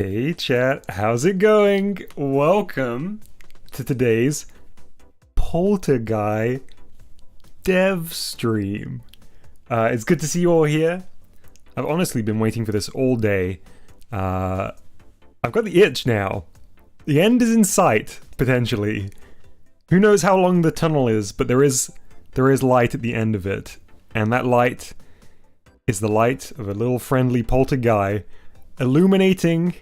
Hey chat, how's it going? Welcome to today's Polter-Guy dev stream. It's good to see you all here. I've honestly been waiting for this all day. I've got the itch now. The end is in sight, potentially. Who knows how long the tunnel is, but there is light at the end of it. And that light is the light of a little friendly Polter-Guy illuminating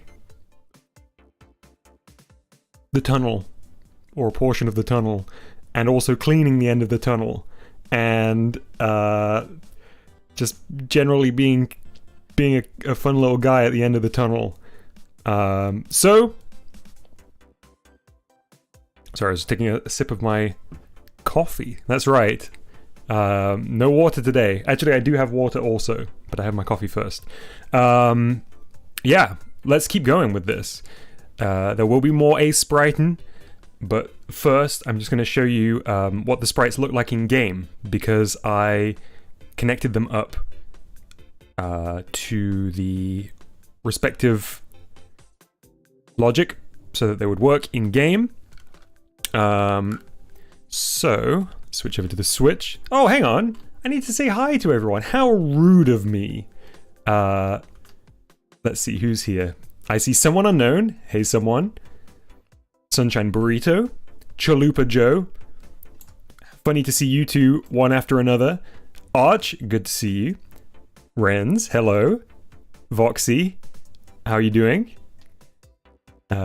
the tunnel, or a portion of the tunnel, and also cleaning the end of the tunnel, and just generally being a fun little guy at the end of the tunnel. Sorry, I was taking a sip of my coffee. That's right. No water today. Actually, I do have water also, but I have my coffee first. Yeah, let's keep going with this. There will be more Spriting, but first I'm just going to show you what the sprites look like in game, because I connected them up to the respective logic so that they would work in game. So, switch over to the Switch. Oh, hang on! I need to say hi to everyone. How rude of me. Let's see who's here. I see someone unknown. Hey, someone. Sunshine Burrito. Chalupa Joe. Funny to see you two, one after another. Arch, good to see you. Renz, hello. Voxy, how are you doing? Arwise,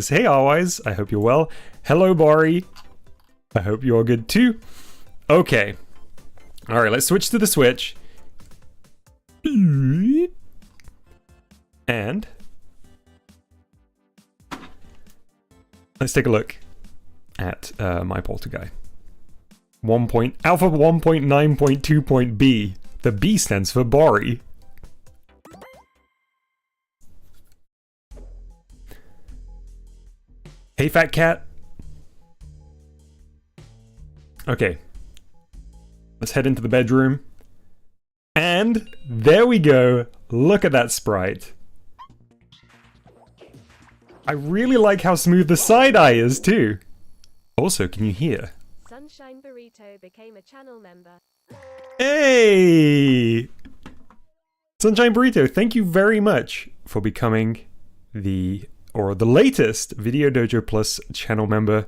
hey Arwise, I hope you're well. Hello, Bari. I hope you're good too. Okay. Alright, let's switch to the Switch. And let's take a look at my Polter-Guy. Alpha 1.9.2.b. The B stands for Bari. Hey, fat cat. Okay. Let's head into the bedroom. And there we go. Look at that sprite. I really like how smooth the side-eye is too. Also, can you hear? Sunshine Burrito became a channel member. Hey! Sunshine Burrito, thank you very much for becoming the latest Video Dojo Plus channel member.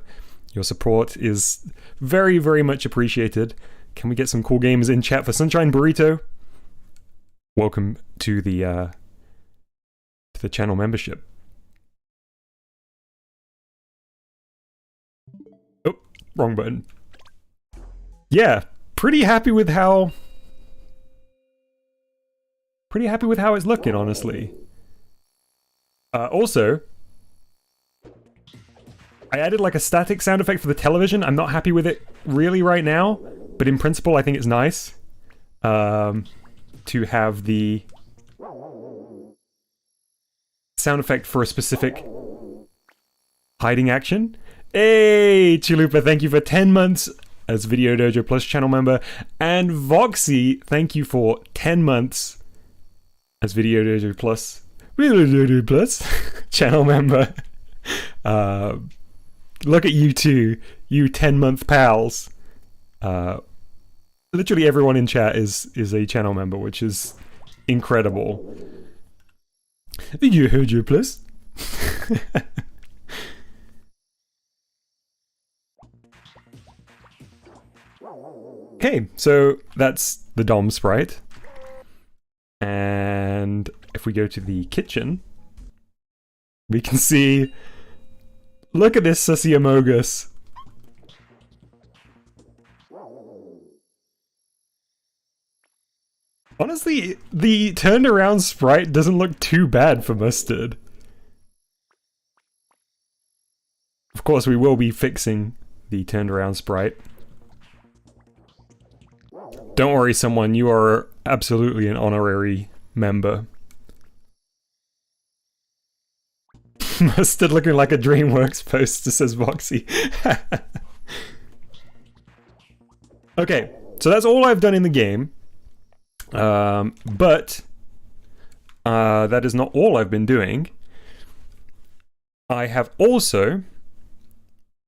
Your support is very, very much appreciated. Can we get some cool games in chat for Sunshine Burrito? Welcome to the channel membership. Oh, wrong button. Yeah, pretty happy with how it's looking, honestly. Also, I added like a static sound effect for the television. I'm not happy with it really right now, but in principle I think it's nice to have the sound effect for a specific hiding action. Hey, Chalupa, thank you for 10 months as Video Dojo Plus channel member. And Voxy, thank you for 10 months as Video Dojo Plus channel member. Look at you two, you 10-month pals. Literally everyone in chat is a channel member, which is incredible. Video Dojo Plus. Okay, so that's the Dom sprite. And if we go to the kitchen, we can see... Look at this sussy amogus. Honestly, the turned around sprite doesn't look too bad for Mustard. Of course, we will be fixing the turned around sprite. Don't worry, someone, you are absolutely an honorary member. Mustard looking like a DreamWorks poster, says Voxy. Okay, so that's all I've done in the game. But that is not all I've been doing. I have also,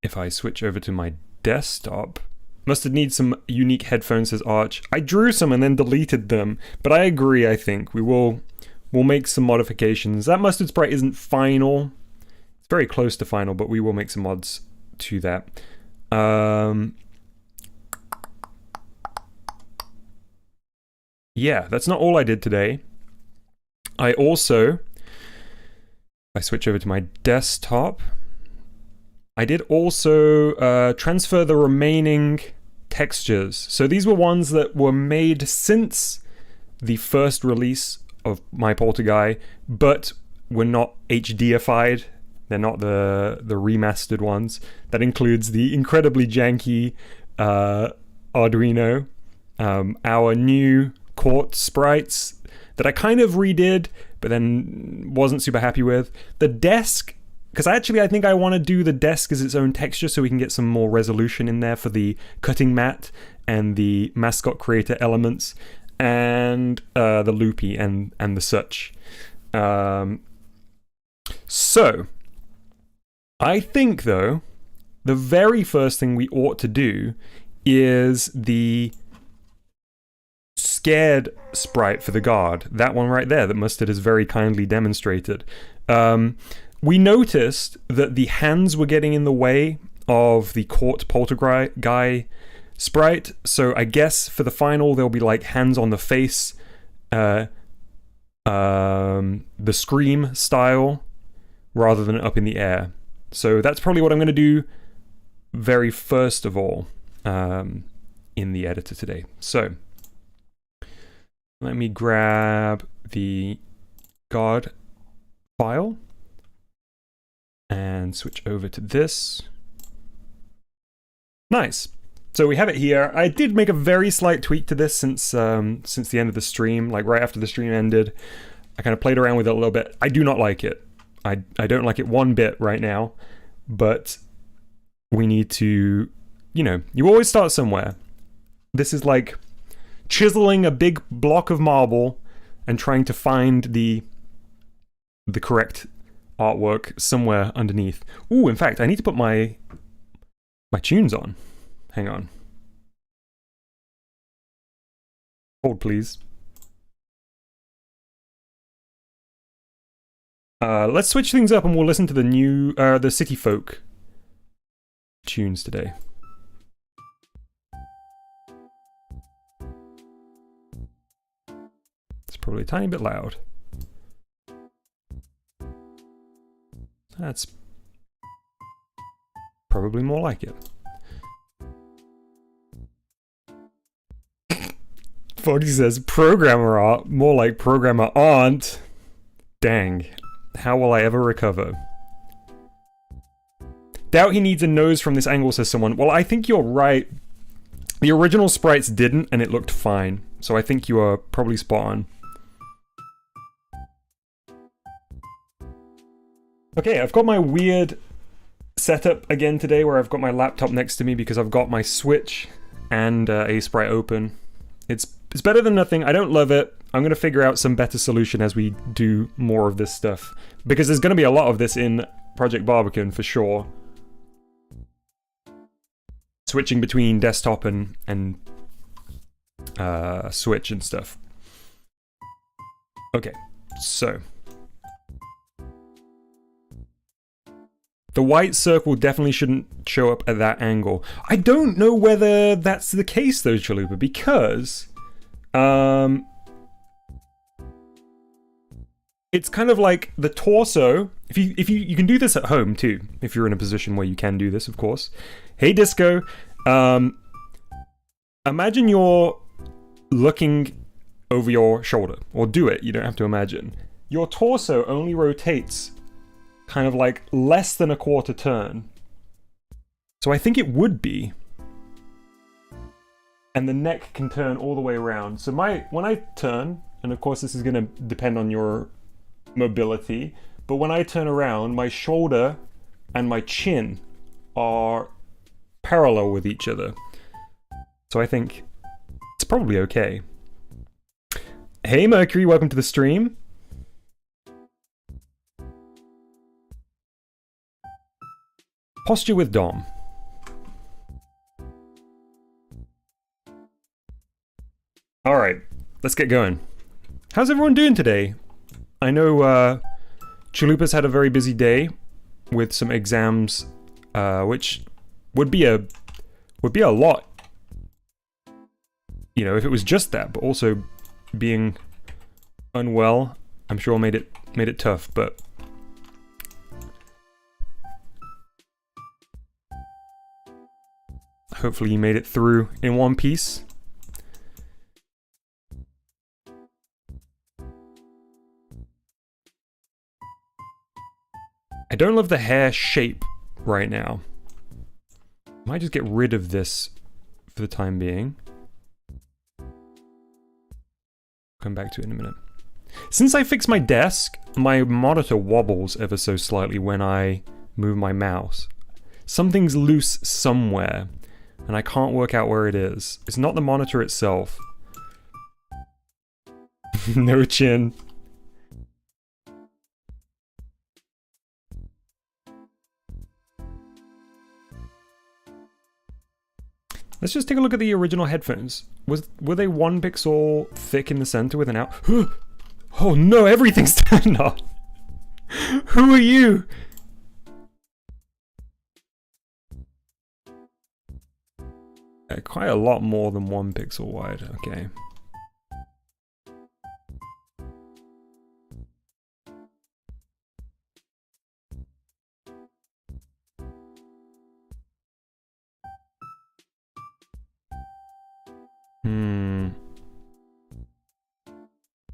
if I switch over to my desktop, mustard needs some unique headphones, says Arch. I drew some and then deleted them, but I agree, I think. We'll make some modifications. That mustard sprite isn't final. It's very close to final, but we will make some mods to that. Yeah, that's not all I did today. I switch over to my desktop. I did also transfer the remaining textures. So these were ones that were made since the first release of my Polter-Guy, but were not HDified. They're not the remastered ones. That includes the incredibly janky Arduino, our new court sprites that I kind of redid, but then wasn't super happy with. The desk, because I think I want to do the desk as its own texture so we can get some more resolution in there for the cutting mat and the mascot creator elements and the loopy and the such. So, I think though, the very first thing we ought to do is the scared sprite for the guard. That one right there that Mustard has very kindly demonstrated. We noticed that the hands were getting in the way of the court Polter-Guy sprite, so I guess for the final there'll be like hands on the face, the scream style, rather than up in the air. So that's probably what I'm going to do very first of all in the editor today. So let me grab the guard file and switch over to this. Nice. So we have it here. I did make a very slight tweak to this since the end of the stream, like right after the stream ended. I kind of played around with it a little bit. I do not like it. I don't like it one bit right now, but we need to, you always start somewhere. This is like chiseling a big block of marble and trying to find the correct artwork somewhere underneath. Ooh, in fact, I need to put my tunes on. Hang on. Hold, please. Let's switch things up and we'll listen to the new, the City Folk tunes today. It's probably a tiny bit loud. That's probably more like it. Foxy says, programmer art, more like programmer aunt. Dang. How will I ever recover? Doubt he needs a nose from this angle, says someone. Well, I think you're right. The original sprites didn't, and it looked fine. So I think you are probably spot on. Okay, I've got my weird setup again today where I've got my laptop next to me because I've got my Switch and a Sprite open. It's better than nothing. I don't love it. I'm going to figure out some better solution as we do more of this stuff. Because there's going to be a lot of this in Project Barbican for sure. Switching between desktop and Switch and stuff. Okay, so the white circle definitely shouldn't show up at that angle. I don't know whether that's the case though, Chalupa, because it's kind of like the torso. If you can do this at home too, if you're in a position where you can do this, of course. Hey Disco, imagine you're looking over your shoulder, or do it, you don't have to imagine. Your torso only rotates kind of like less than a quarter turn. So I think it would be. And the neck can turn all the way around. So when I turn, and of course this is going to depend on your mobility, but when I turn around, my shoulder and my chin are parallel with each other. So I think it's probably okay. Hey Mercury, welcome to the stream. Posture with Dom. Alright, let's get going. How's everyone doing today? I know Chalupa's had a very busy day with some exams, which would be a lot, you know, if it was just that, but also being unwell, I'm sure made it tough, but hopefully you made it through in one piece. I don't love the hair shape right now. Might just get rid of this for the time being. Come back to it in a minute. Since I fixed my desk, my monitor wobbles ever so slightly when I move my mouse. Something's loose somewhere, and I can't work out where it is. It's not the monitor itself. No chin. Let's just take a look at the original headphones. Were they 1 pixel thick in the center with an out? Oh no, everything's turned on! Who are you? Quite a lot more than 1 pixel wide, okay.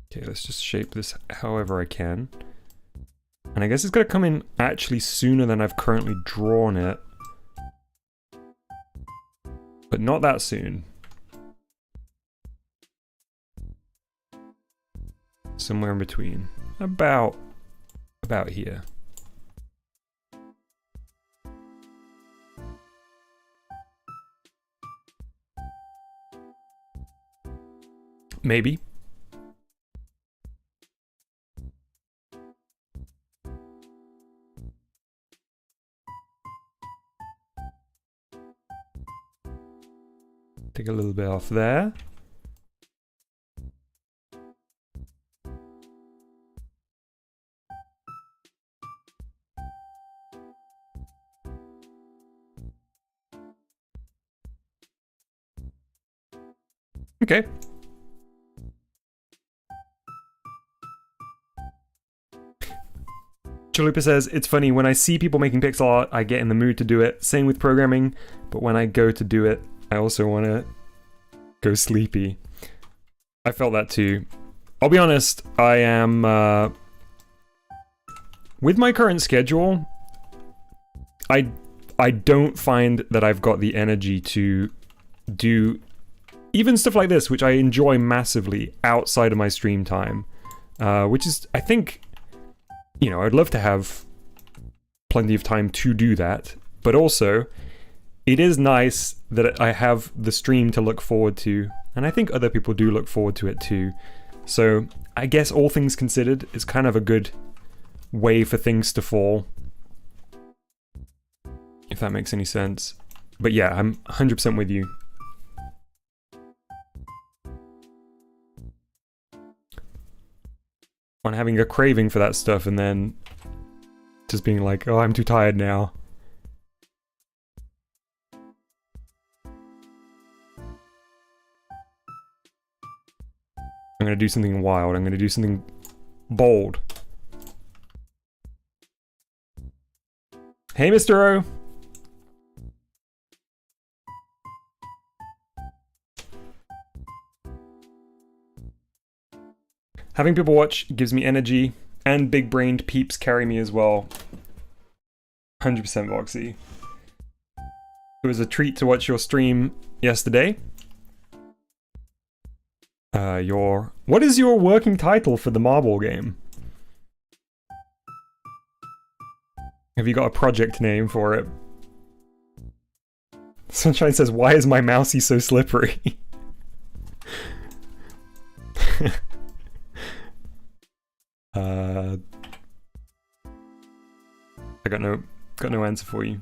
Okay, let's just shape this however I can. And I guess it's gonna come in actually sooner than I've currently drawn it. But not that soon. Somewhere in between. About here. Maybe. Take a little bit off there. Okay. Chalupa says, it's funny, when I see people making pixel art, I get in the mood to do it. Same with programming, but when I go to do it, I also want to go sleepy. I felt that too. I'll be honest, I am... with my current schedule, I don't find that I've got the energy to do even stuff like this, which I enjoy massively outside of my stream time. Which is, I think, you know, I'd love to have plenty of time to do that, but also, it is nice that I have the stream to look forward to, and I think other people do look forward to it too. So, I guess all things considered, it's kind of a good way for things to fall. If that makes any sense. But yeah, I'm 100% with you. On having a craving for that stuff and then just being like, oh, I'm too tired now. I'm gonna do something wild. I'm gonna do something bold. Hey, Mr. O! Having people watch gives me energy, and big-brained peeps carry me as well. 100% Voxy. It was a treat to watch your stream yesterday. What is your working title for the marble game? Have you got a project name for it? Sunshine says, why is my mousey so slippery? I got no answer for you.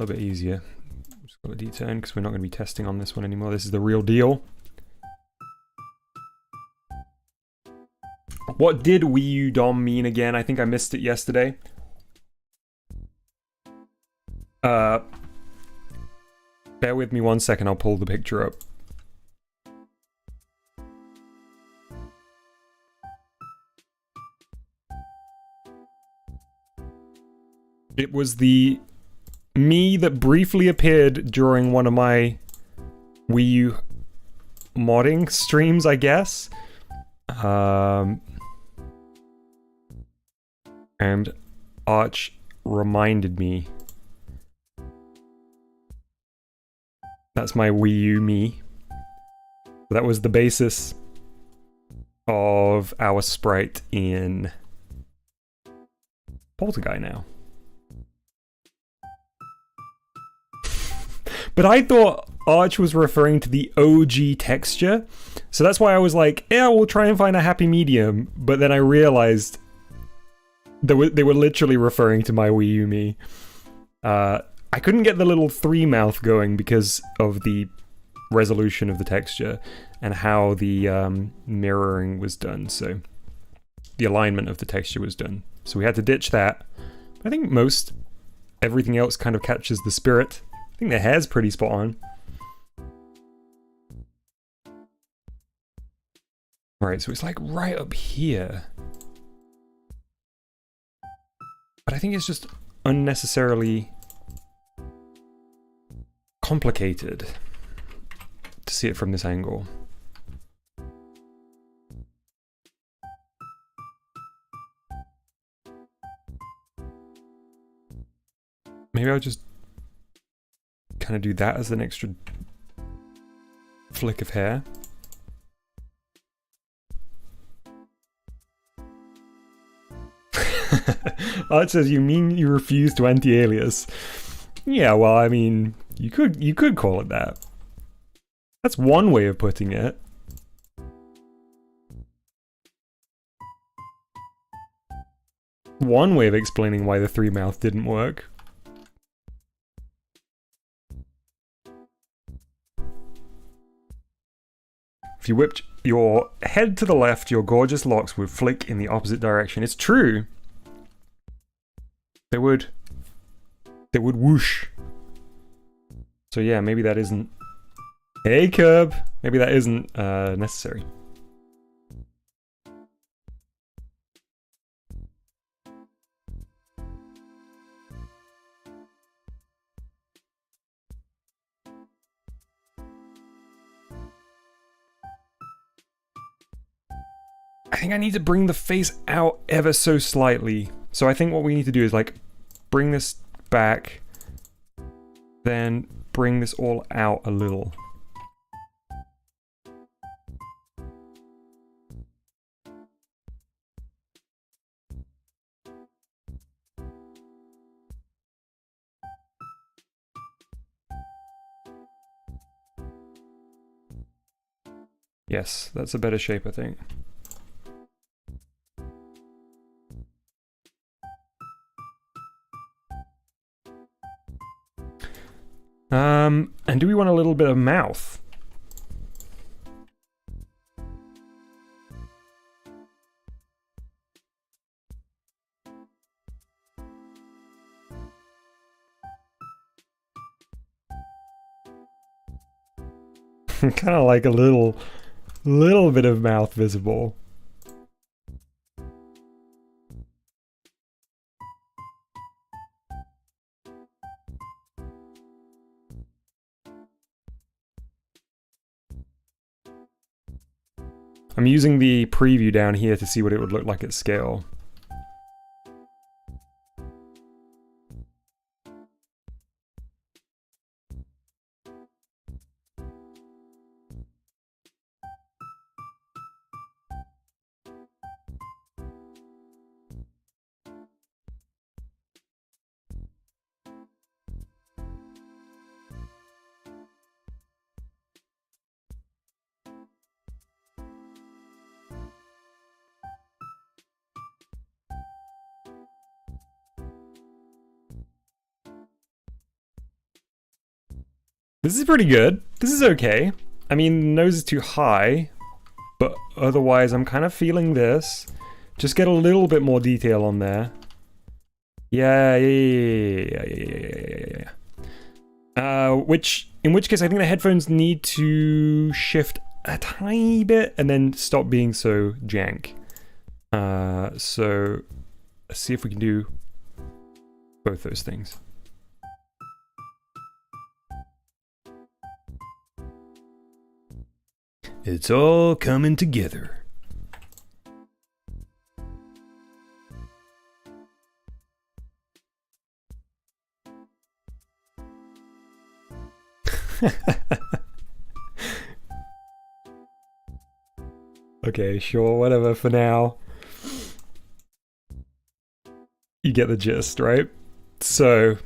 a little bit easier. Just got to deturn because we're not going to be testing on this one anymore. This is the real deal. What did Wii U DOM mean again? I think I missed it yesterday. Bear with me 1 second, I'll pull the picture up. It was the me that briefly appeared during one of my Wii U modding streams, I guess. And Arch reminded me. That's my Wii U me. That was the basis of our sprite in Polter-Guy now. But I thought Arch was referring to the OG texture, so that's why I was like, yeah, we'll try and find a happy medium. But then I realized they were literally referring to my Wii U me. I couldn't get the little 3 mouth going because of the resolution of the texture and how the mirroring was done, so the alignment of the texture was done. So we had to ditch that. I think everything else kind of catches the spirit. I think the hair's pretty spot on. Alright, so it's like right up here. But I think it's just unnecessarily complicated to see it from this angle. Maybe I'll just kind of do that as an extra flick of hair. Oh, it says, you mean you refuse to anti-alias? Yeah, well, I mean, you could call it that. That's one way of putting it. One way of explaining why the 3 mouth didn't work. If you whipped your head to the left, your gorgeous locks would flick in the opposite direction. It's true. They would whoosh. So yeah, maybe that isn't... Hey, Curb! Maybe that isn't necessary. I think I need to bring the face out ever so slightly. So I think what we need to do is like bring this back, then bring this all out a little. Yes, that's a better shape, I think. And do we want a little bit of mouth? Kind of like a little bit of mouth visible. I'm using the preview down here to see what it would look like at scale. This is pretty good. This is okay. I mean, the nose is too high, but otherwise I'm kind of feeling this. Just get a little bit more detail on there. Yeah. In which case I think the headphones need to shift a tiny bit and then stop being so jank. So let's see if we can do both those things. It's all coming together. Okay, sure, whatever for now. You get the gist, right? So,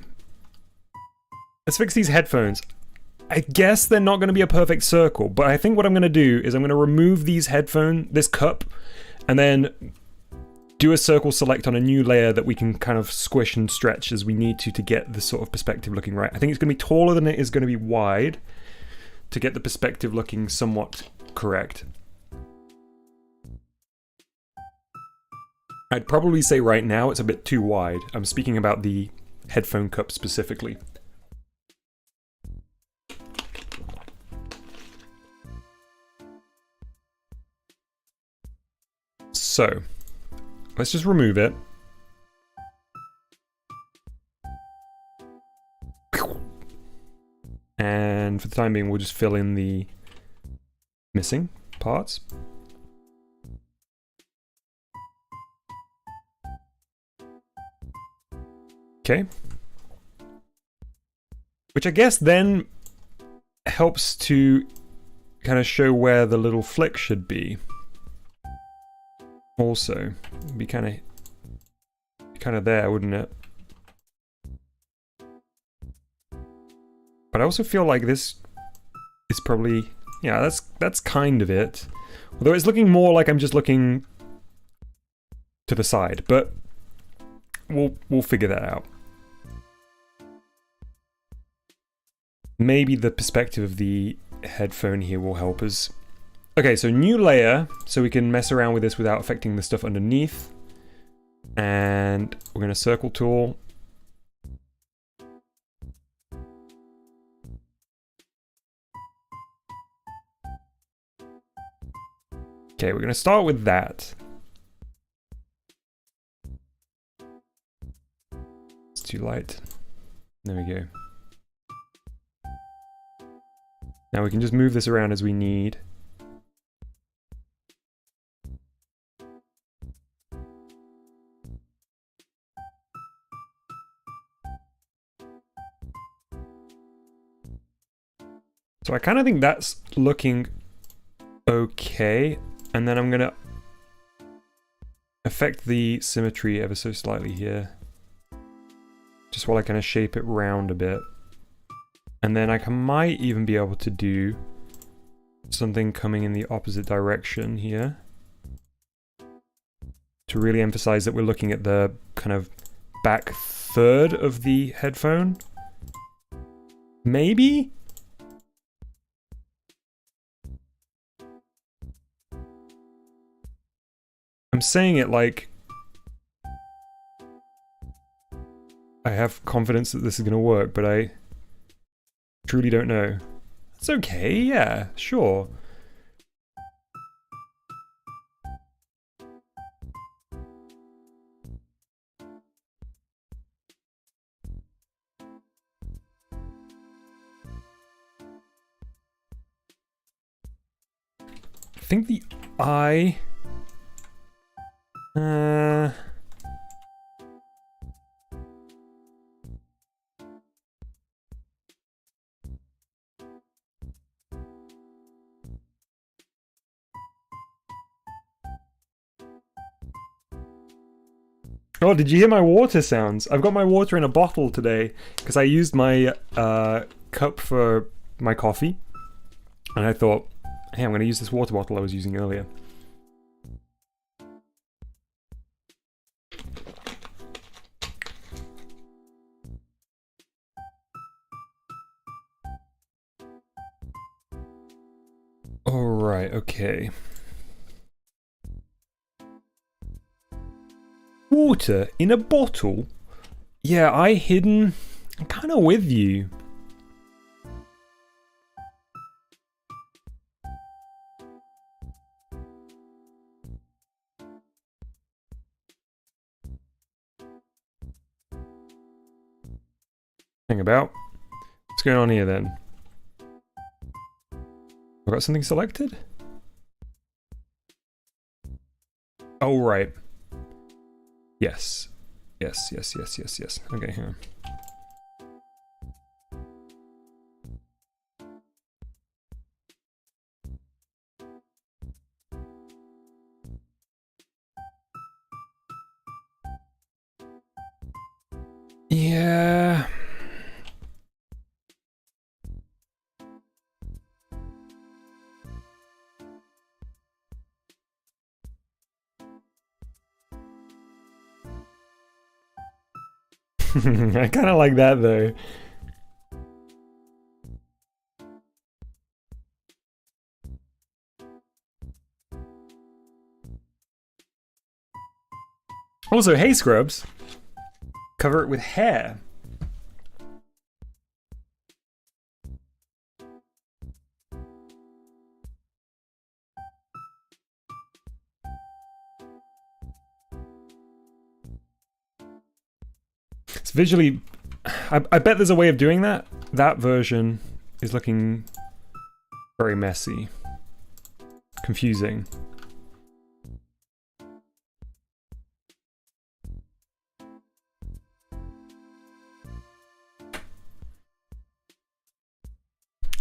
let's fix these headphones. I guess they're not going to be a perfect circle, but I think what I'm going to do is I'm going to remove this cup, and then do a circle select on a new layer that we can kind of squish and stretch as we need to get the sort of perspective looking right. I think it's going to be taller than it is going to be wide to get the perspective looking somewhat correct. I'd probably say right now it's a bit too wide. I'm speaking about the headphone cup specifically. So, let's just remove it. And for the time being, we'll just fill in the missing parts. Okay. Which I guess then helps to kind of show where the little flick should be. Also, be kind of there, wouldn't it? But I also feel like this is probably, yeah, that's kind of it. Although it's looking more like I'm just looking to the side, but we'll figure that out. Maybe the perspective of the headphone here will help us. Okay, so new layer, so we can mess around with this without affecting the stuff underneath. And we're going to circle tool. Okay, we're going to start with that. It's too light. There we go. Now we can just move this around as we need. So I kind of think that's looking okay, and then I'm gonna affect the symmetry ever so slightly here, just while I kind of shape it round a bit. And then I might even be able to do something coming in the opposite direction here to really emphasize that we're looking at the kind of back third of the headphone. Maybe? I'm saying it like I have confidence that this is going to work, but I truly don't know. It's okay, yeah, sure. I think the eye... Oh, did you hear my water sounds? I've got my water in a bottle today because I used my cup for my coffee. And I thought, hey, I'm going to use this water bottle I was using earlier. Alright, okay. Water in a bottle? Yeah, I'm kind of with you. Hang about. What's going on here then? I've got something selected? Oh, right. Yes. Yes, yes, yes, yes, yes. Okay, here. Yeah. I kind of like that though. Also, hey Scrubs. Cover it with hair. It's visually... I bet there's a way of doing that. That version is looking very messy. Confusing.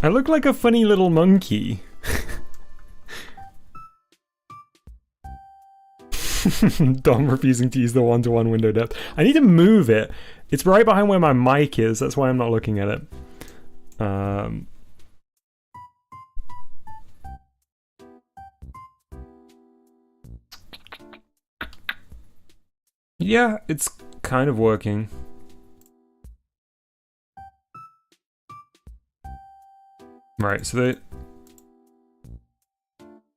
I look like a funny little monkey. Dom refusing to use the one-to-one window depth. I need to move it. It's right behind where my mic is. That's why I'm not looking at it. Yeah, it's kind of working. Right, so the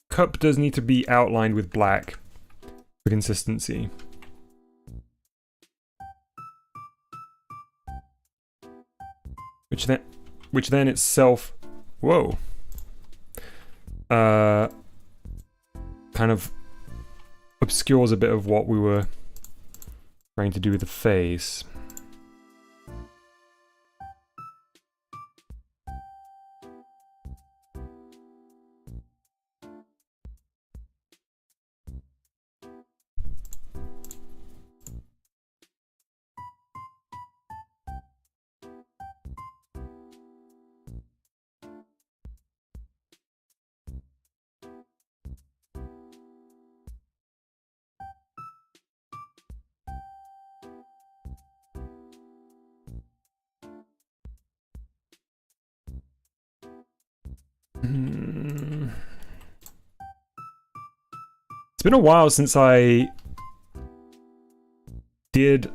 cup does need to be outlined with black for consistency. Which then itself, whoa, kind of obscures a bit of what we were trying to do with the face. It's been a while since I did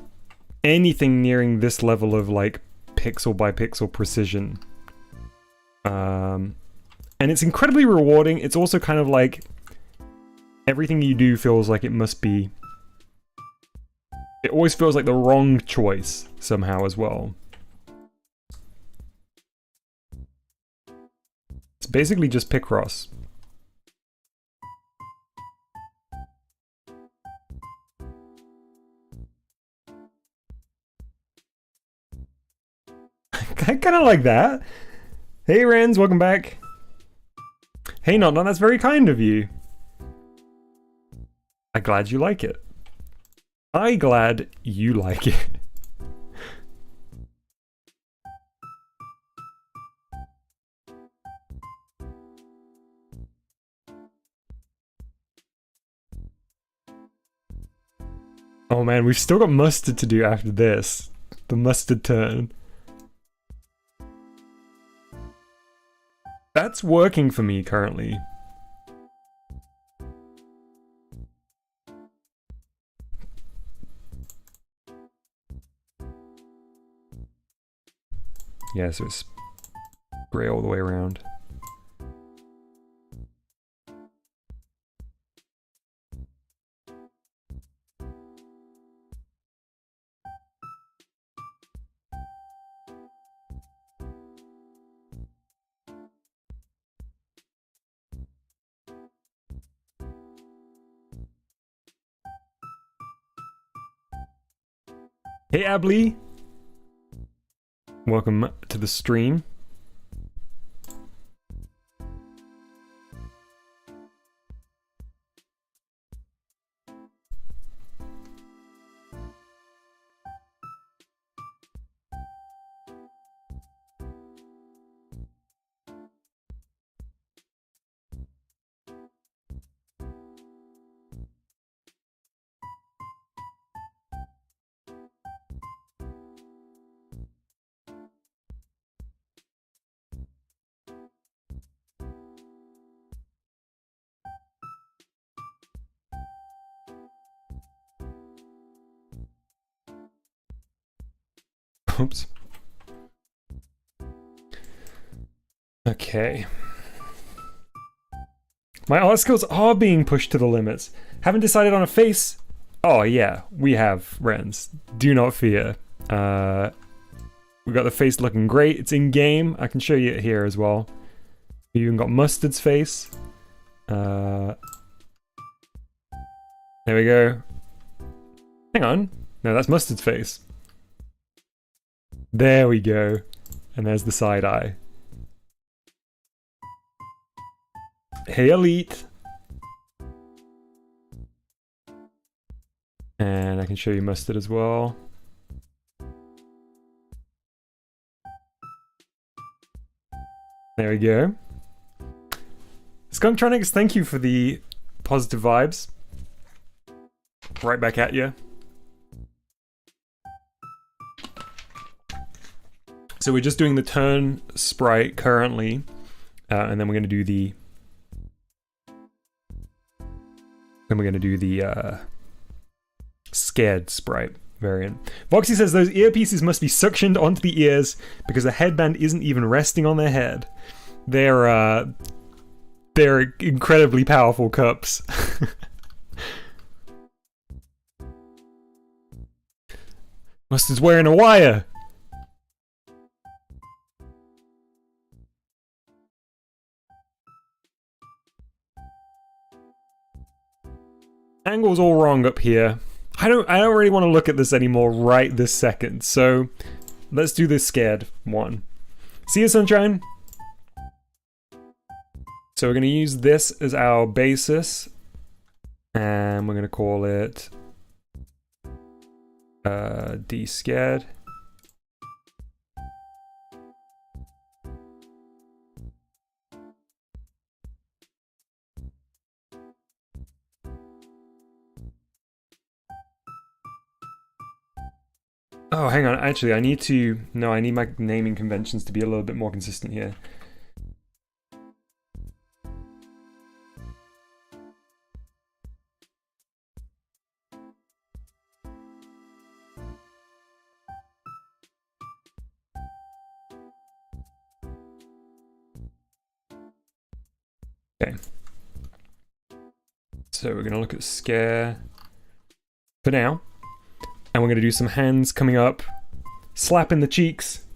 anything nearing this level of like pixel by pixel precision. And it's incredibly rewarding. It's also kind of like everything you do feels like it must be... It always feels like the wrong choice somehow as well. It's basically just Picross. I kind of like that. Hey Renz, welcome back. Hey Not, that's very kind of you. I'm glad you like it. I'm glad you like it. Oh man, we've still got mustard to do after this. The mustard turn. That's working for me currently. Yeah, so it's grey all the way around. Hey Ably, welcome to the stream. Oops. Okay. My art skills are being pushed to the limits. Haven't decided on a face. Oh yeah, we have, Rens. Do not fear. We got the face looking great. It's in game. I can show you it here as well. We even got Mustard's face. There we go. Hang on. No, that's Mustard's face. There we go. And there's the side eye. Hey, Elite. And I can show you Mustard as well. There we go. Skunktronics, thank you for the positive vibes. Right back at you. So we're just doing the turn sprite currently, and then we're going to do the scared sprite variant. Voxy says those earpieces must be suctioned onto the ears because the headband isn't even resting on their head. They're incredibly powerful cups. Mustard's wearing a wire. Angle's all wrong up here. I don't really want to look at this anymore right this second. So let's do this scared one. See you, Sunshine. So we're going to use this as our basis, and we're going to call it D scared. Oh, hang on. Actually, I need my naming conventions to be a little bit more consistent here. Okay. So we're going to look at scare for now. And we're going to do some hands coming up, slapping the cheeks.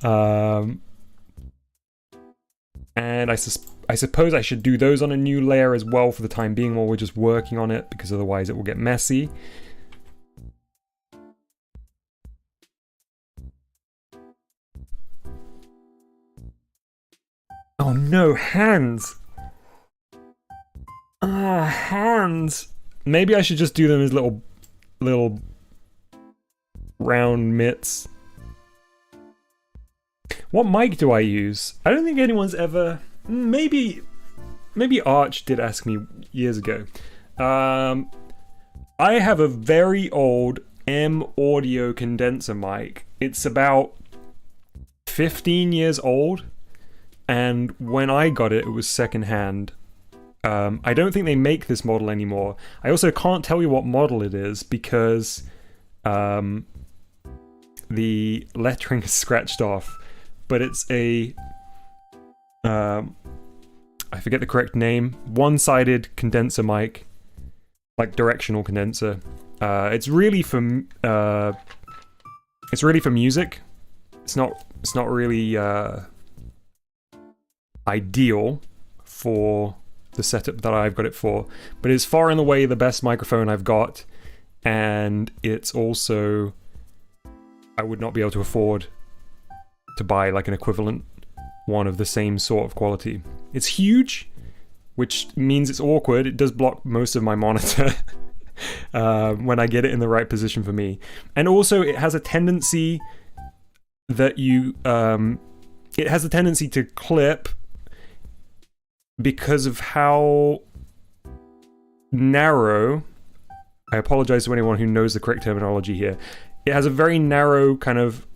And I suppose I should do those on a new layer as well for the time being while we're just working on it, because otherwise it will get messy. Oh no, hands! Ah, hands! Maybe I should just do them as little round mitts. What mic do I use? I don't think anyone's ever... Maybe Arch did ask me years ago. I have a very old M audio condenser mic. It's about 15 years old, and when I got it, it was secondhand. I don't think they make this model anymore. I also can't tell you what model it is because the lettering is scratched off. But it's a... I forget the correct name. One-sided condenser mic. Like directional condenser. It's really for music. It's not really ideal for the setup that I've got it for, but it's far and away the best microphone I've got. and it's also, I would not be able to afford to buy like an equivalent one of the same sort of quality. It's huge, which means it's awkward. It does block most of my monitor when I get it in the right position for me. And also it has a tendency that it has a tendency to clip because of how narrow, I apologize to anyone who knows the correct terminology here, it has a very narrow kind of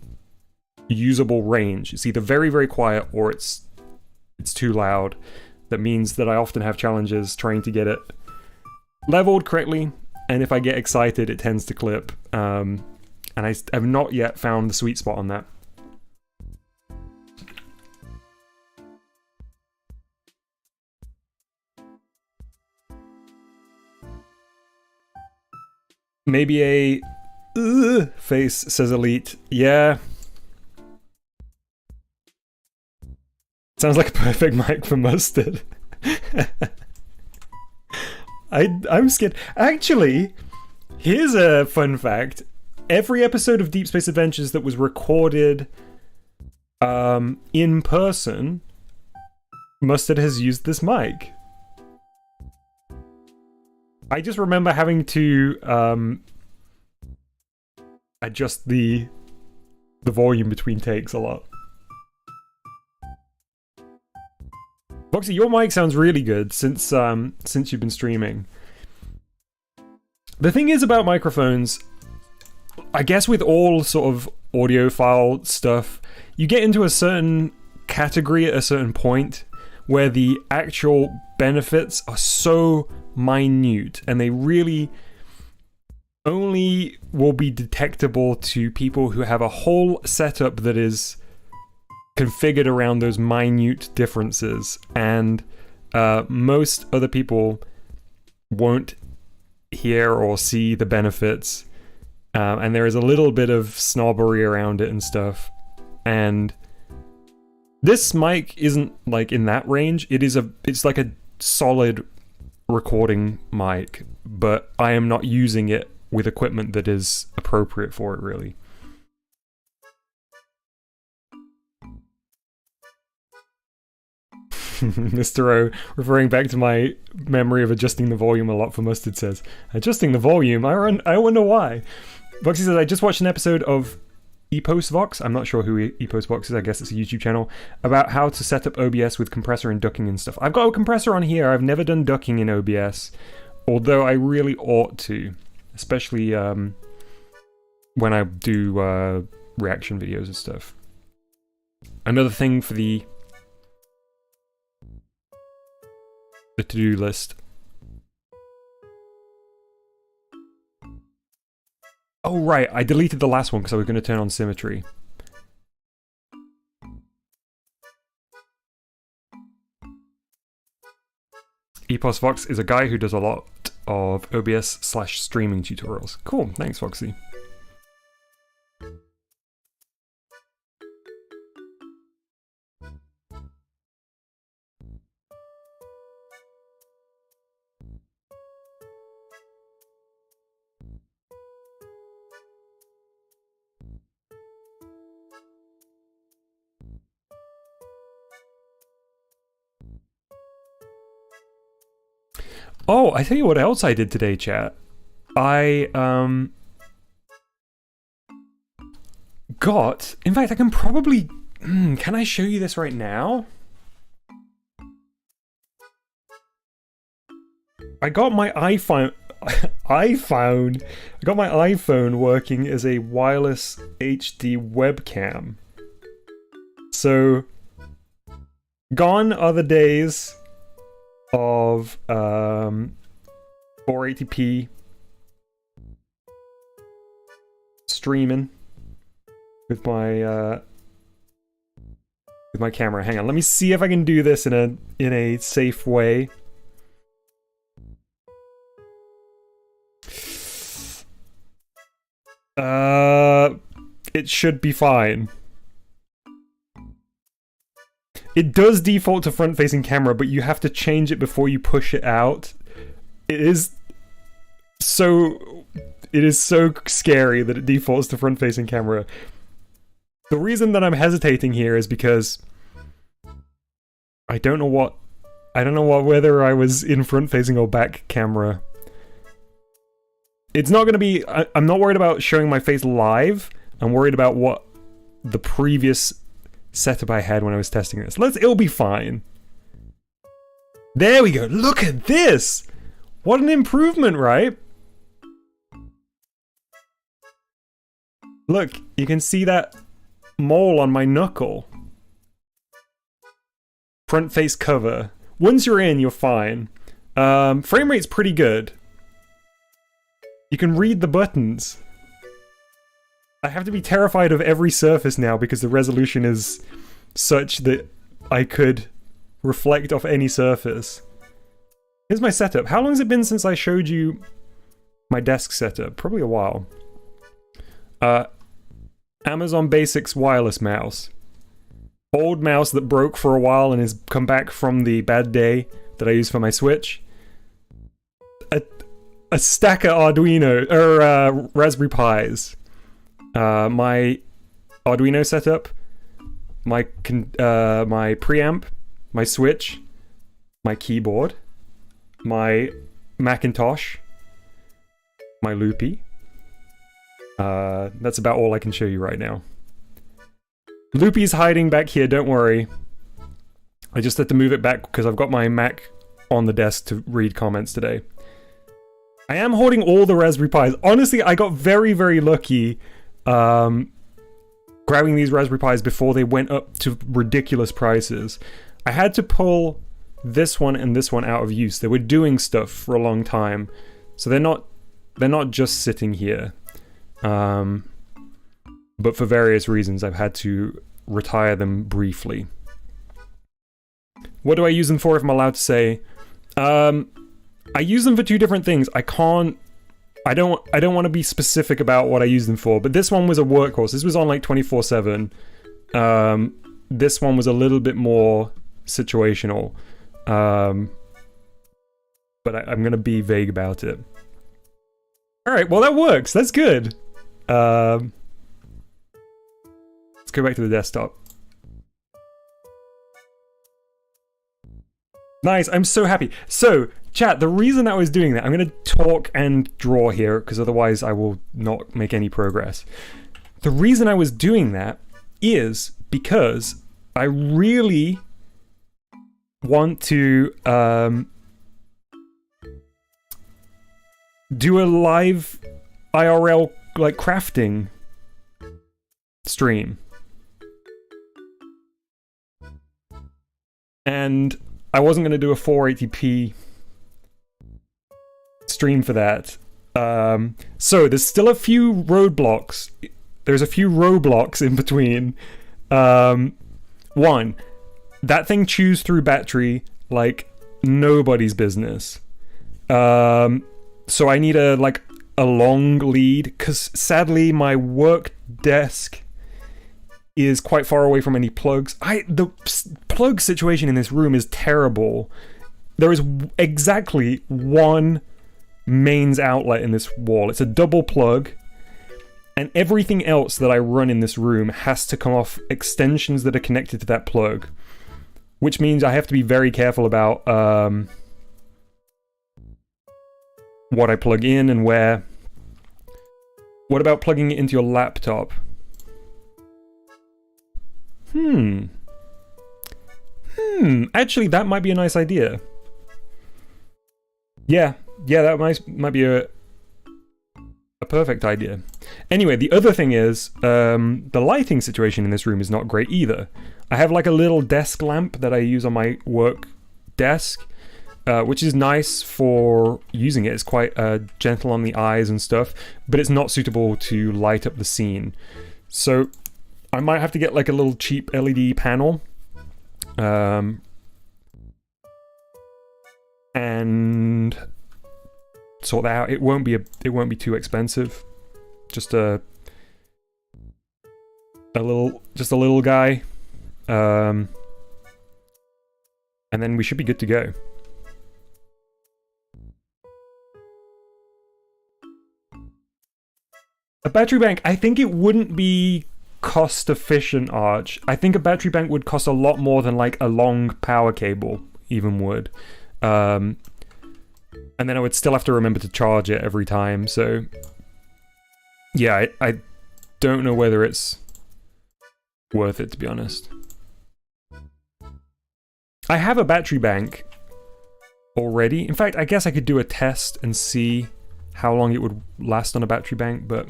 usable range. It's either very, very quiet or it's too loud. That means that I often have challenges trying to get it leveled correctly, and if I get excited, it tends to clip. And I have not yet found the sweet spot on that. Maybe a face, says Elite. Yeah. Sounds like a perfect mic for Mustard. I'm scared. Actually, here's a fun fact. Every episode of Deep Space Adventures that was recorded in person, Mustard has used this mic. I just remember having to adjust the volume between takes a lot. Foxy, your mic sounds really good since you've been streaming. The thing is about microphones, I guess with all sort of audiophile stuff, you get into a certain category at a certain point where the actual benefits are so minute and they really only will be detectable to people who have a whole setup that is configured around those minute differences, and most other people won't hear or see the benefits, and there is a little bit of snobbery around it and stuff. And this mic isn't like in that range. It's like a solid recording mic, but I am not using it with equipment that is appropriate for it, really. Mr. O, referring back to my memory of adjusting the volume a lot for Mustard, says, adjusting the volume? I wonder why. Voxy says, I just watched an episode of EposVox, I'm not sure who EposVox is, I guess it's a YouTube channel, about how to set up OBS with compressor and ducking and stuff. I've got a compressor on here, I've never done ducking in OBS, although I really ought to, especially when I do reaction videos and stuff. Another thing for the to-do list. Oh right, I deleted the last one because I was going to turn on symmetry. EposVox is a guy who does a lot of OBS/streaming tutorials. Cool, thanks Foxy. Oh, I tell you what else I did today, chat. I got... In fact, I can probably... can I show you this right now? I got my iPhone... I got my iPhone working as a wireless HD webcam. So... gone are the days of 480p streaming with my camera. Hang on, let me see if I can do this in a safe way. It should be fine. It does default to front-facing camera, but you have to change it before you push it out. It is so... It is so scary that it defaults to front-facing camera. The reason that I'm hesitating here is because I don't know whether I was in front-facing or back camera. It's not going to be... I'm not worried about showing my face live. I'm worried about what the previous setup I had when I was testing this. It'll be fine. There we go. Look at this! What an improvement, right? Look, you can see that mole on my knuckle. Front face cover. Once you're in, you're fine. Frame rate's pretty good. You can read the buttons. I have to be terrified of every surface now because the resolution is such that I could reflect off any surface. Here's my setup. How long has it been since I showed you my desk setup? Probably a while. Amazon Basics wireless mouse. Old mouse that broke for a while and has come back from the bad day that I use for my Switch. A stack of Arduino, or Raspberry Pis. My Arduino setup. My preamp. My Switch. My keyboard. My Macintosh. My loopy. That's about all I can show you right now. Loopy's hiding back here, don't worry. I just had to move it back because I've got my Mac on the desk to read comments today. I am holding all the Raspberry Pis. Honestly, I got very, very lucky grabbing these Raspberry Pis before they went up to ridiculous prices. I had to pull this one and this one out of use. They were doing stuff for a long time. So they're not just sitting here. But for various reasons, I've had to retire them briefly. What do I use them for, if I'm allowed to say? I use them for two different things. I don't want to be specific about what I use them for, but this one was a workhorse. This was on like 24/7. This one was a little bit more situational. But I'm going to be vague about it. Alright, well that works. That's good. Let's go back to the desktop. Nice, I'm so happy. So, chat, the reason I was doing that, I'm going to talk and draw here, because otherwise I will not make any progress. The reason I was doing that is because I really want to do a live IRL like crafting stream. And I wasn't going to do a 480p stream for that. So there's still a few roadblocks. There's a few roadblocks in between. One, that thing chews through battery like nobody's business. So I need a long lead, because sadly my work desk is quite far away from any plugs. The plug situation in this room is terrible. There is exactly one mains outlet in this wall. It's a double plug, and everything else that I run in this room has to come off extensions that are connected to that plug, which means I have to be very careful about what I plug in and where. What about plugging it into your laptop? Actually, that might be a nice idea. Yeah, that might be a perfect idea. Anyway, the other thing is, the lighting situation in this room is not great either. I have like a little desk lamp that I use on my work desk, which is nice for using it. It's quite gentle on the eyes and stuff, but it's not suitable to light up the scene. So I might have to get like a little cheap LED panel. And sort that out. It won't be too expensive. Just a little guy. And then we should be good to go. A battery bank, I think it wouldn't be cost efficient, Arch. I think a battery bank would cost a lot more than like a long power cable even would. And then I would still have to remember to charge it every time, so yeah, I don't know whether it's worth it, to be honest. I have a battery bank already. In fact, I guess I could do a test and see how long it would last on a battery bank, but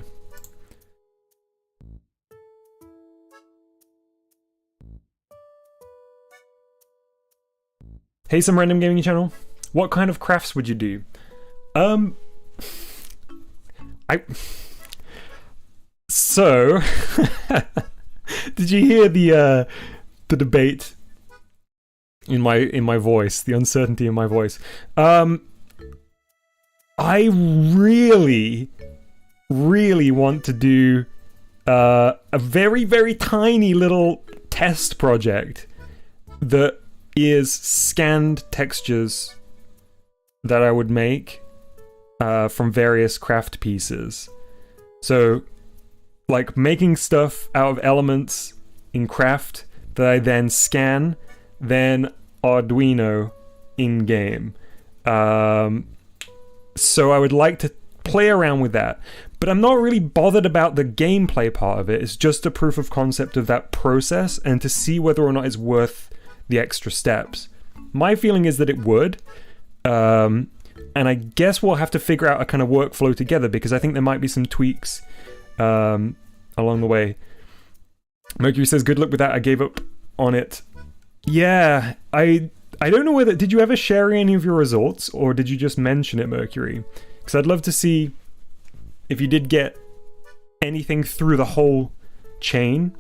hey, some random gaming channel. What kind of crafts would you do? So did you hear the debate in my voice, the uncertainty in my voice? I really want to do a very, very tiny little test project that is scanned textures that I would make from various craft pieces. So, like making stuff out of elements in craft that I then scan, then Arduino in-game. So I would like to play around with that. But I'm not really bothered about the gameplay part of it. It's just a proof of concept of that process and to see whether or not it's worth the extra steps. My feeling is that it would. And I guess we'll have to figure out a kind of workflow together because I think there might be some tweaks along the way. Mercury says, good luck with that. I gave up on it. Yeah, I don't know whether... Did you ever share any of your results or did you just mention it, Mercury? Because I'd love to see if you did get anything through the whole chain.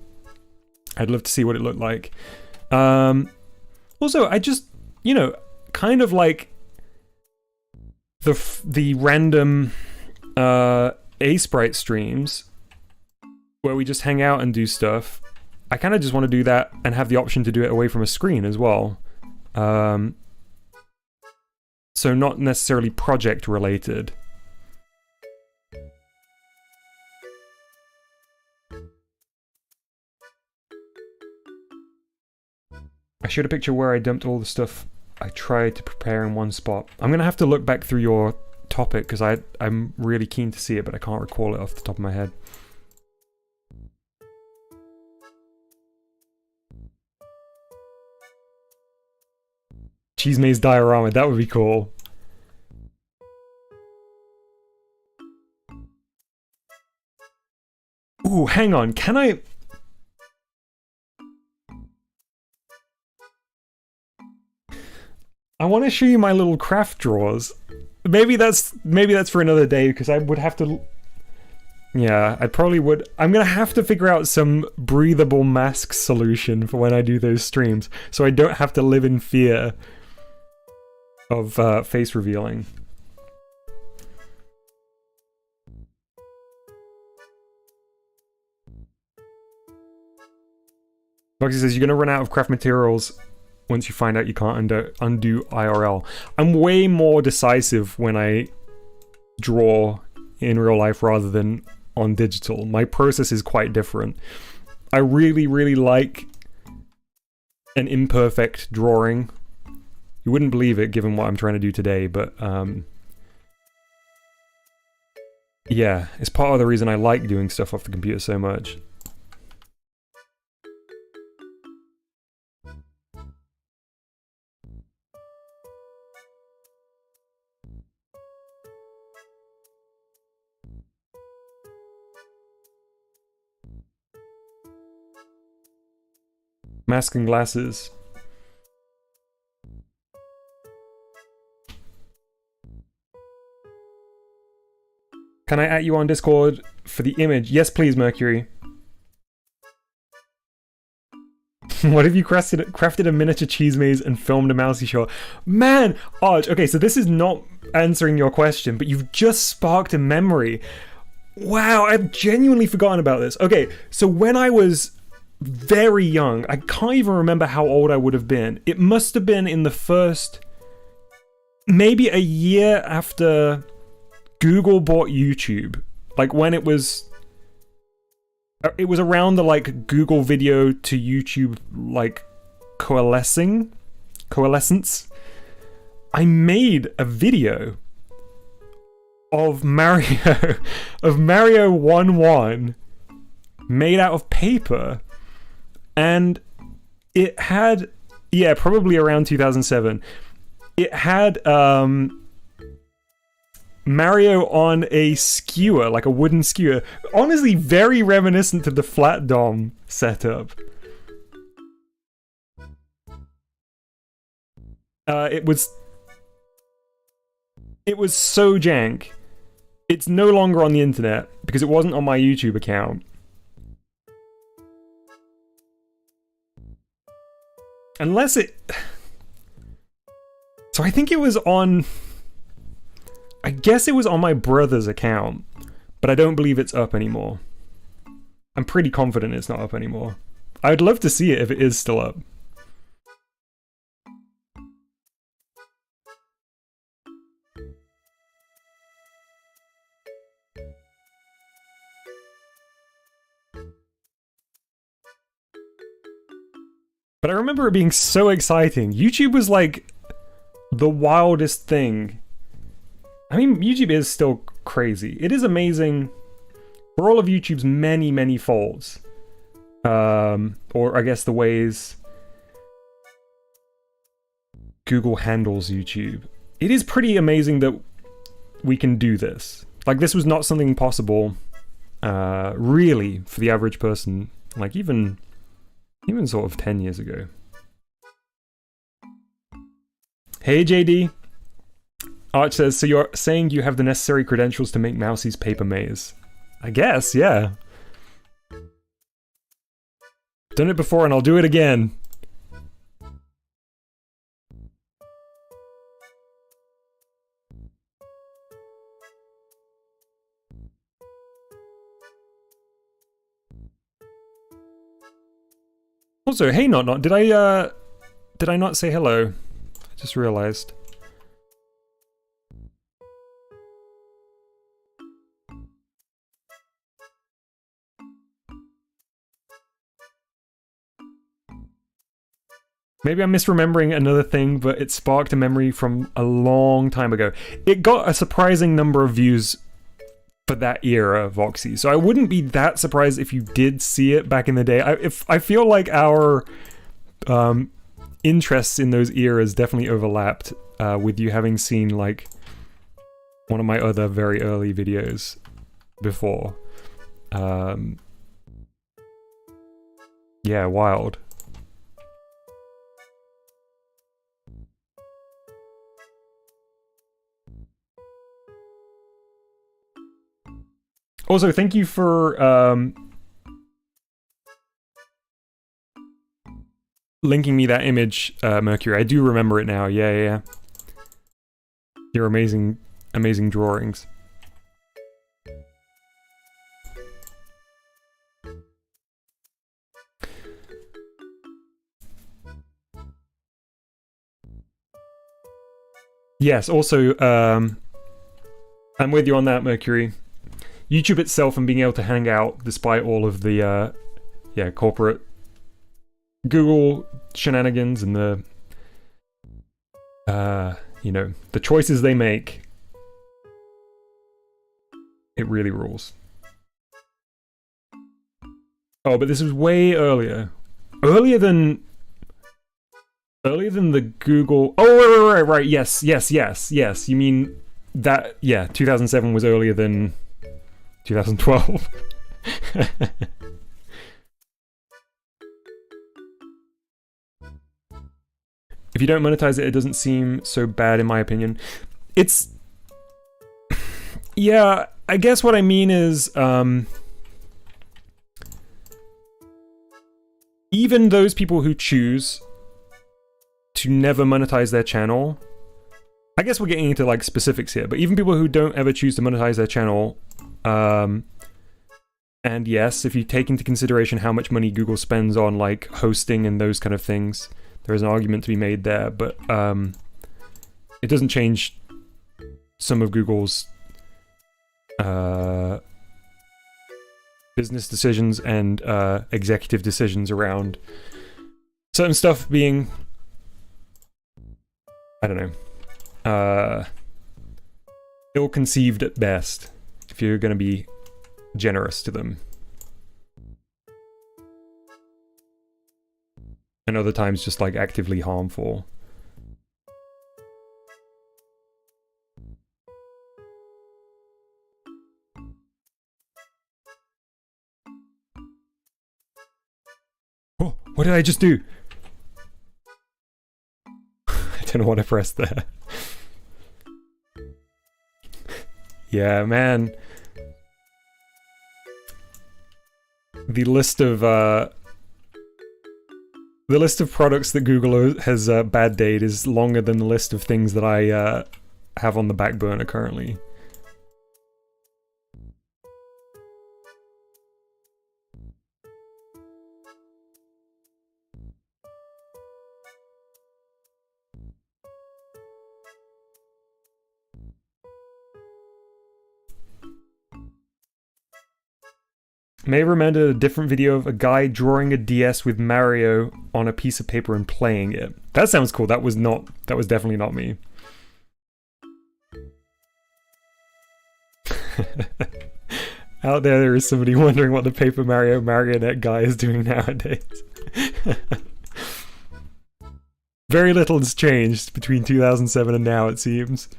I'd love to see what it looked like. Also, I just, you know, kind of like the random Sprite streams where we just hang out and do stuff. I kind of just want to do that and have the option to do it away from a screen as well. So not necessarily project related. I showed a picture where I dumped all the stuff I tried to prepare in one spot. I'm gonna have to look back through your topic because I'm really keen to see it, but I can't recall it off the top of my head. Cheese maze diorama, that would be cool. Ooh, hang on, can I... I want to show you my little craft drawers. Maybe that's for another day because I would have to... Yeah, I probably would. I'm gonna have to figure out some breathable mask solution for when I do those streams so I don't have to live in fear of face revealing. Boxy says, you're gonna run out of craft materials once you find out you can't undo IRL. I'm way more decisive when I draw in real life rather than on digital. My process is quite different. I really, really like an imperfect drawing. You wouldn't believe it given what I'm trying to do today, but yeah, it's part of the reason I like doing stuff off the computer so much. Mask and glasses. Can I add you on Discord for the image? Yes, please, Mercury. What if you crafted a miniature cheese maze and filmed a mousy shot? Man! Arch, okay, so this is not answering your question, but you've just sparked a memory. Wow, I've genuinely forgotten about this. Okay, so when I was very young, I can't even remember how old I would have been. It must have been in the first... maybe a year after Google bought YouTube. Like when it was It was around the like Google video to YouTube like coalescence. I made a video of Mario of Mario 1-1 made out of paper, and it had, yeah, probably around 2007. It had Mario on a skewer, like a wooden skewer. Honestly, very reminiscent to the flat DOM setup. It was so jank. It's no longer on the internet because it wasn't on my YouTube account. Unless it... So I think it was on... I guess it was on my brother's account, but I don't believe it's up anymore. I'm pretty confident it's not up anymore. I'd love to see it if it is still up. But I remember it being so exciting. YouTube was like the wildest thing. I mean, YouTube is still crazy. It is amazing for all of YouTube's many, many faults. Or I guess the ways Google handles YouTube. It is pretty amazing that we can do this. Like, this was not something possible, really, for the average person. Like, even sort of 10 years ago. Hey, JD. Arch says, so you're saying you have the necessary credentials to make Mousie's paper maze? I guess, yeah. Done it before and I'll do it again. Also, hey Not, did I not say hello? I just realized. Maybe I'm misremembering another thing, but it sparked a memory from a long time ago. It got a surprising number of views for that era, Voxy, so I wouldn't be that surprised if you did see it back in the day. I feel like our interests in those eras definitely overlapped, with you having seen like one of my other very early videos before. Yeah, wild. Also, thank you for linking me that image, Mercury. I do remember it now. Yeah. Your amazing drawings. Yes, also, I'm with you on that, Mercury. YouTube itself and being able to hang out despite all of the, corporate Google shenanigans and the, the choices they make. It really rules. Oh, but this was way earlier. Earlier than the Google... Oh, right. Yes. You mean that... Yeah, 2007 was earlier than 2012. If you don't monetize it, it doesn't seem so bad in my opinion. It's... Yeah, I guess what I mean is... even those people who choose to never monetize their channel... I guess we're getting into like specifics here, but even people who don't ever choose to monetize their channel... and yes, if you take into consideration how much money Google spends on like hosting and those kind of things, there is an argument to be made there, but it doesn't change some of Google's business decisions and executive decisions around certain stuff being, I don't know, ill-conceived at best, if you're going to be generous to them. And other times just like actively harmful. Oh, what did I just do? I don't know what I pressed there. Yeah, man. The list of products that Google has bad date is longer than the list of things that I have on the back burner currently. May have remembered a different video of a guy drawing a DS with Mario on a piece of paper and playing it. That sounds cool. That was definitely not me. Out there is somebody wondering what the Paper Mario marionette guy is doing nowadays. Very little has changed between 2007 and now, it seems.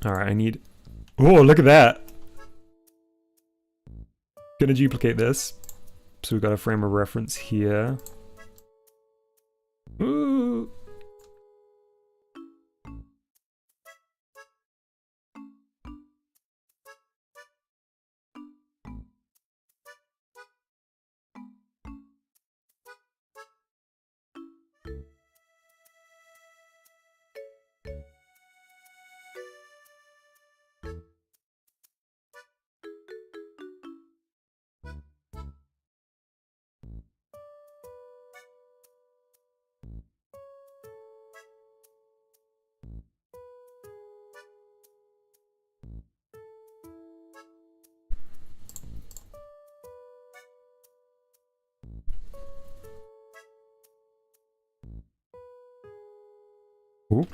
Alright, I need... Oh, look at that! Gonna duplicate this. So we've got a frame of reference here. Ooh! Ooh.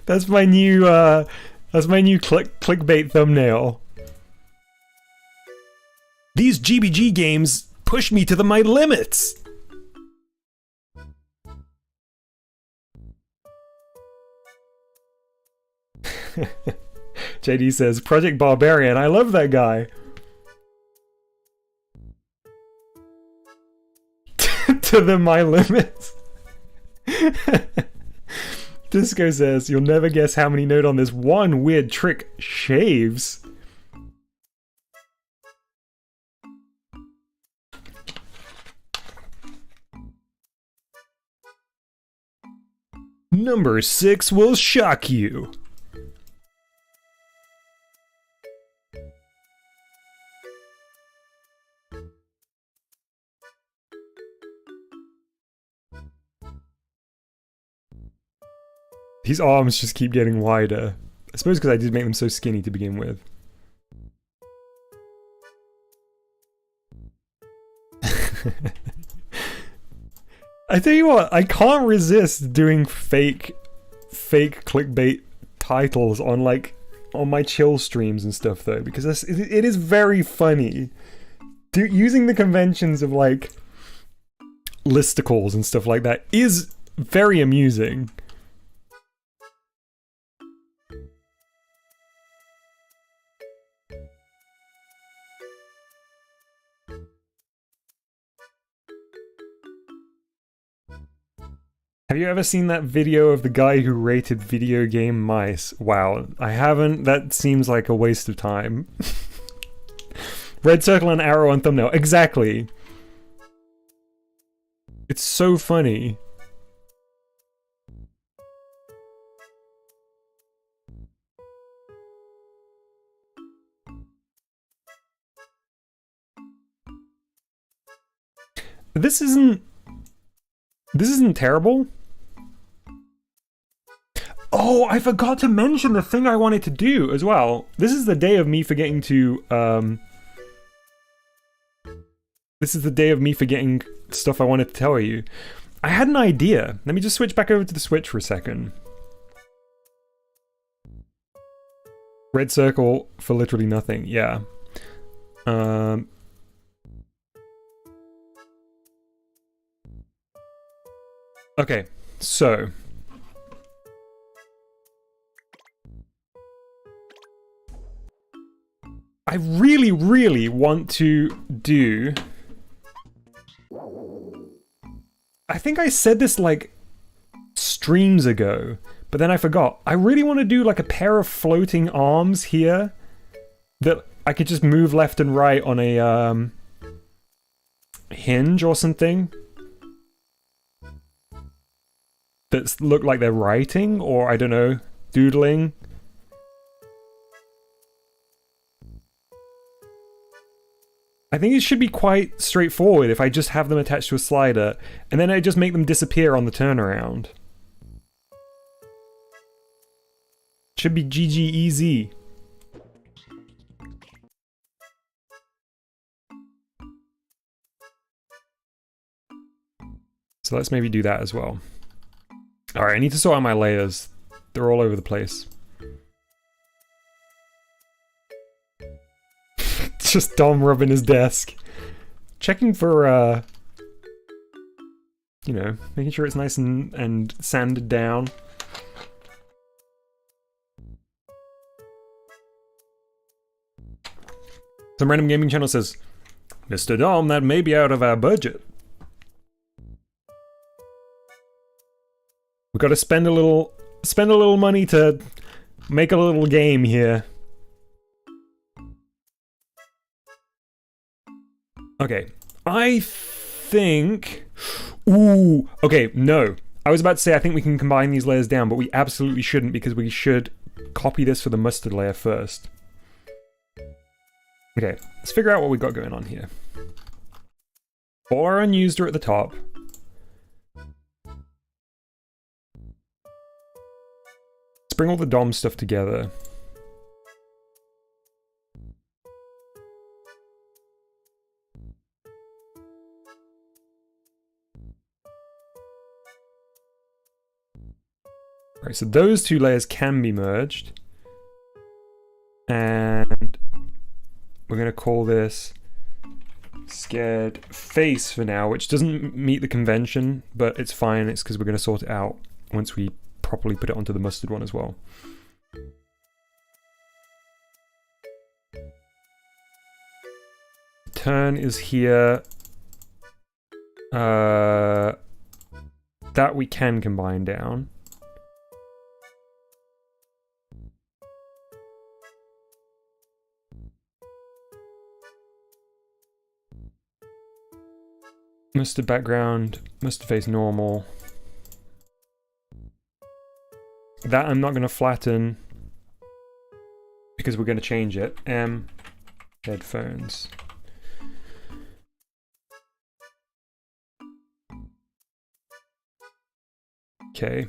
That's my new clickbait thumbnail. These GBG games push me to my limits. JD says, Project Barbarian, I love that guy. To my limits. Disco says, you'll never guess how many note on this one weird trick shaves. Number 6 will shock you. These arms just keep getting wider. I suppose because I did make them so skinny to begin with. I tell you what, I can't resist doing fake clickbait titles on my chill streams and stuff though, because it is very funny. Using the conventions of like listicles and stuff like that is very amusing. Have you ever seen that video of the guy who rated video game mice? Wow, I haven't. That seems like a waste of time. Red circle and arrow on thumbnail. Exactly. It's so funny. This isn't terrible. Oh, I forgot to mention the thing I wanted to do as well. This is the day of me forgetting to, this is the day of me forgetting stuff I wanted to tell you. I had an idea. Let me just switch back over to the Switch for a second. Red circle for literally nothing, yeah. Okay, so... I really, really want to do... I think I said this like streams ago, but then I forgot. I really want to do like a pair of floating arms here that I could just move left and right on a hinge or something. That look like they're writing or, I don't know, doodling. I think it should be quite straightforward if I just have them attached to a slider, and then I just make them disappear on the turnaround. Should be GG easy. So let's maybe do that as well. Alright, I need to sort out my layers. They're all over the place. It's just Dom rubbing his desk. Checking for, you know, making sure it's nice and sanded down. Some random gaming channel says, Mr. Dom, that may be out of our budget. We've got to spend a little money to make a little game here. Okay, I think... Ooh, okay, no. I was about to say I think we can combine these layers down, but we absolutely shouldn't because we should copy this for the mustard layer first. Okay, let's figure out what we've got going on here. All our unused are at the top. Let's bring all the DOM stuff together. Right, so those two layers can be merged. And we're going to call this scared face for now, which doesn't meet the convention, but it's fine. It's because we're going to sort it out once we properly put it onto the mustard one as well. Turn is here. That we can combine down. Mustard background, mustard face normal. That I'm not going to flatten because we're going to change it. Headphones. Okay.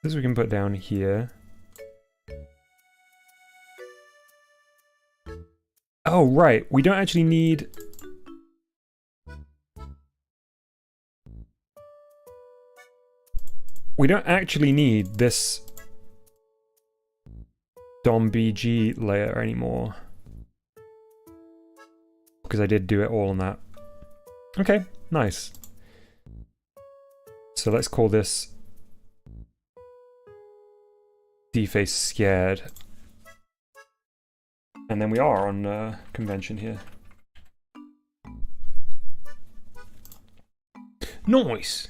This we can put down here. Oh, right. We don't actually need... We don't actually need this DOM BG layer anymore. Because I did do it all on that. Okay, nice. So let's call this dface scared. And then we are on convention here. Nice!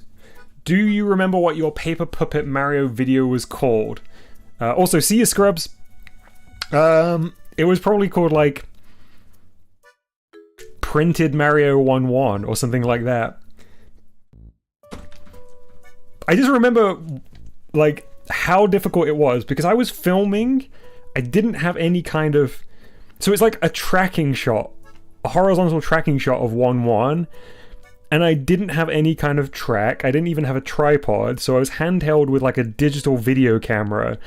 Do you remember what your Paper Puppet Mario video was called? Also, see you, Scrubs. It was probably called, like, Printed Mario 1-1 or something like that. I just remember, like, how difficult it was because I was filming. I didn't have any kind of... So it's like a tracking shot a horizontal tracking shot of 1-1, and I didn't have any kind of track. I didn't even have a tripod, so I was handheld with like a digital video camera,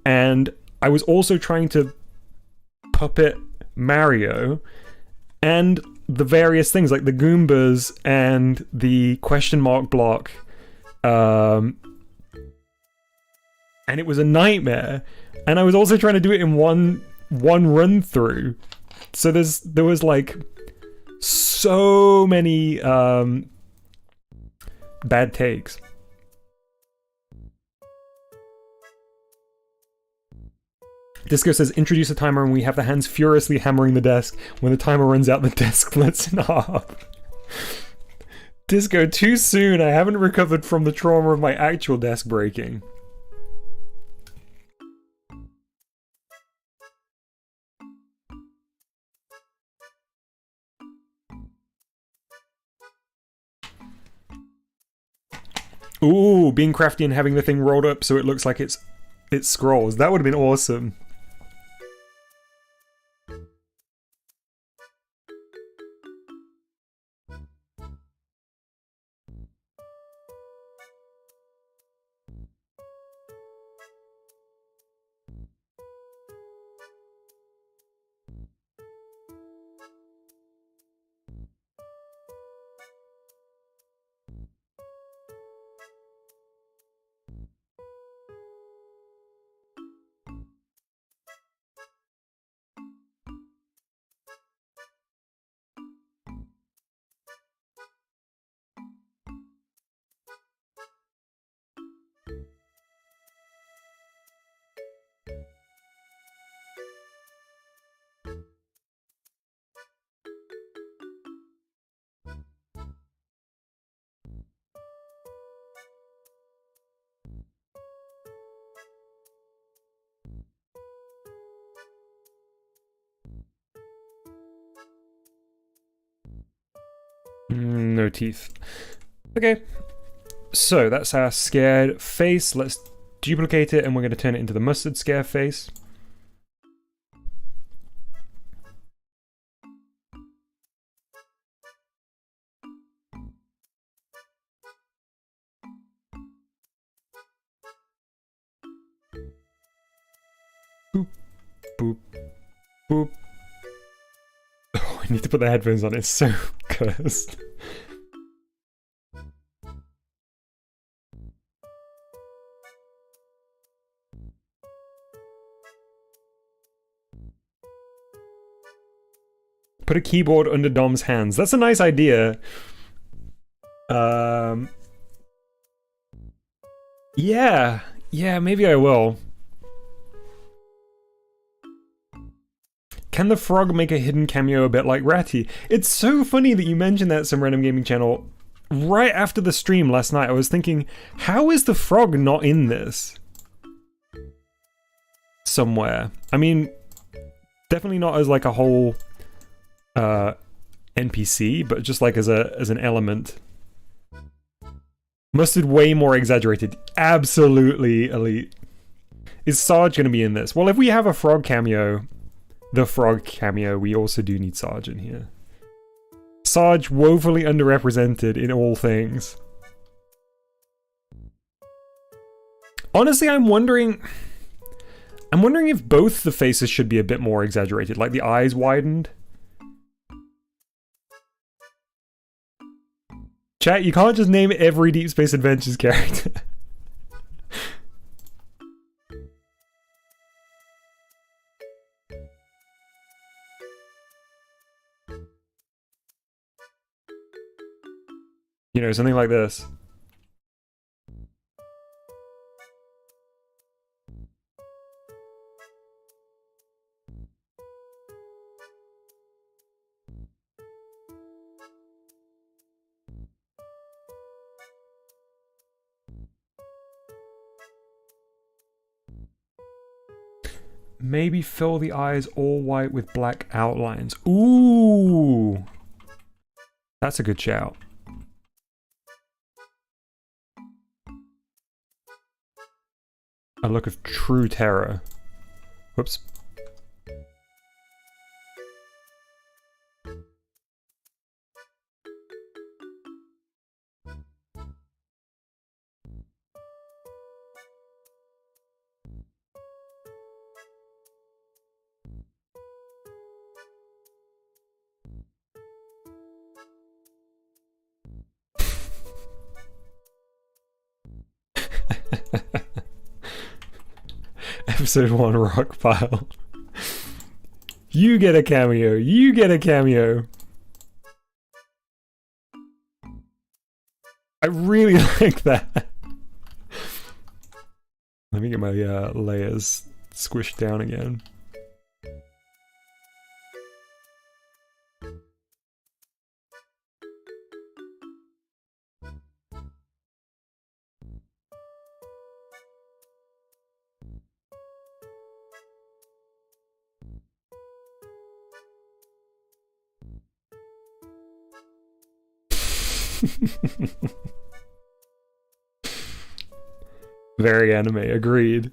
and I was also trying to puppet Mario and the various things like the Goombas and the question mark block, and it was a nightmare. And I was also trying to do it in one run through, so there was like so many bad takes. Disco says, introduce a timer and we have the hands furiously hammering the desk. When the timer runs out, the desk splits in half. Disco, too soon. I haven't recovered from the trauma of my actual desk breaking. Ooh, being crafty and having the thing rolled up so it looks like it scrolls. That would have been awesome. No teeth. Okay, so that's our scared face. Let's duplicate it and we're going to turn it into the mustard scare face. Boop, boop, boop. Oh, I need to put the headphones on, it's so cursed. Put a keyboard under Dom's hands. That's a nice idea. Yeah, maybe I will. Can the frog make a hidden cameo a bit like Ratty? It's so funny that you mentioned that, some random gaming channel. Right after the stream last night, I was thinking, how is the frog not in this? Somewhere. I mean, definitely not as like a whole NPC, but just like as an element. Mustard way more exaggerated. Absolutely elite. Is Sarge gonna be in this? Well, if we have a frog cameo, the frog cameo, we also do need Sarge in here. Sarge woefully underrepresented in all things. Honestly, I'm wondering if both the faces should be a bit more exaggerated, like the eyes widened. Chat, you can't just name every Deep Space Adventures character. You know, something like this. Maybe fill the eyes all white with black outlines. Ooh! That's a good shout. A look of true terror. Episode 1 rock pile. You get a cameo. You get a cameo. I really like that. Let me get my layers squished down again. Very anime, agreed.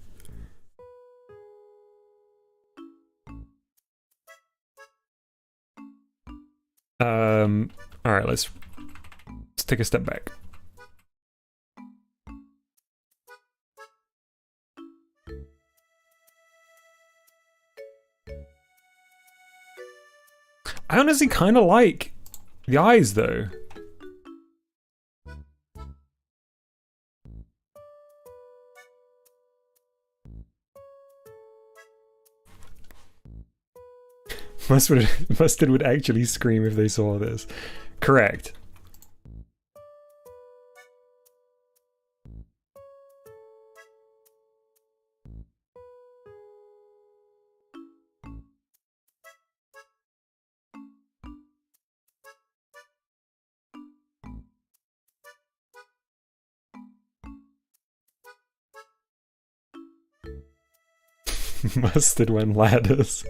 All right, let's take a step back. I honestly kind of like the eyes, though. Mustard would actually scream if they saw this. Correct. Mustard when ladders.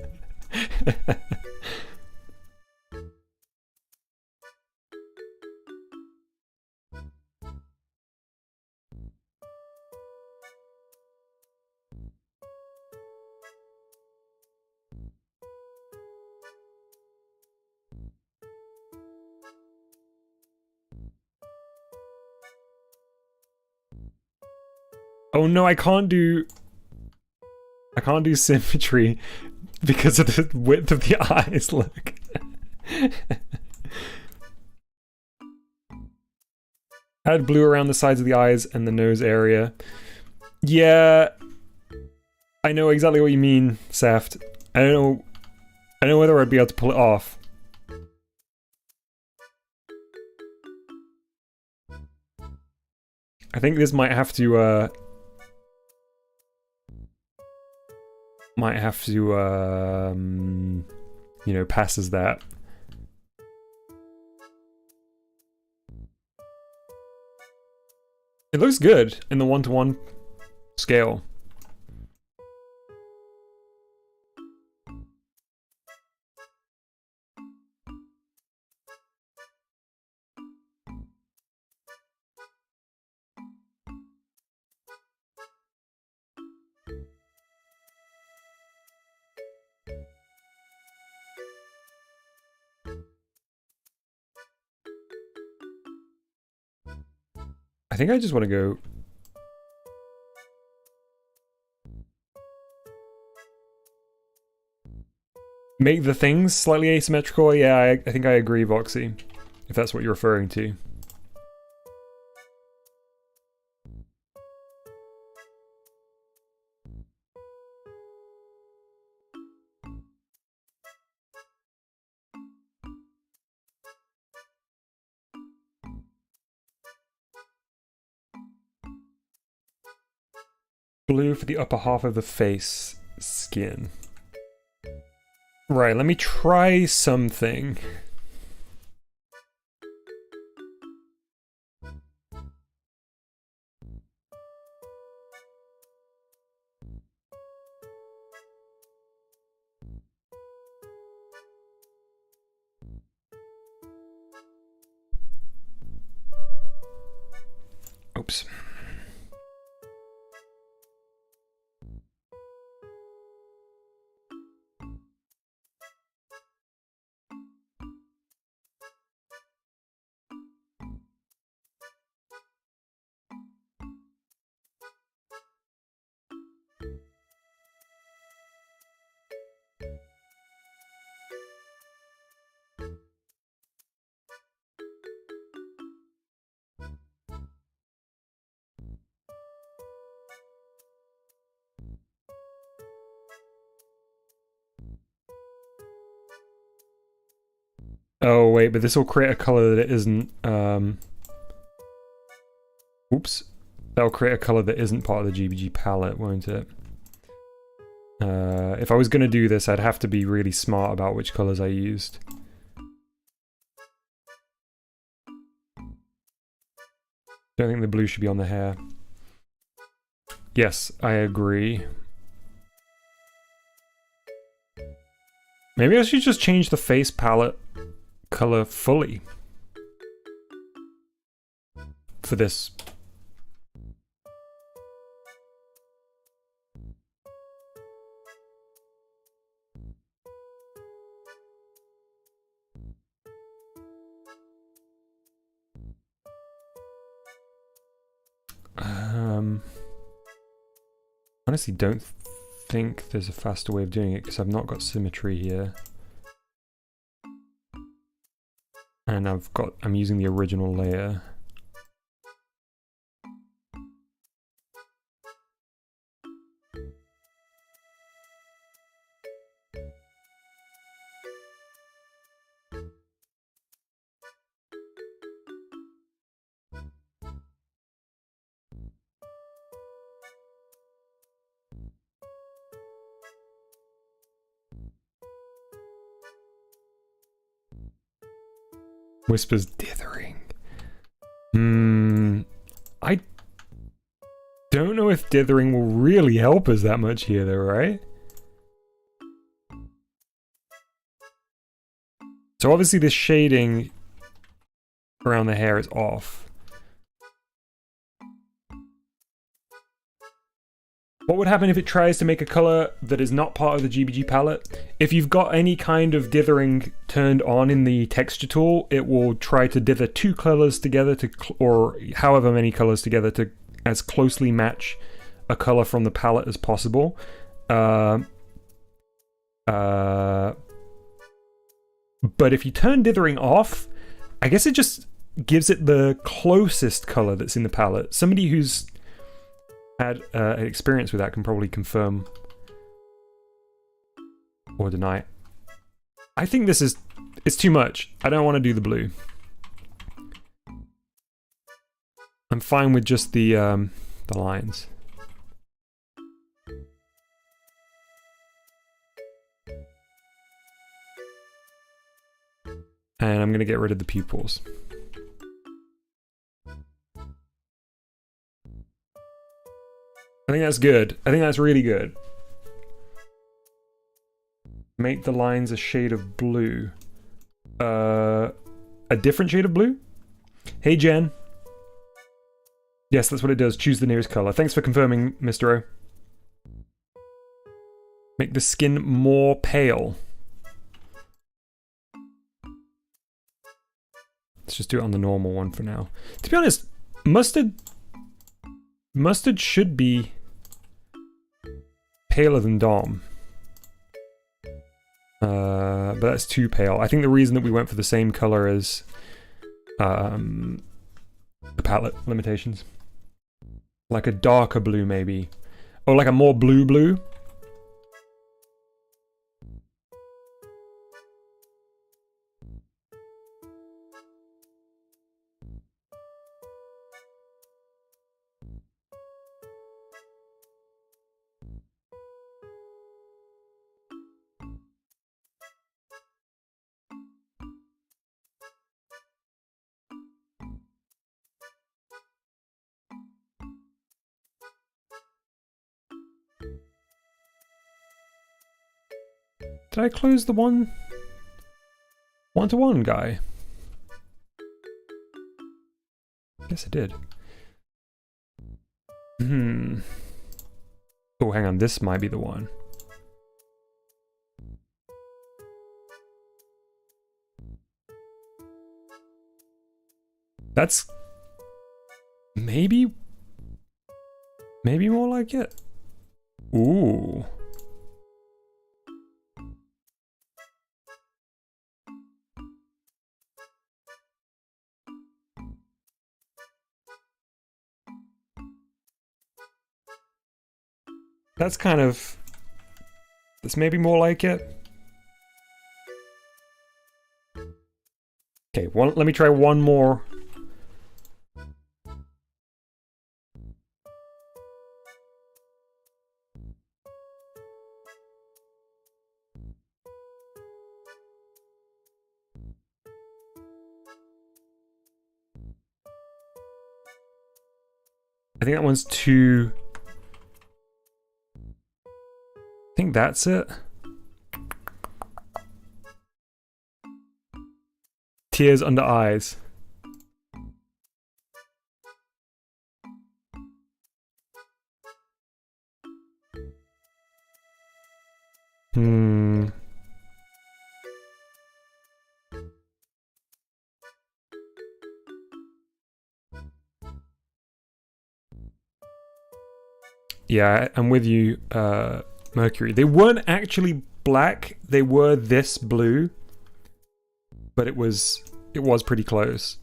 Oh no, I can't do symmetry because of the width of the eyes, look. Add blue around the sides of the eyes and the nose area. Yeah, I know exactly what you mean, Saft. I don't know whether I'd be able to pull it off. I think this might have to you know, pass as that. It looks good in the 1-to-1 scale. I think I just want to go... Make the things slightly asymmetrical? Yeah, I think I agree, Voxy. If that's what you're referring to. Blue for the upper half of the face skin. Right, let me try something. Oops. Oh wait, but this will create a color that isn't, oops. That'll create a color that isn't part of the GBG palette, won't it? If I was gonna do this, I'd have to be really smart about which colors I used. Don't think the blue should be on the hair. Yes, I agree. Maybe I should just change the face palette color fully for this. Honestly don't think there's a faster way of doing it because I've not got symmetry here. And I'm using the original layer. Whispers dithering. I don't know if dithering will really help us that much here though, right? So obviously this shading around the hair is off. What would happen if it tries to make a color that is not part of the GBG palette? If you've got any kind of dithering turned on in the texture tool, it will try to dither two colors together or however many colors together to as closely match a color from the palette as possible. But if you turn dithering off, I guess it just gives it the closest color that's in the palette. Somebody who's had an experience with that can probably confirm or deny. I think it's too much. I don't want to do the blue. I'm fine with just the lines. And I'm gonna get rid of the pupils. I think that's good. I think that's really good. Make the lines a shade of blue. A different shade of blue? Hey, Jen. Yes, that's what it does. Choose the nearest color. Thanks for confirming, Mr. O. Make the skin more pale. Let's just do it on the normal one for now. To be honest, mustard should be paler than Dom. But that's too pale. I think the reason that we went for the same color as the palette limitations. Like a darker blue maybe. Or like a more blue. Did I close the one-to-one guy? Guess I did. Oh, hang on, this might be the one. That's maybe more like it. Ooh. That's maybe more like it. Okay, let me try one more. I think that one's too... I think that's it. Tears under eyes. Yeah, I'm with you, Mercury. They weren't actually black, they were this blue, but it was pretty close.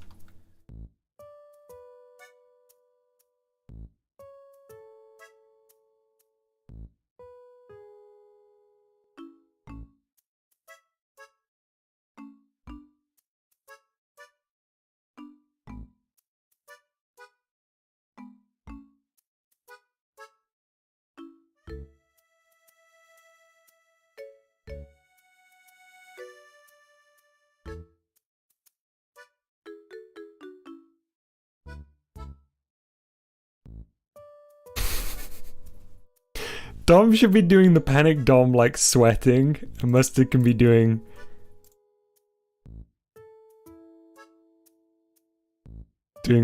Dom should be doing the panic Dom like sweating, and Mustard can be doing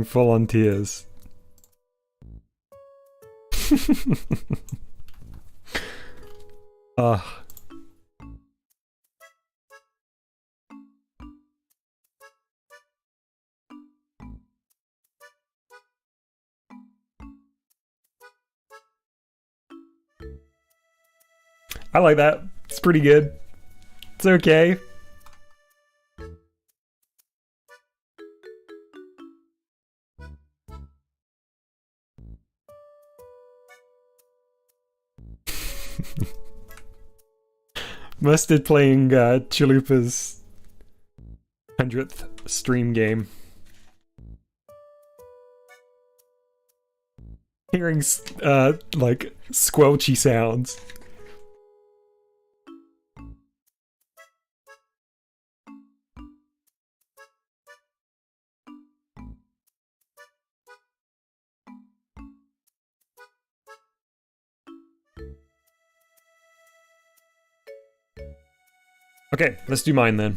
full on tears. Ugh. I like that. It's pretty good. It's okay. Mustard playing Chalupa's 100th stream game. Hearing like squelchy sounds. Okay, let's do mine then.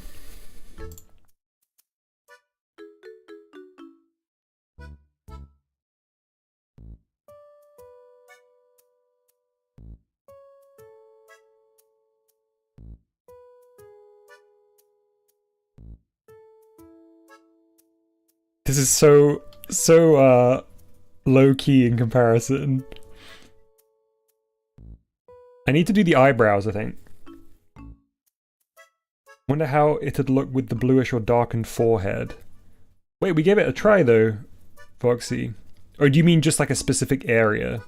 This is so low key in comparison. I need to do the eyebrows, I think. Wonder how it'd look with the bluish or darkened forehead. Wait, we gave it a try though, Foxy. Or do you mean just like a specific area?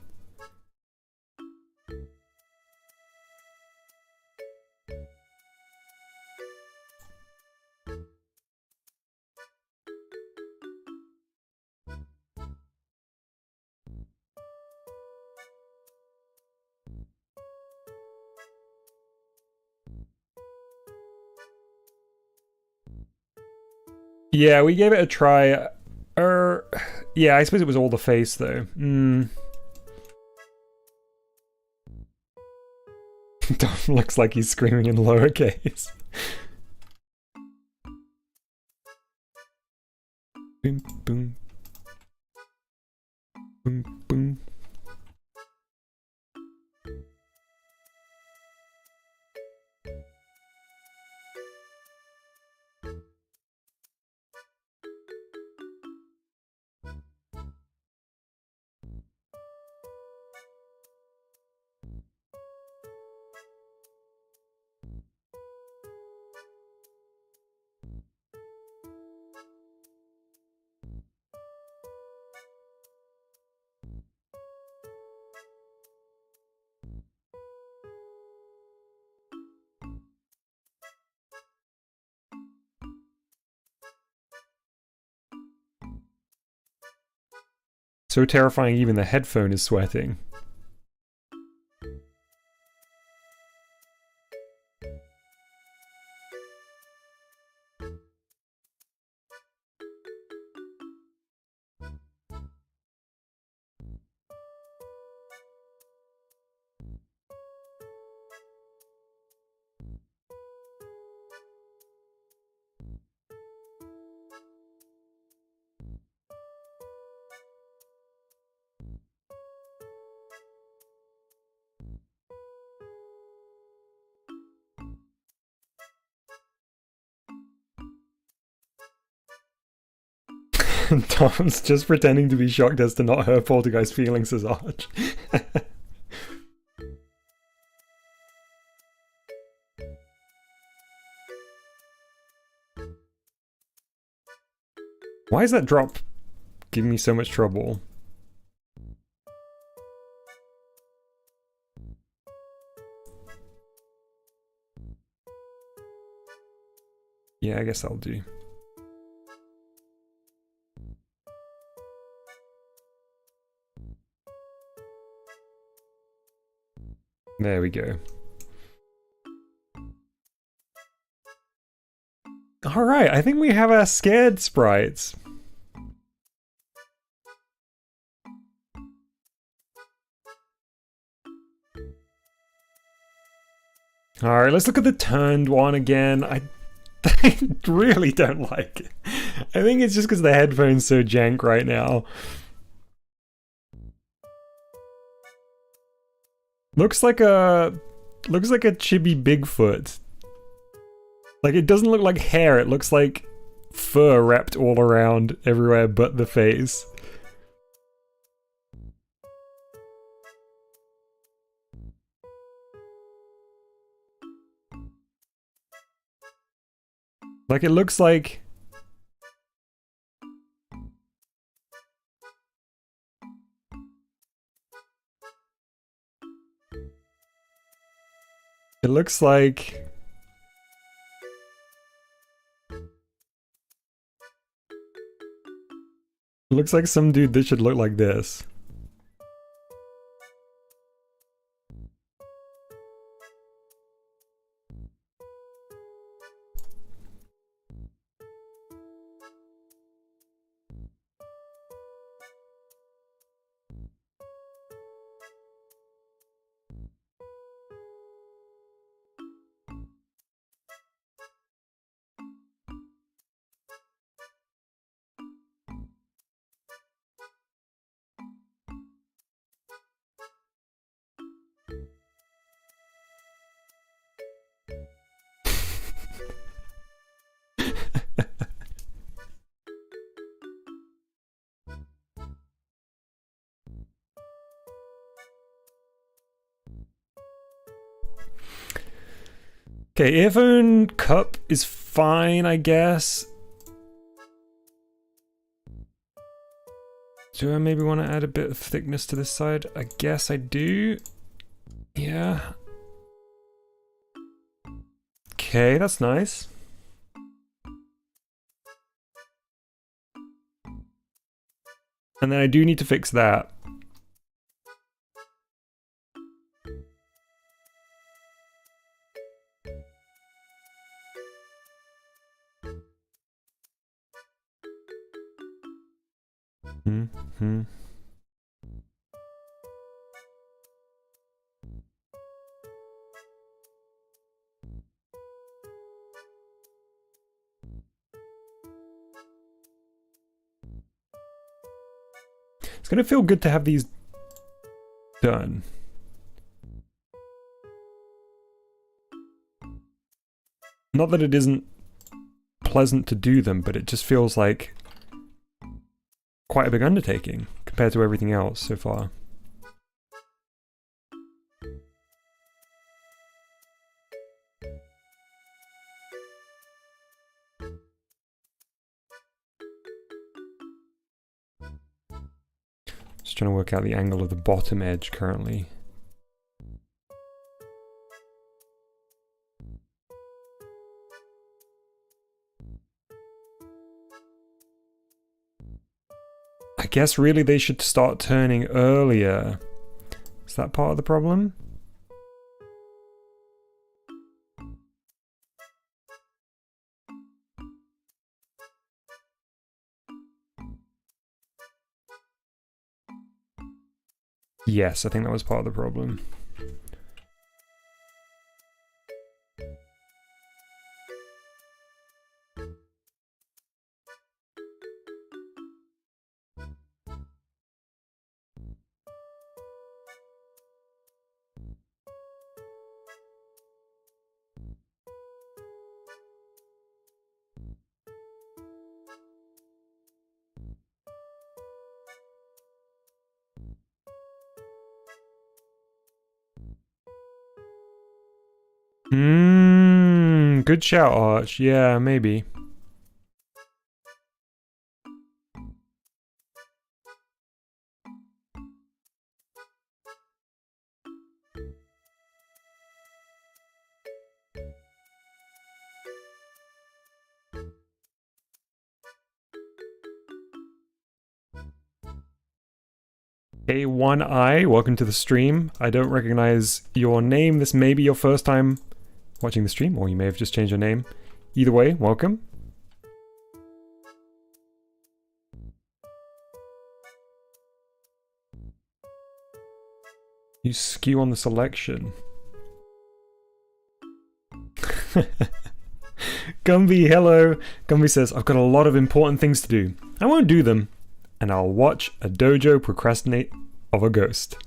Yeah, we gave it a try. Yeah, I suppose it was all the face though. Dom looks like he's screaming in lowercase. Boom, boom. Boom, boom. So terrifying even the headphone is sweating. Tom's just pretending to be shocked as to not hurt Polter-Guy's feelings as Arch. Why is that drop giving me so much trouble? Yeah, I guess I'll do. There we go. Alright, I think we have our scared sprites. Alright, let's look at the turned one again. I really don't like it. I think it's just because the headphone's so jank right now. Looks like a chibi Bigfoot. Like, it doesn't look like hair, it looks like fur wrapped all around everywhere but the face. Like, it looks like... It looks like... It looks like some dude that should look like this. Okay, earphone cup is fine, I guess. Do I maybe want to add a bit of thickness to this side? I guess I do. Yeah. Okay, that's nice. And then I do need to fix that. Mm-hmm. It's gonna feel good to have these done. Not that it isn't pleasant to do them, but it just feels like quite a big undertaking compared to everything else so far. Just trying to work out the angle of the bottom edge currently. guess really they should start turning earlier. Is that part of the problem? Yes, I think that was part of the problem. Good shout, Arch. Yeah, maybe. A1I, welcome to the stream. I don't recognize your name. This may be your first time watching the stream, or you may have just changed your name. Either way, welcome. You skew on the selection. Gumby, hello. Gumby says, I've got a lot of important things to do. I won't do them, and I'll watch a dojo procrastinate of a ghost.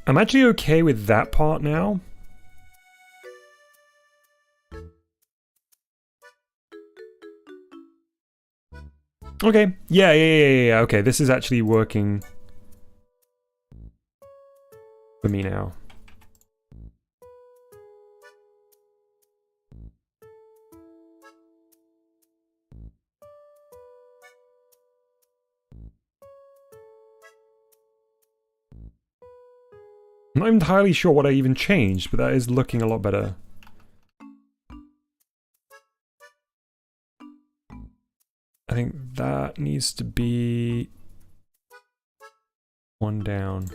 I'm actually okay with that part now. Okay, yeah. Okay, this is actually working for me now. I'm not entirely sure what I even changed, but that is looking a lot better. I think that needs to be one down.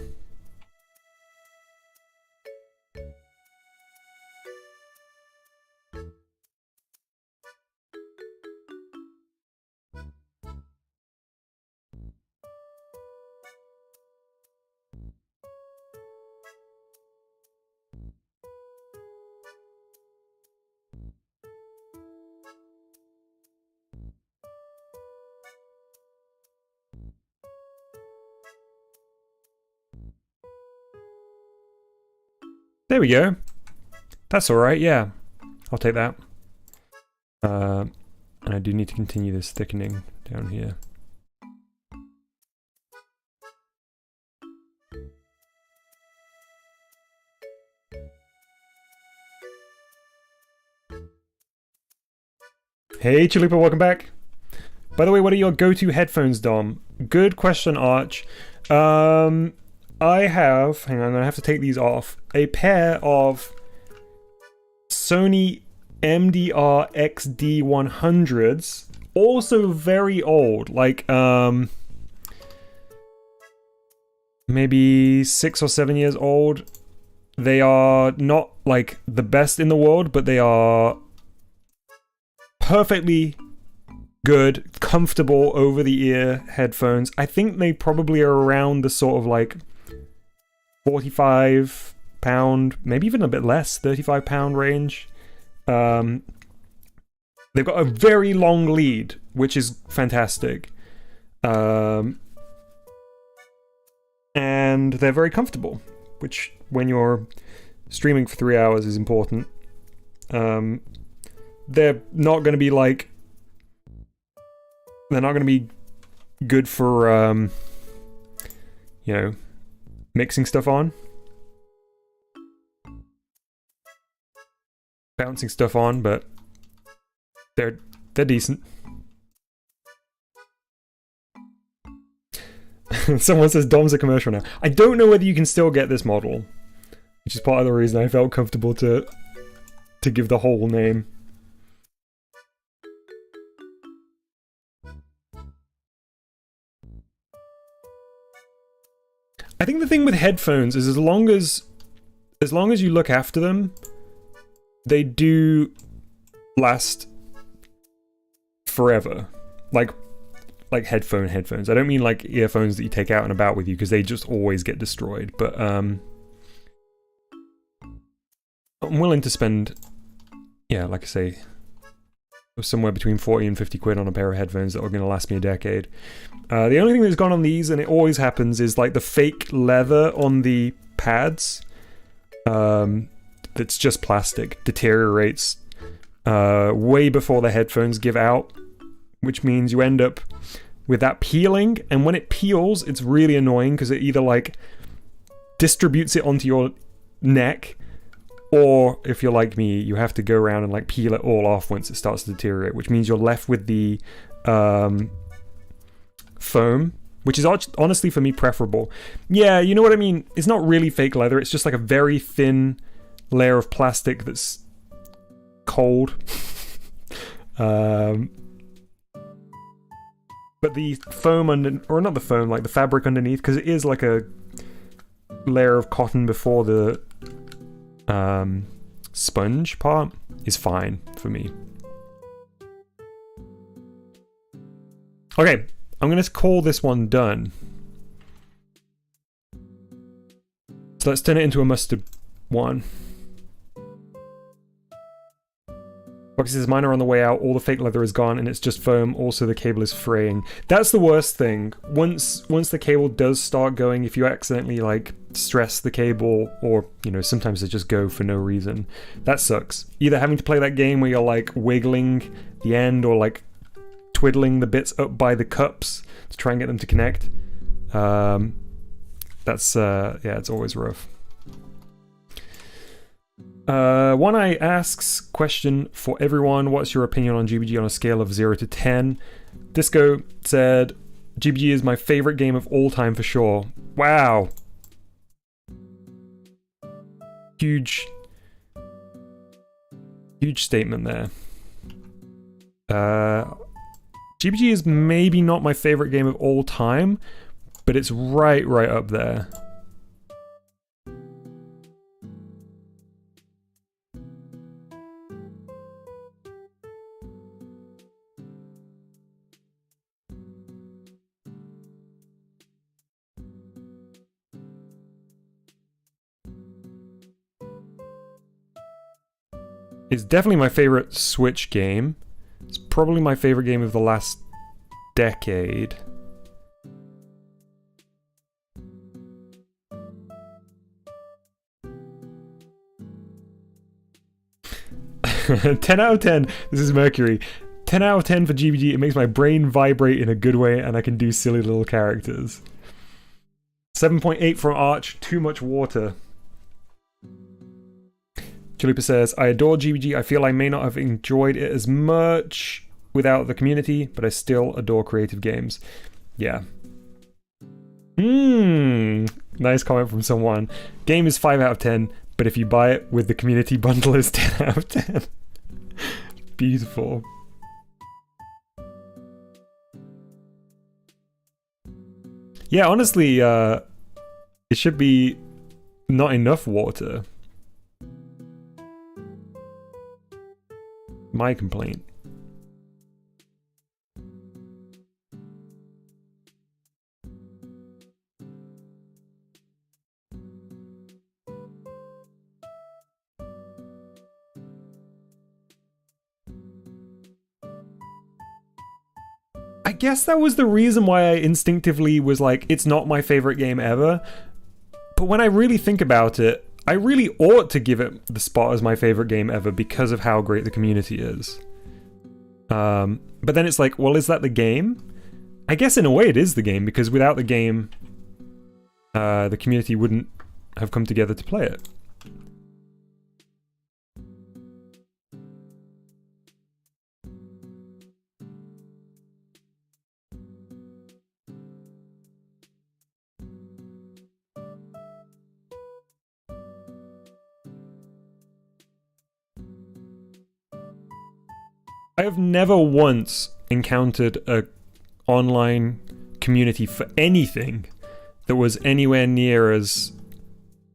There we go. That's alright, yeah. I'll take that. And I do need to continue this thickening down here. Hey Chalupa, welcome back. By the way, what are your go-to headphones, Dom? Good question, Arch. I have, hang on, I have to take these off, a pair of Sony MDR XD100s, also very old, like maybe 6 or 7 years old. They are not like the best in the world, but they are perfectly good, comfortable over-the-ear headphones. I think they probably are around the sort of like £45, maybe even a bit less, £35 range. They've got a very long lead, which is fantastic. And they're very comfortable, which when you're streaming for 3 hours is important. They're not going to be like... They're not going to be good for, you know, mixing stuff on. Bouncing stuff on, but they're decent. Someone says Dom's a commercial now. I don't know whether you can still get this model, which is part of the reason I felt comfortable to give the whole name. I think the thing with headphones is as long as you look after them, they do last forever. Like headphones. I don't mean like earphones that you take out and about with you, because they just always get destroyed. But I'm willing to spend, yeah, like I say, somewhere between 40 and 50 quid on a pair of headphones that are going to last me a decade. The only thing that's gone on these, and it always happens, is like the fake leather on the pads. That's just plastic, deteriorates way before the headphones give out, which means you end up with that peeling, and when it peels, it's really annoying because it either like distributes it onto your neck, or if you're like me, you have to go around and like peel it all off once it starts to deteriorate, which means you're left with the foam, which is honestly for me preferable. Yeah, you know what I mean? It's not really fake leather, it's just like a very thin layer of plastic that's cold. But the foam or not the foam, like the fabric underneath, because it is like a layer of cotton before the sponge part, is fine for me. Okay, I'm gonna call this one done. So let's turn it into a mustard one. Foxy says, mine are on the way out, all the fake leather is gone and it's just foam, also the cable is fraying. That's the worst thing. Once the cable does start going, if you accidentally like stress the cable, or you know, sometimes they just go for no reason, that sucks. Either having to play that game where you're like wiggling the end or like twiddling the bits up by the cups to try and get them to connect. That's yeah, it's always rough. One Eye asks, question for everyone, what's your opinion on GBG on a scale of 0 to 10? Disco said, GBG is my favorite game of all time for sure. Wow. Huge statement there. GBG is maybe not my favorite game of all time, but it's right up there. It's definitely my favorite Switch game. It's probably my favorite game of the last decade. "10 out of 10. This is Mercury. 10 out of 10 for GBG. It makes my brain vibrate in a good way and I can do silly little characters. 7.8 from Arch. Too much water. Chalupa says, I adore GBG. I feel I may not have enjoyed it as much without the community, but I still adore creative games. Yeah. Nice comment from someone. Game is 5 out of 10, but if you buy it with the community bundle, it's 10 out of 10. Beautiful. Yeah, honestly, it should be not enough water. My complaint. I guess that was the reason why I instinctively was like, it's not my favorite game ever. But when I really think about it, I really ought to give it the spot as my favorite game ever because of how great the community is. But then it's like, well, is that the game? I guess in a way it is the game, because without the game, the community wouldn't have come together to play it. I have never once encountered a online community for anything that was anywhere near as...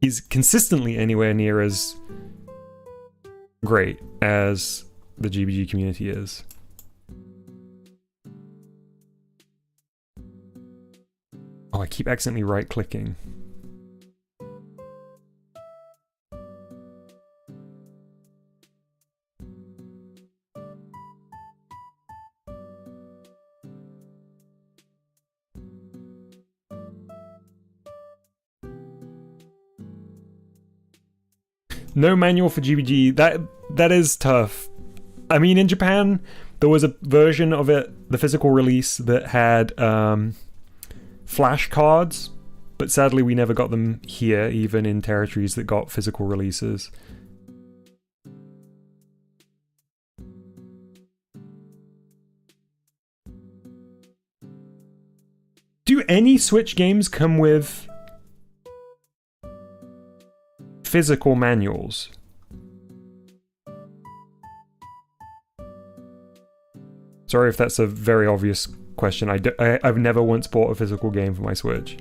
is consistently anywhere near as great as the GBG community is. Oh, I keep accidentally right-clicking. No manual for GBG. That is tough. I mean, in Japan, there was a version of it, the physical release, that had flashcards, but sadly we never got them here, even in territories that got physical releases. Do any Switch games come with physical manuals? Sorry if that's a very obvious question. I've never once bought a physical game for my Switch.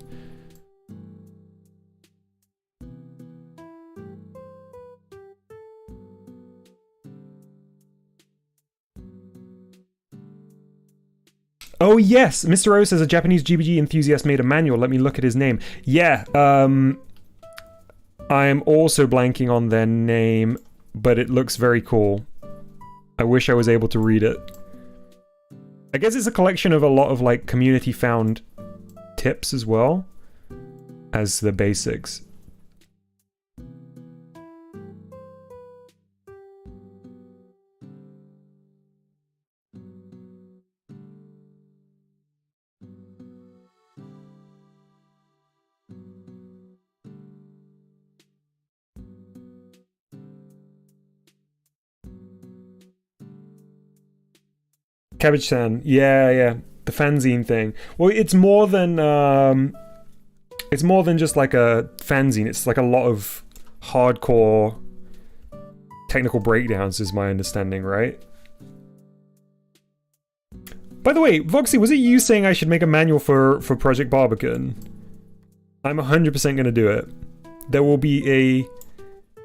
Oh yes, Mr. O says a Japanese GBG enthusiast made a manual. Let me look at his name. Yeah, I am also blanking on their name, but it looks very cool. I wish I was able to read it. I guess it's a collection of a lot of like community found tips as well as the basics. Cabbage-san, yeah, the fanzine thing. Well, it's more than just like a fanzine. It's like a lot of hardcore technical breakdowns, is my understanding, right? By the way, Voxy, was it you saying I should make a manual for Project Barbican? I'm 100% gonna do it. There will be a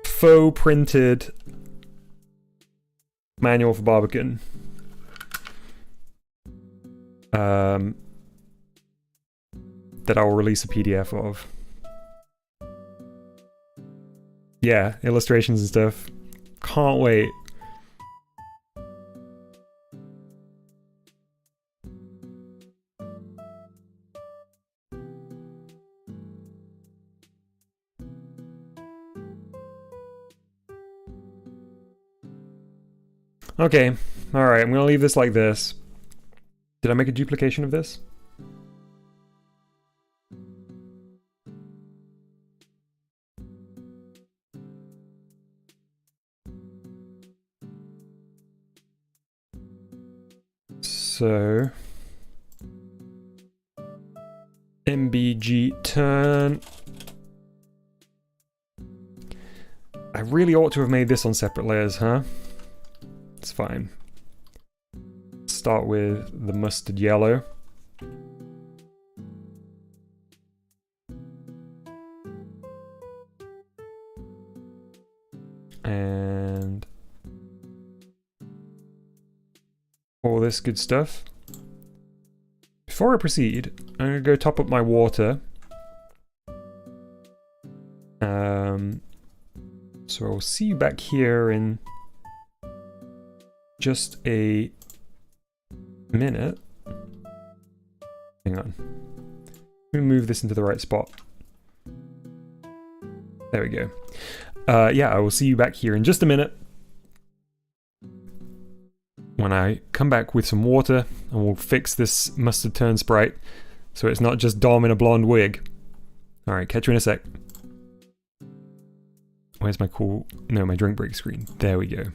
faux printed manual for Barbican. That I will release a PDF of. Yeah, illustrations and stuff. Can't wait. Okay, alright, I'm gonna leave this like this. Did I make a duplication of this? So... MBG turn. I really ought to have made this on separate layers, huh? It's fine. Start with the mustard yellow. And all this good stuff. Before I proceed, I'm gonna go top up my water. So I'll see you back here in just a minute. Hang on. Let me move this into the right spot. There we go. Yeah, I will see you back here in just a minute. When I come back with some water, and we'll fix this mustard turn sprite so it's not just Dom in a blonde wig. Alright, catch you in a sec. Where's my cool... No, my drink break screen. There we go.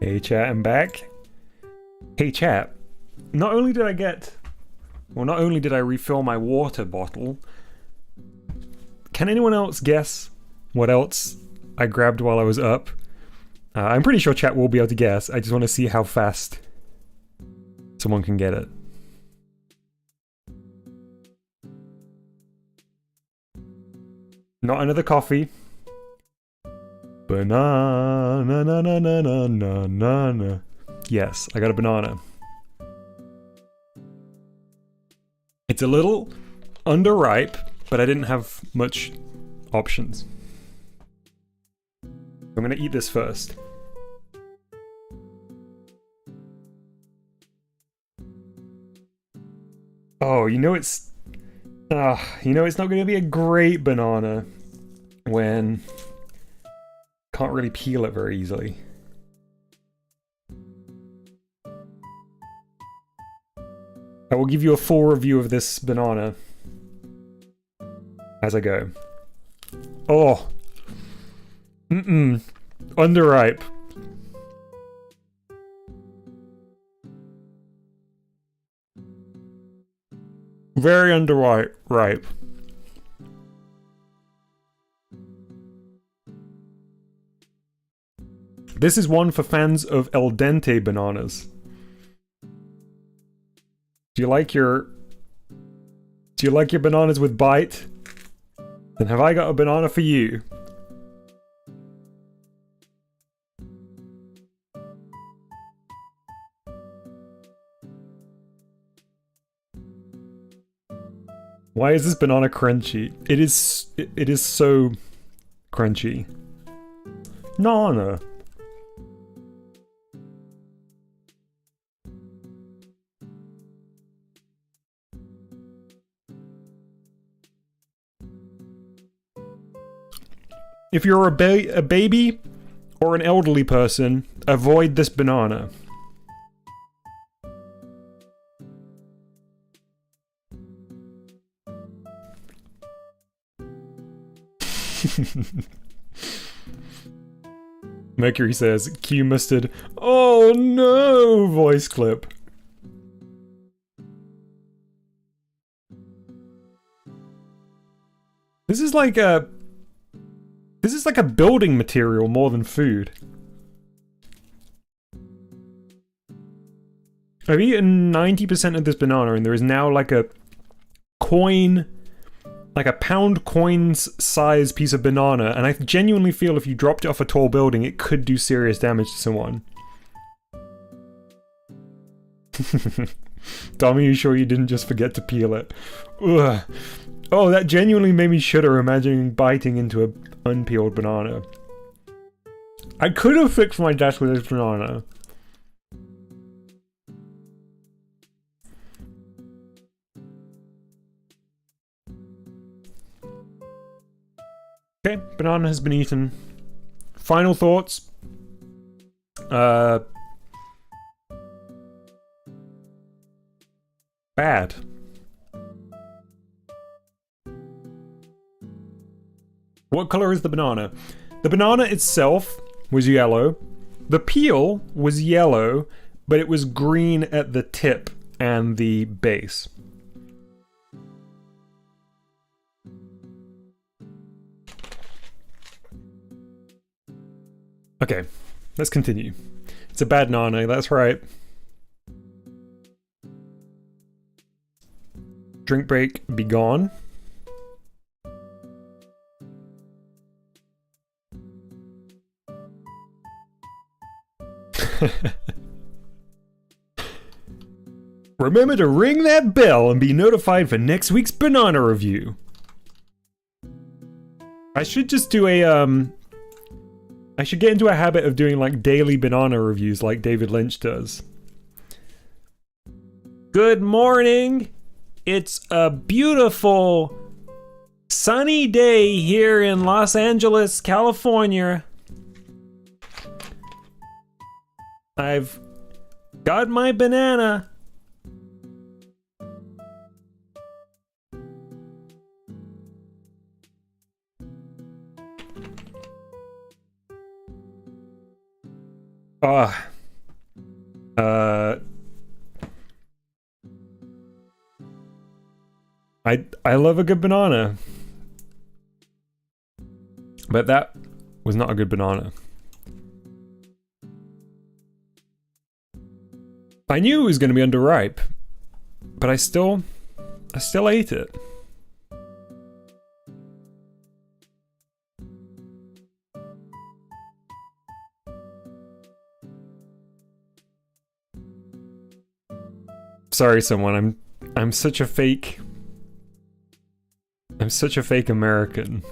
Hey chat, I'm back. Hey chat, not only did I refill my water bottle, can anyone else guess what else I grabbed while I was up? I'm pretty sure chat will be able to guess. I just want to see how fast someone can get it. Not another coffee. Banana, na na na na na na na. Yes, I got a banana. It's a little underripe, but I didn't have much options. I'm gonna eat this first. Oh, it's not gonna be a great banana when can't really peel it very easily. I will give you a full review of this banana as I go. Oh! Underripe. Very underripe. This is one for fans of al dente bananas. Do you like your bananas with bite? Then have I got a banana for you? Why is this banana crunchy? It is so crunchy. Nana. If you're a baby or an elderly person, avoid this banana. Mercury says, Q mustard. Oh no! Voice clip. This is like a building material more than food. I've eaten 90% of this banana and there is now like a coin, like a pound coin's size piece of banana, and I genuinely feel if you dropped it off a tall building it could do serious damage to someone. Dom, are you sure you didn't just forget to peel it? Ugh. Oh, that genuinely made me shudder imagining biting into an unpeeled banana. I could have fixed my desk with this banana. Okay, banana has been eaten. Final thoughts? Bad. What color is the banana? The banana itself was yellow. The peel was yellow, but it was green at the tip and the base. Okay, let's continue. It's a bad banana, that's right. Drink break, be gone. Remember to ring that bell and be notified for next week's banana review. I should just do a, I should get into a habit of doing like daily banana reviews like David Lynch does. Good morning! It's a beautiful sunny day here in Los Angeles, California. I've got my banana. I love a good banana. But that was not a good banana. I knew it was going to be underripe, but I still ate it. Sorry, someone. I'm such a fake. I'm such a fake American.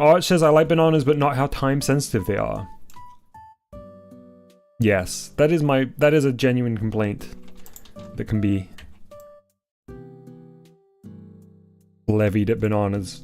Arch says I like bananas, but not how time sensitive they are. Yes, that is a genuine complaint that can be levied at bananas.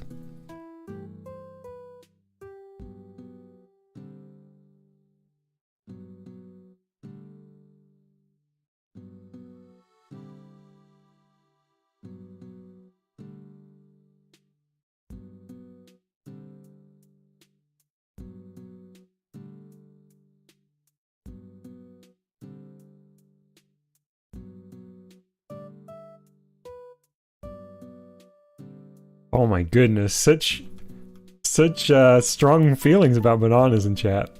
Oh my goodness, such strong feelings about bananas in chat.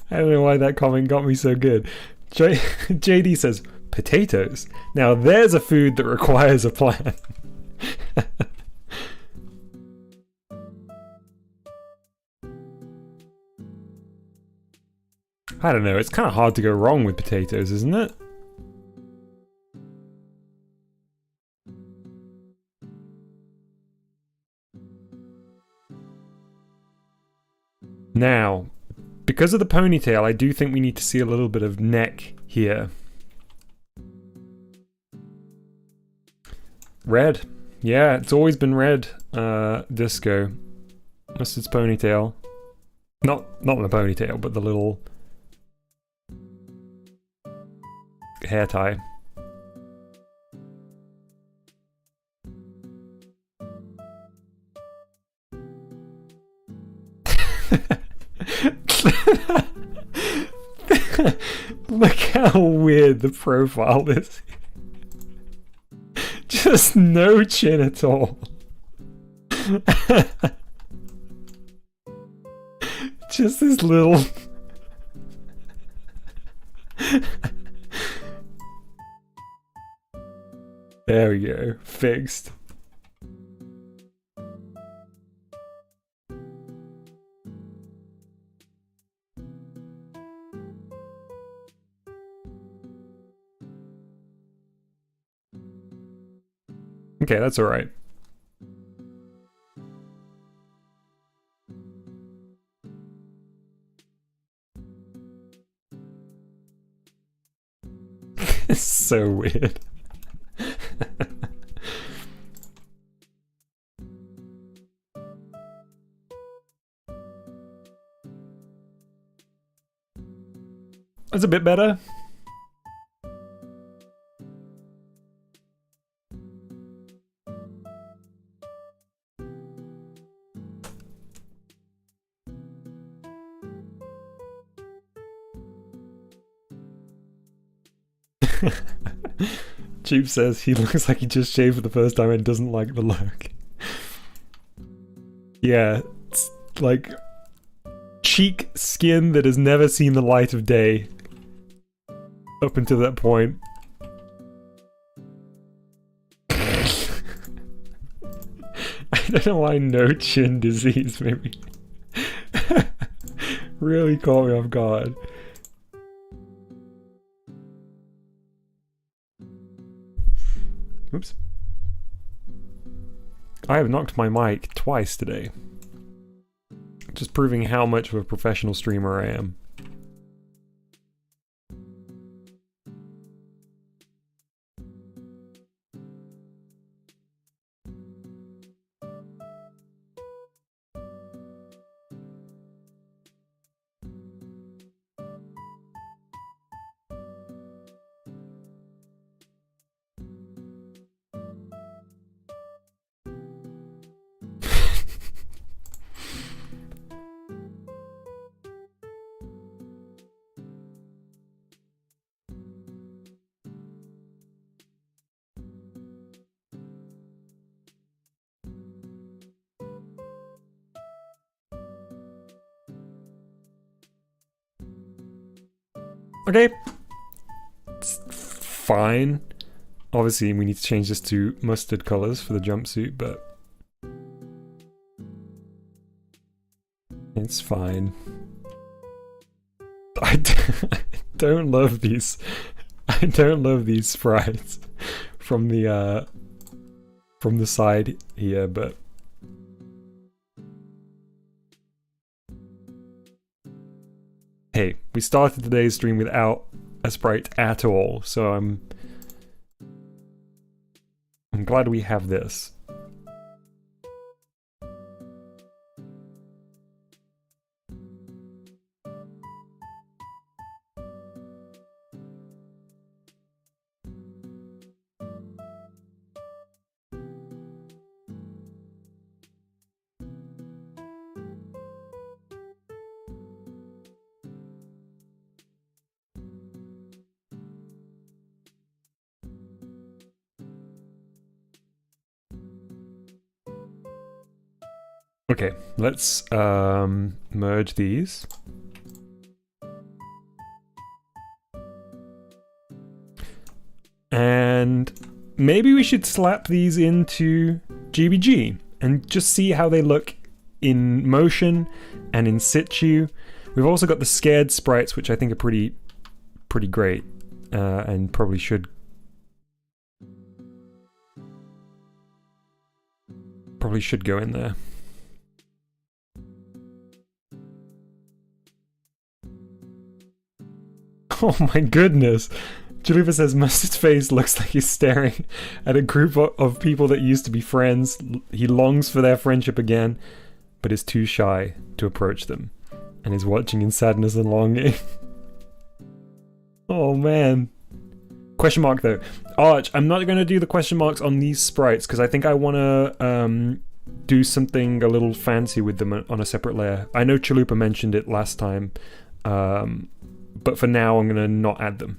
I don't know why that comment got me so good. JD says, potatoes. Now there's a food that requires a plan. I don't know, it's kind of hard to go wrong with potatoes, isn't it? Now, because of the ponytail, I do think we need to see a little bit of neck here. Red. Yeah, it's always been red, disco. Mustard's ponytail. Not the ponytail, but the little hair tie. Look how weird the profile is. Just no chin at all. Just this little... There we go. Fixed. Okay, that's alright. It's so weird. That's a bit better. Cheap says he looks like he just shaved for the first time and doesn't like the look. Yeah, it's like cheek skin that has never seen the light of day up until that point. I don't know why no chin disease maybe. Really caught me off guard. Oops. I have knocked my mic twice today. Just proving how much of a professional streamer I am. Okay. It's fine. Obviously, we need to change this to mustard colors for the jumpsuit, but it's fine. I don't love these. I don't love these sprites from the side here, but hey, we started today's stream without a sprite at all, so I'm glad we have this. Okay, let's merge these. And maybe we should slap these into GBG and just see how they look in motion and in situ. We've also got the scared sprites, which I think are pretty great, and probably should go in there. Oh my goodness. Chalupa says Mustard's face looks like he's staring at a group of people that used to be friends. He longs for their friendship again, but is too shy to approach them, and is watching in sadness and longing. Oh man. Question mark though. Arch, I'm not going to do the question marks on these sprites because I think I want to do something a little fancy with them on a separate layer. I know Chalupa mentioned it last time, but for now I'm going to not add them.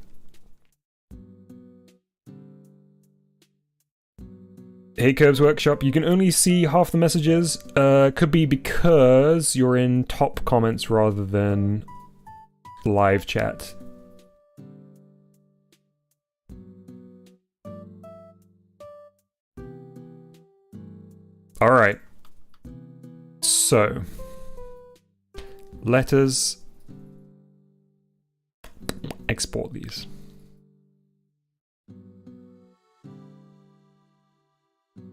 Hey Curbs Workshop, you can only see half the messages. Could be because you're in top comments rather than live chat. Alright. So. Letters. Export these.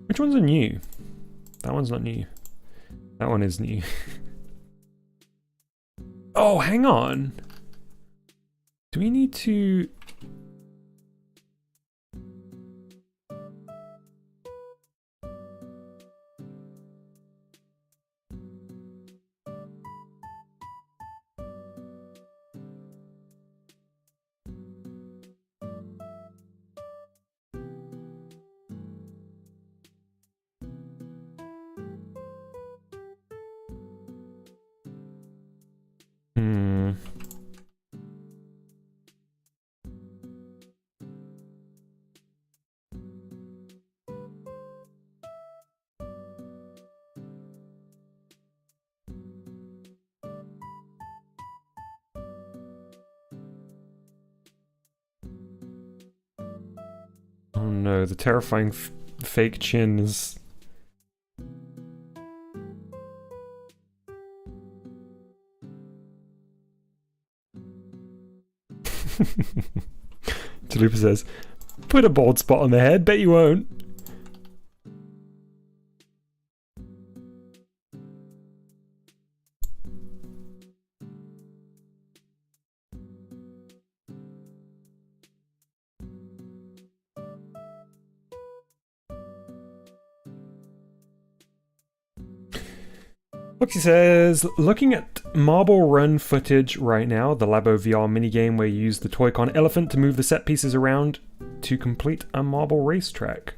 Which ones are new? That one's not new. That one is new. Oh, hang on. Do we need to... Oh no, the terrifying fake chin is... Chalupa says, put a bald spot on the head, bet you won't. Foxy says, looking at Marble Run footage right now, the Labo VR minigame where you use the Toy-Con elephant to move the set pieces around to complete a marble racetrack.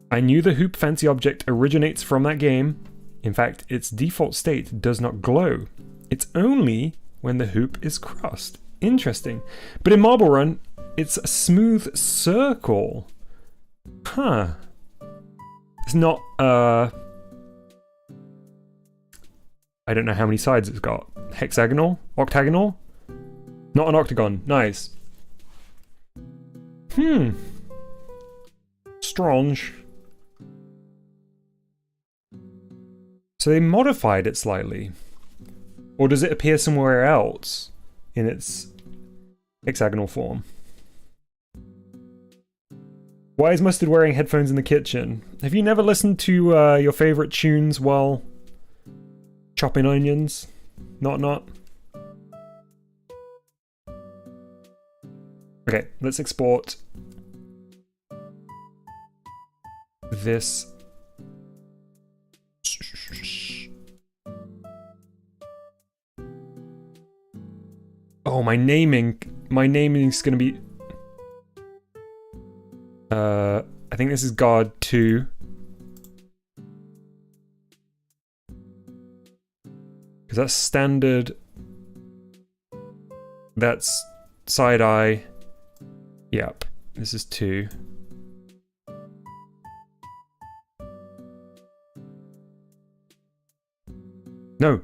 I knew the hoop fancy object originates from that game. In fact, its default state does not glow. It's only when the hoop is crossed. Interesting. But in Marble Run, it's a smooth circle. Huh. It's not, I don't know how many sides it's got. Hexagonal? Octagonal? Not an octagon. Nice. Strange. So they modified it slightly. Or does it appear somewhere else in its hexagonal form? Why is Mustard wearing headphones in the kitchen? Have you never listened to your favorite tunes while chopping onions? Not. Okay, let's export this. Oh, my naming is gonna be... I think this is God 2. Because that's standard. That's side eye. Yep. This is 2. No.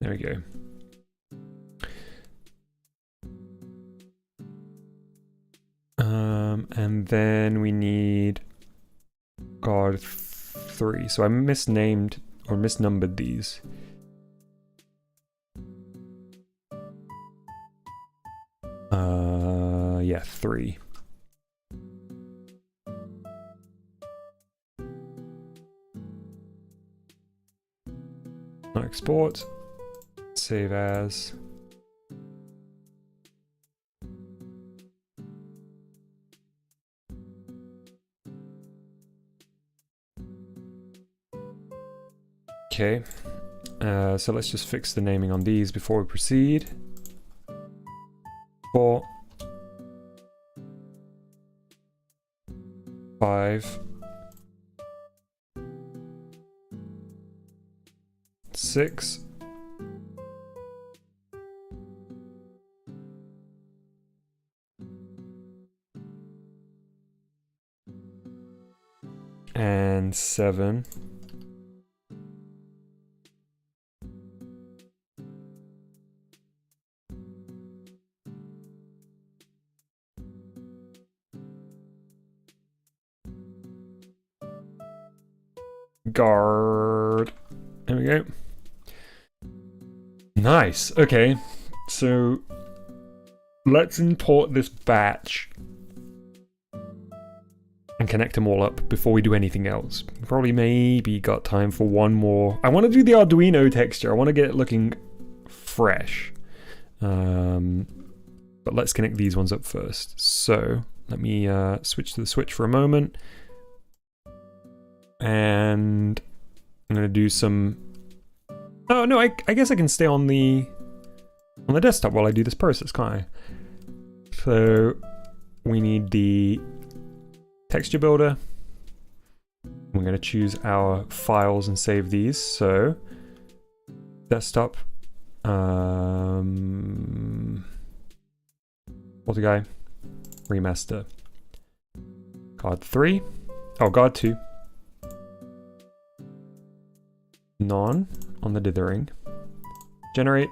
There we go. And then we need guard 3. So I misnamed or misnumbered these. Yeah, 3. Export. Save as. Okay, so let's just fix the naming on these before we proceed. 4, 5, 6, and 7. Guard. There we go. Nice. Okay. So let's import this batch and connect them all up before we do anything else. Probably maybe got time for one more. I want to do the Arduino texture. I want to get it looking fresh. But let's connect these ones up first. So let me switch to the switch for a moment. And I'm going to do some... Oh, no, I guess I can stay on the desktop while I do this process, can't I? So we need the texture builder. We're going to choose our files and save these. So desktop, Polter-Guy, remaster, guard 3, oh, guard 2, none on the dithering, generate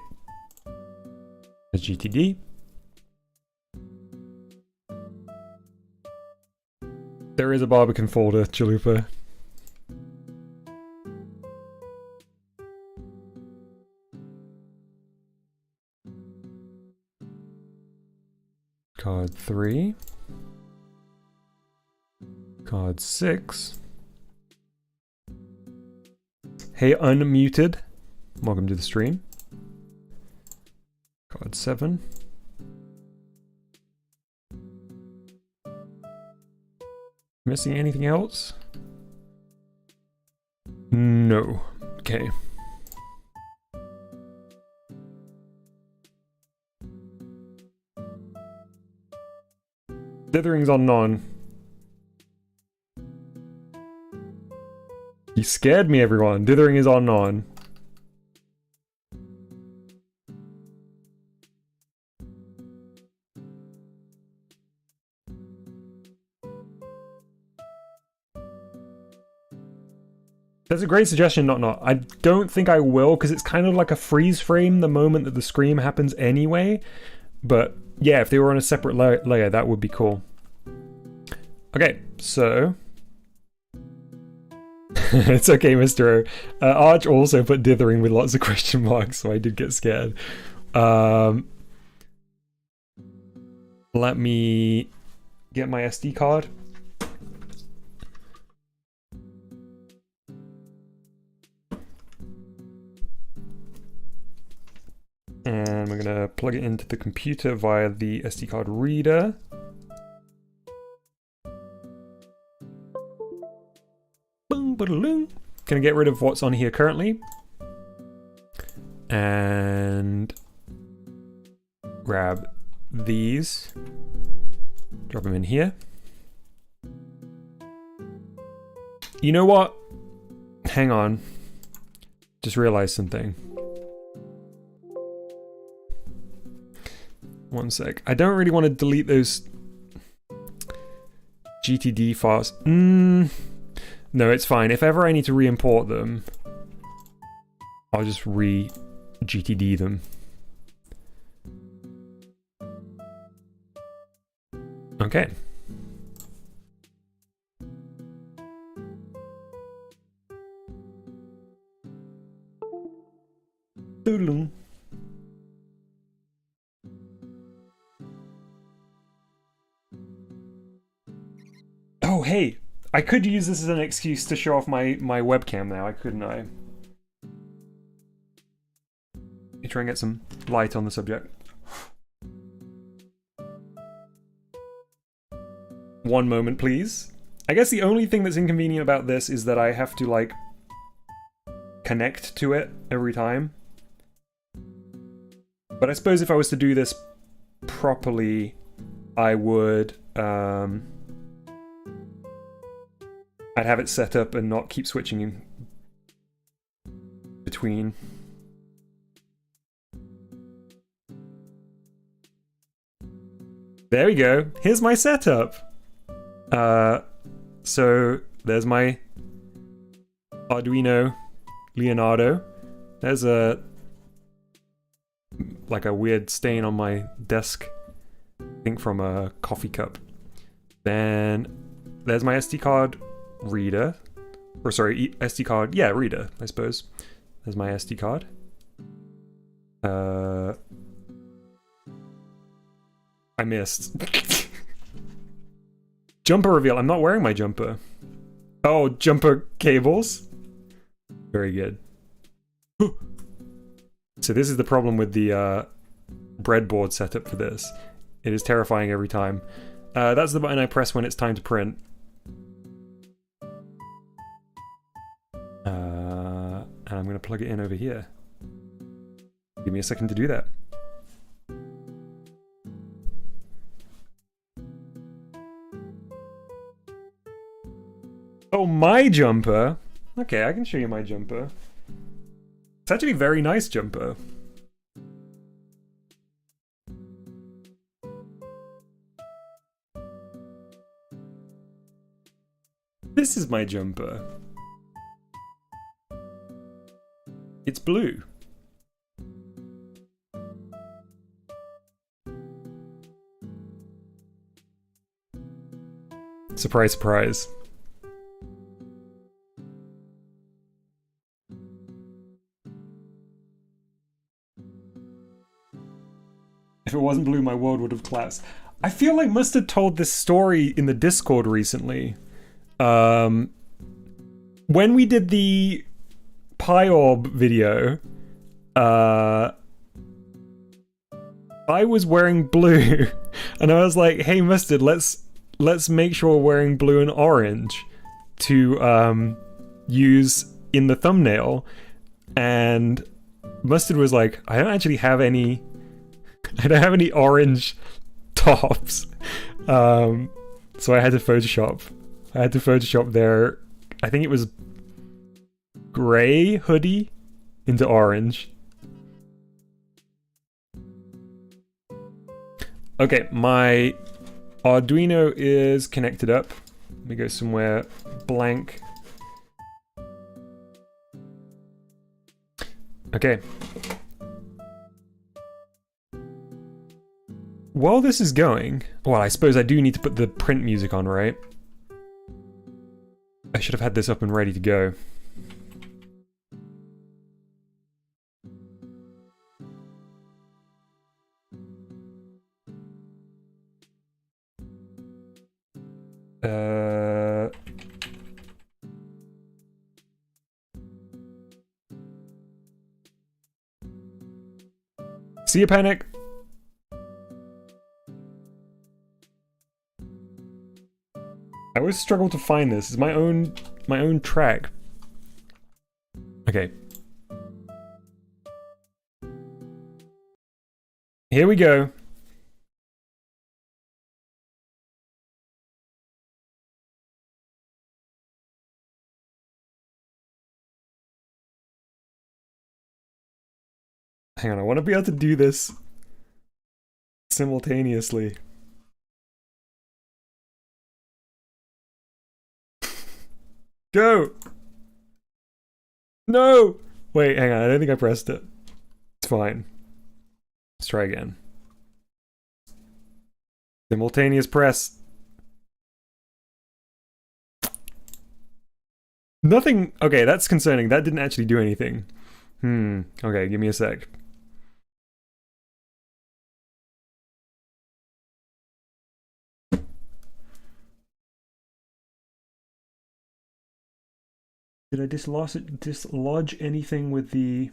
as GTD. There is a Barbican folder, Chalupa. Card 3. Card 6. Hey, unmuted. Welcome to the stream. Card 7. Missing anything else? No. Okay. Dithering's on none. You scared me, everyone. Dithering is on none. That's a great suggestion, not. I don't think I will, because it's kind of like a freeze frame the moment that the scream happens anyway. But yeah, if they were on a separate layer, that would be cool. Okay, so... It's okay, Mr. O. Arch also put dithering with lots of question marks, so I did get scared. Let me get my SD card. And we're gonna plug it into the computer via the SD card reader. Gonna get rid of what's on here currently. And grab these. Drop them in here. You know what? Hang on. Just realized something. One sec. I don't really want to delete those GTD files. No, it's fine. If ever I need to re-import them, I'll just re-GTD them. Doodle. Oh, hey, I could use this as an excuse to show off my webcam now, couldn't I? Let me try and get some light on the subject. One moment, please. I guess the only thing that's inconvenient about this is that I have to, like, connect to it every time. But I suppose if I was to do this properly, I would, I'd have it set up and not keep switching in between. There we go. Here's my setup. So there's my Arduino Leonardo. There's a weird stain on my desk, I think from a coffee cup. Then there's my SD card reader, or sorry, SD card, yeah, reader, I suppose. There's my SD card. I missed. Jumper reveal. I'm not wearing my jumper. Oh, jumper cables. Very good. So this is the problem with the breadboard setup for this. It is terrifying every time. That's the button I press when it's time to print. And I'm going to plug it in over here. Give me a second to do that. Oh, my jumper? Okay, I can show you my jumper. It's actually a very nice jumper. This is my jumper. It's blue. Surprise, surprise. If it wasn't blue, my world would have collapsed. I feel like Mustard told this story in the Discord recently. When we did the PyOrb video, I was wearing blue, and I was like, "Hey, Mustard, let's make sure we're wearing blue and orange to use in the thumbnail." And Mustard was like, "I don't actually have any. I don't have any orange tops." So I had to Photoshop. Their, I think it was grey hoodie into orange. Okay, my Arduino is connected up. Let me go somewhere blank. Okay. While this is going, well, I suppose I do need to put the print music on, right? I should have had this up and ready to go. See ya, Panic. I always struggle to find this. It's my own track. Okay. Here we go. Hang on, I want to be able to do this simultaneously. Go! No! Wait, hang on, I don't think I pressed it. It's fine. Let's try again. Simultaneous press. Nothing. Okay, that's concerning. That didn't actually do anything. Okay, give me a sec. Did I dislodge anything with the...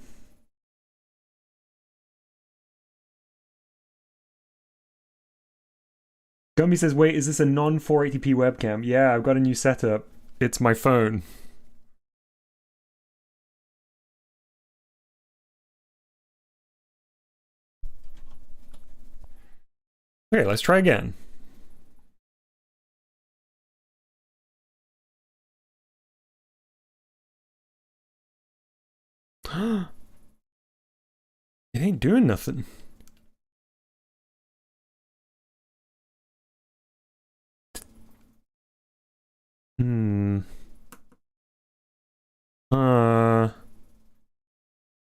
Gumby says, wait, is this a non-480p webcam? Yeah, I've got a new setup. It's my phone. Okay, let's try again. It ain't doing nothing.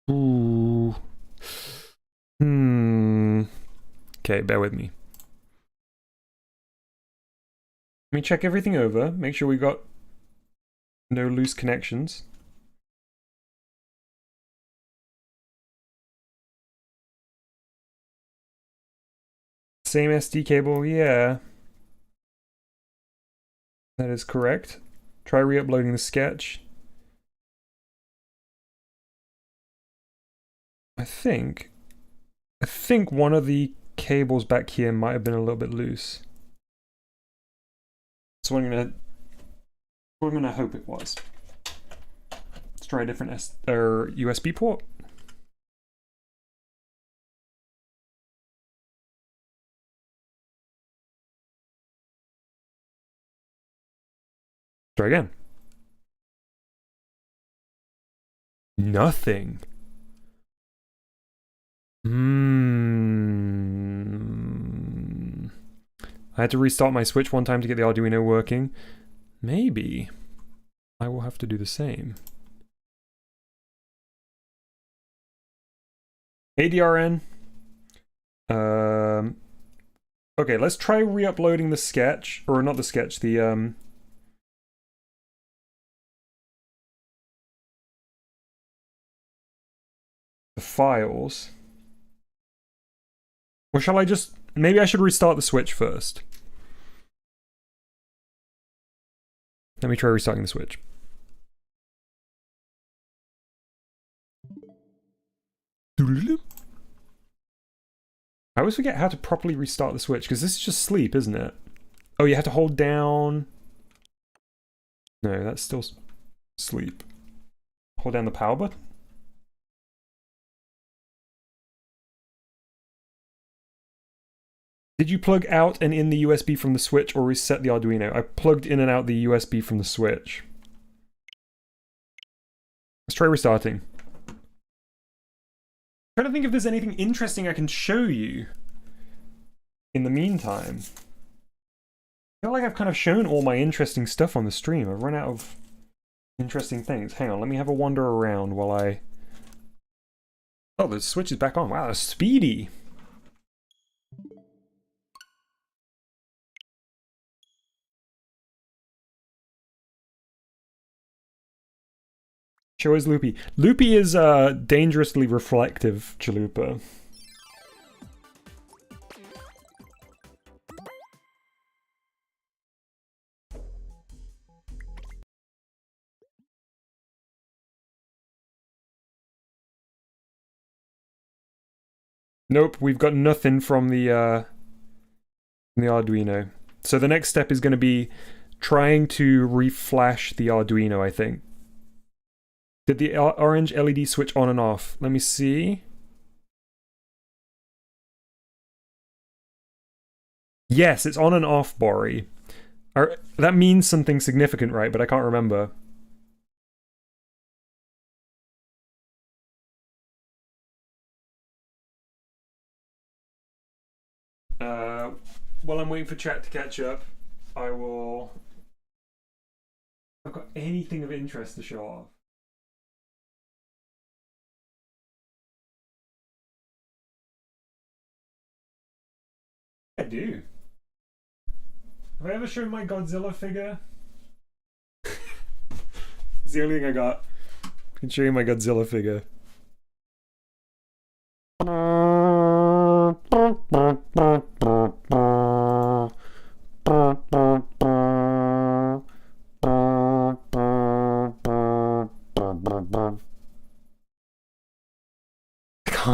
Ooh. Okay, bear with me. Let me check everything over, make sure we got no loose connections. Same SD cable, yeah. That is correct. Try re-uploading the sketch. I think one of the cables back here might have been a little bit loose. So I'm gonna hope it was. Let's try a different USB port. Try again. Nothing. I had to restart my Switch one time to get the Arduino working. Maybe I will have to do the same. ADRN. Okay, let's try re-uploading the sketch, or not the sketch, the files. Or shall I just... Maybe I should restart the Switch first. Let me try restarting the Switch. I always forget how to properly restart the Switch, because this is just sleep, isn't it? Oh, you have to hold down... No, that's still sleep. Hold down the power button? Did you plug out and in the USB from the Switch or reset the Arduino? I plugged in and out the USB from the Switch. Let's try restarting. I'm trying to think if there's anything interesting I can show you in the meantime. I feel like I've kind of shown all my interesting stuff on the stream. I've run out of interesting things. Hang on, let me have a wander around while I... Oh, the Switch is back on. Wow, that's speedy. Show is Loopy. Loopy is dangerously reflective, Chalupa. Nope, we've got nothing from the Arduino. So the next step is going to be trying to reflash the Arduino, I think. Did the orange LED switch on and off? Let me see. Yes, it's on and off, Bori. That means something significant, right? But I can't remember. While I'm waiting for chat to catch up, I will... I've got anything of interest to show off. I do. Have I ever shown my Godzilla figure? It's the only thing I got. I can show you my Godzilla figure. Can't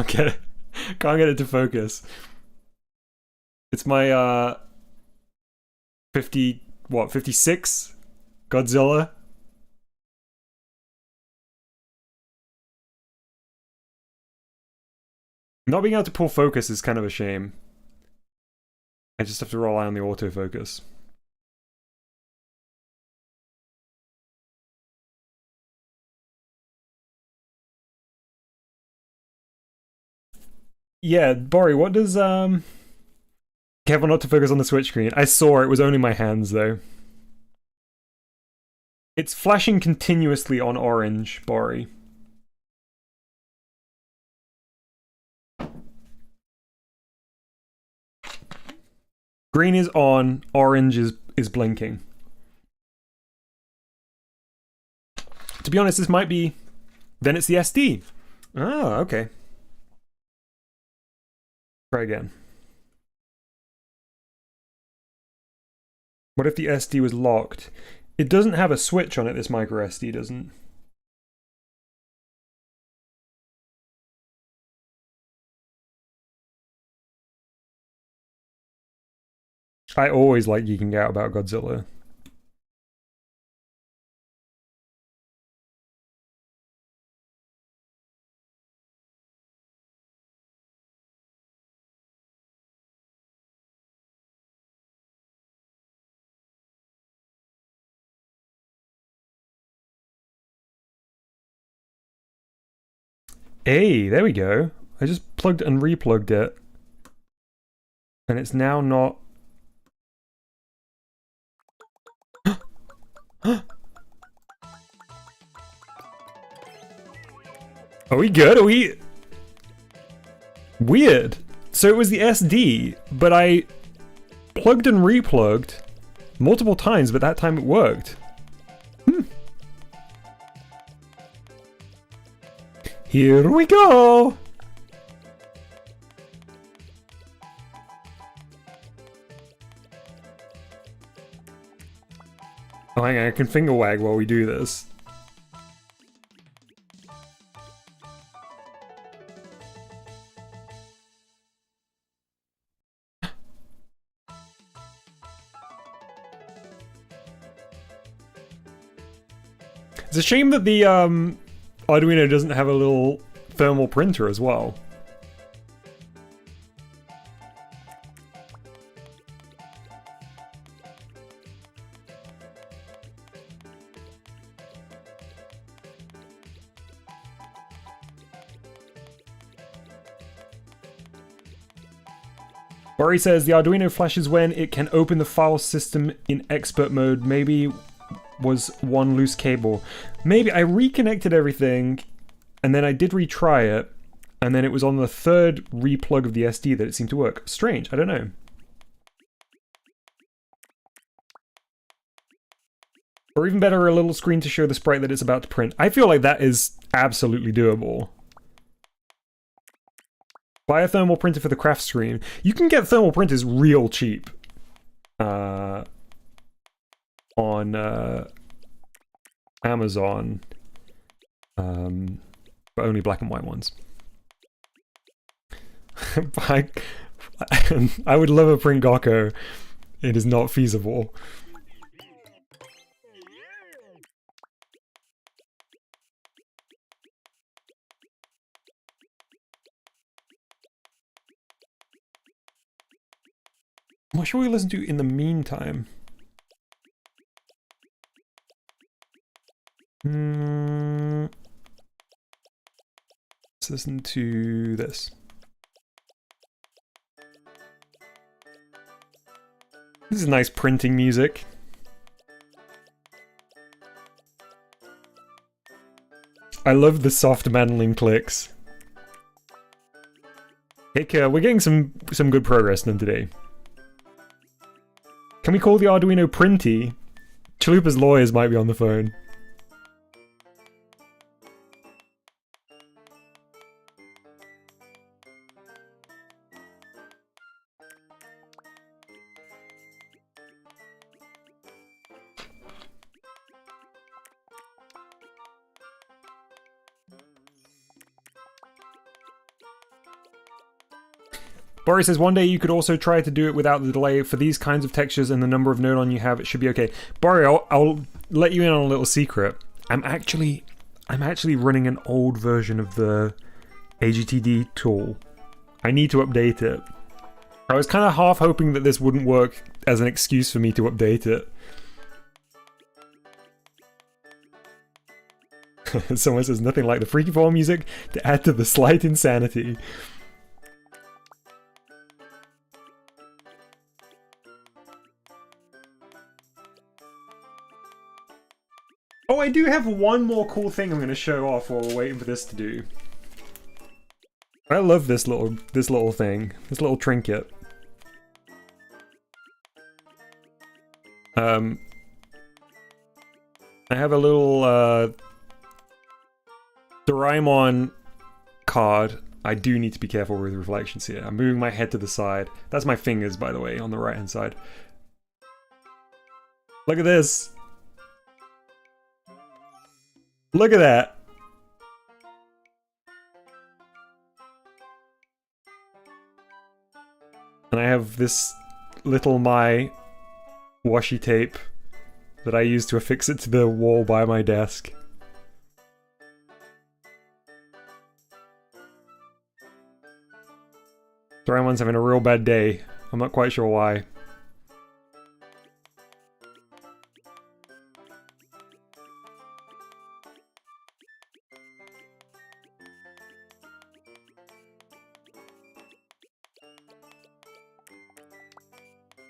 get it. Can't get it to focus. It's my 56 Godzilla. Not being able to pull focus is kind of a shame. I just have to rely on the autofocus. Yeah, Bori, what does careful not to focus on the switch screen. I saw it was only my hands though. It's flashing continuously on orange, Bori. Green is on, orange is blinking. To be honest, this might be... Then it's the SD. Oh, okay. Try again. What if the SD was locked? It doesn't have a switch on it, this micro SD doesn't. I always like geeking out about Godzilla. Hey, there we go. I just plugged and replugged it. And it's now not... Are we good? Are we... Weird. So it was the SD, but I plugged and replugged multiple times, but that time it worked. Here we go! Oh, hang on, I can finger wag while we do this. It's a shame that the Arduino doesn't have a little thermal printer as well. Ori says the Arduino flashes when it can open the file system in expert mode. Maybe was one loose cable. Maybe I reconnected everything and then I did retry it and then it was on the third replug of the SD that it seemed to work. Strange, I don't know. Or even better, a little screen to show the sprite that it's about to print. I feel like that is absolutely doable. Buy a thermal printer for the craft screen. You can get thermal printers real cheap. On Amazon. But only black and white ones. I would love a print Gokko. It is not feasible. What should we listen to in the meantime? Let's listen to this. This is nice printing music. I love the soft mandolin clicks. Hey, we're getting some good progress done today. Can we call the Arduino Printy? Chalupa's lawyers might be on the phone. Boris says, one day you could also try to do it without the delay. For these kinds of textures and the number of node on you have, it should be okay. Boris, I'll let you in on a little secret. I'm actually running an old version of the AGTD tool. I need to update it. I was kind of half hoping that this wouldn't work as an excuse for me to update it. Someone says, nothing like the freaky-form music to add to the slight insanity. Oh, I do have one more cool thing I'm going to show off while we're waiting for this to do. I love this little thing, this little trinket. I have a little Doraemon card. I do need to be careful with reflections here. I'm moving my head to the side. That's my fingers, by the way, on the right hand side. Look at this. Look at that. And I have this little my washi tape that I use to affix it to the wall by my desk. Doraemon's having a real bad day. I'm not quite sure why.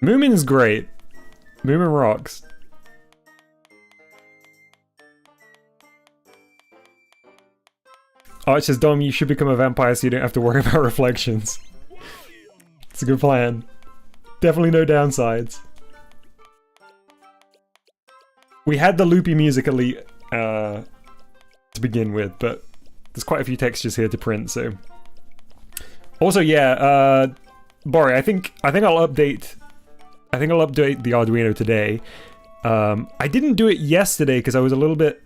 Moomin's great. Moomin rocks. Oh, it says, Dom, you should become a vampire so you don't have to worry about reflections. It's a good plan. Definitely no downsides. We had the loopy music to begin with, but there's quite a few textures here to print, so... Also, yeah, Bori, I think I'll update the Arduino today. I didn't do it yesterday because I was a little bit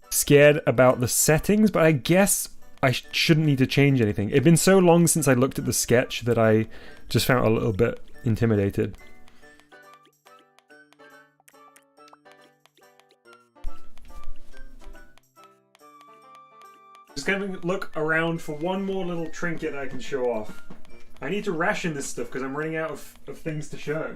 scared about the settings, but I guess I shouldn't need to change anything. It'd been so long since I looked at the sketch that I just found a little bit intimidated. Just gonna look around for one more little trinket I can show off. I need to ration this stuff because I'm running out of things to show.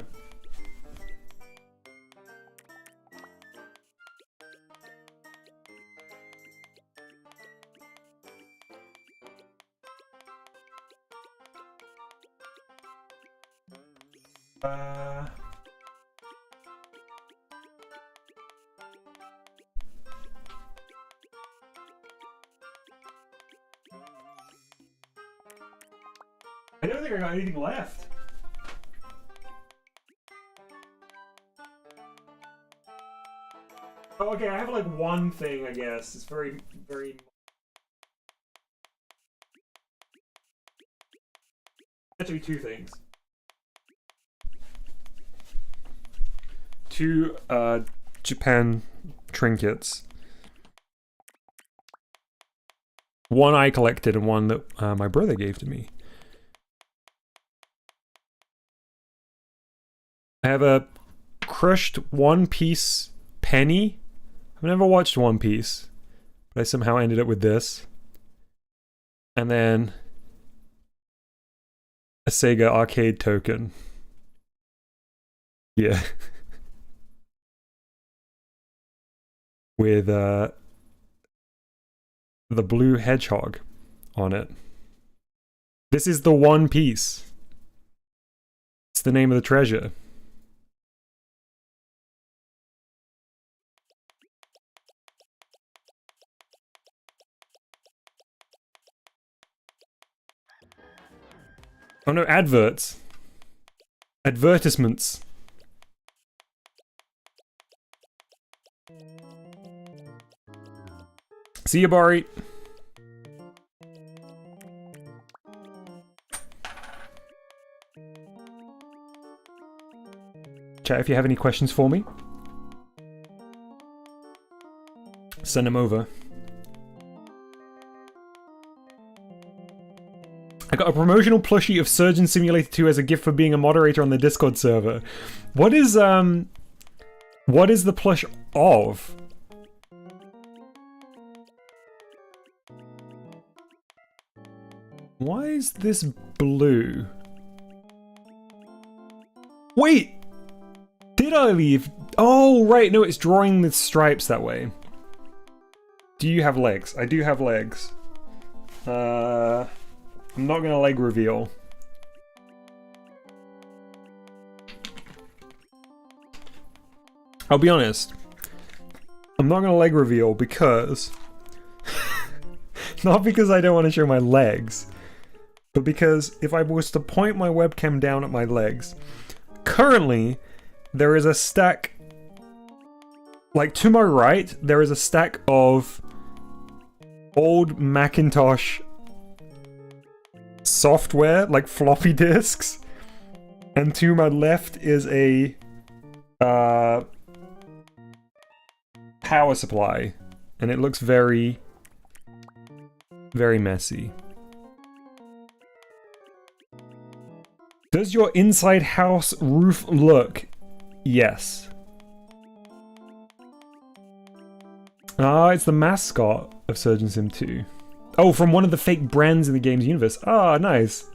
I don't think I got anything left. Oh, okay, I have like one thing, I guess. It's very... Actually, two things. Two, Japan trinkets. One I collected and one that my brother gave to me. I have a crushed One Piece penny. I've never watched One Piece, but I somehow ended up with this. And then a Sega arcade token. Yeah. With the blue hedgehog on it. This is the One Piece. It's the name of the treasure. Oh no, adverts. Advertisements. See you, Bari. Chat, if you have any questions for me, send them over. got a promotional plushie of Surgeon Simulator 2 as a gift for being a moderator on the Discord server. What is the plush of? Why is this blue? Wait! Did I leave? Oh, right, no, it's drawing the stripes that way. Do you have legs? I do have legs. I'm not gonna leg reveal. I'll be honest. I'm not gonna leg reveal because... not because I don't want to show my legs, but because if I was to point my webcam down at my legs, currently there is a stack, like to my right, there is a stack of old Macintosh software, like floppy disks, and to my left is a power supply, and it looks very, very messy. Does your inside house roof look? Yes. Ah, it's the mascot of Surgeon Sim 2. Oh, from one of the fake brands in the game's universe. Ah, nice.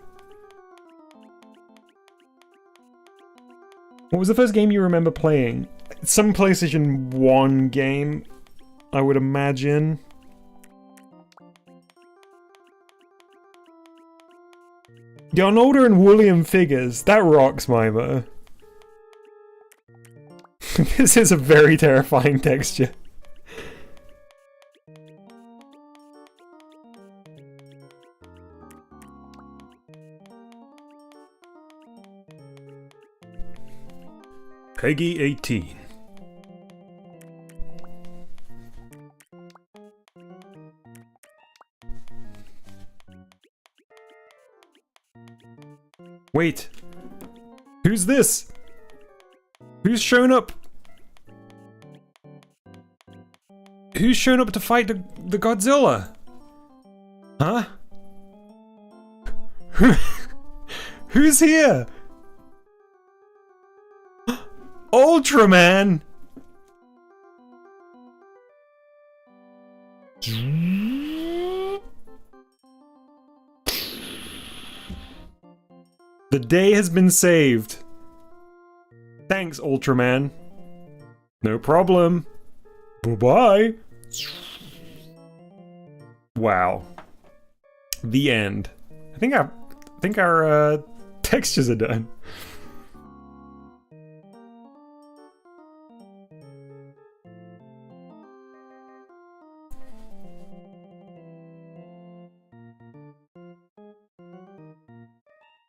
What was the first game you remember playing? Some PlayStation 1 game, I would imagine. Jon Older and William figures. That rocks, Mima. This is a very terrifying texture. Peggy 18. Wait. Who's this? Who's shown up? Who's shown up to fight the Godzilla? Huh? Who's here? Ultraman! The day has been saved. Thanks, Ultraman. No problem. Bye-bye. Wow. The end. I think our textures are done.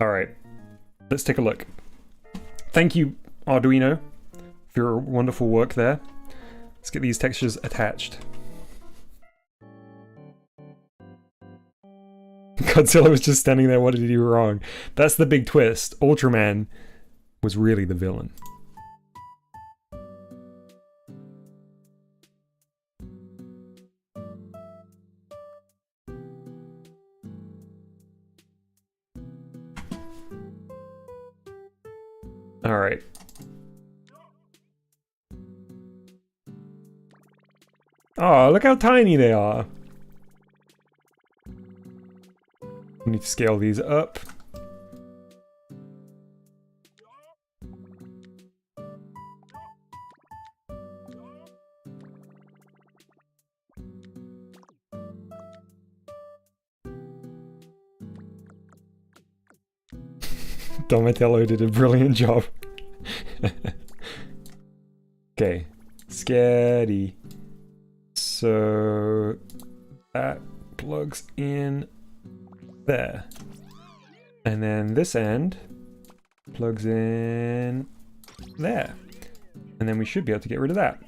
Alright, let's take a look. Thank you, Arduino, for your wonderful work there. Let's get these textures attached. Godzilla was just standing there, what did he do wrong? That's the big twist. Ultraman was really the villain. Alright. Oh, look how tiny they are. We need to scale these up. Donatello did a brilliant job. Okay, scary. So that plugs in there. And then this end plugs in there. And then we should be able to get rid of that.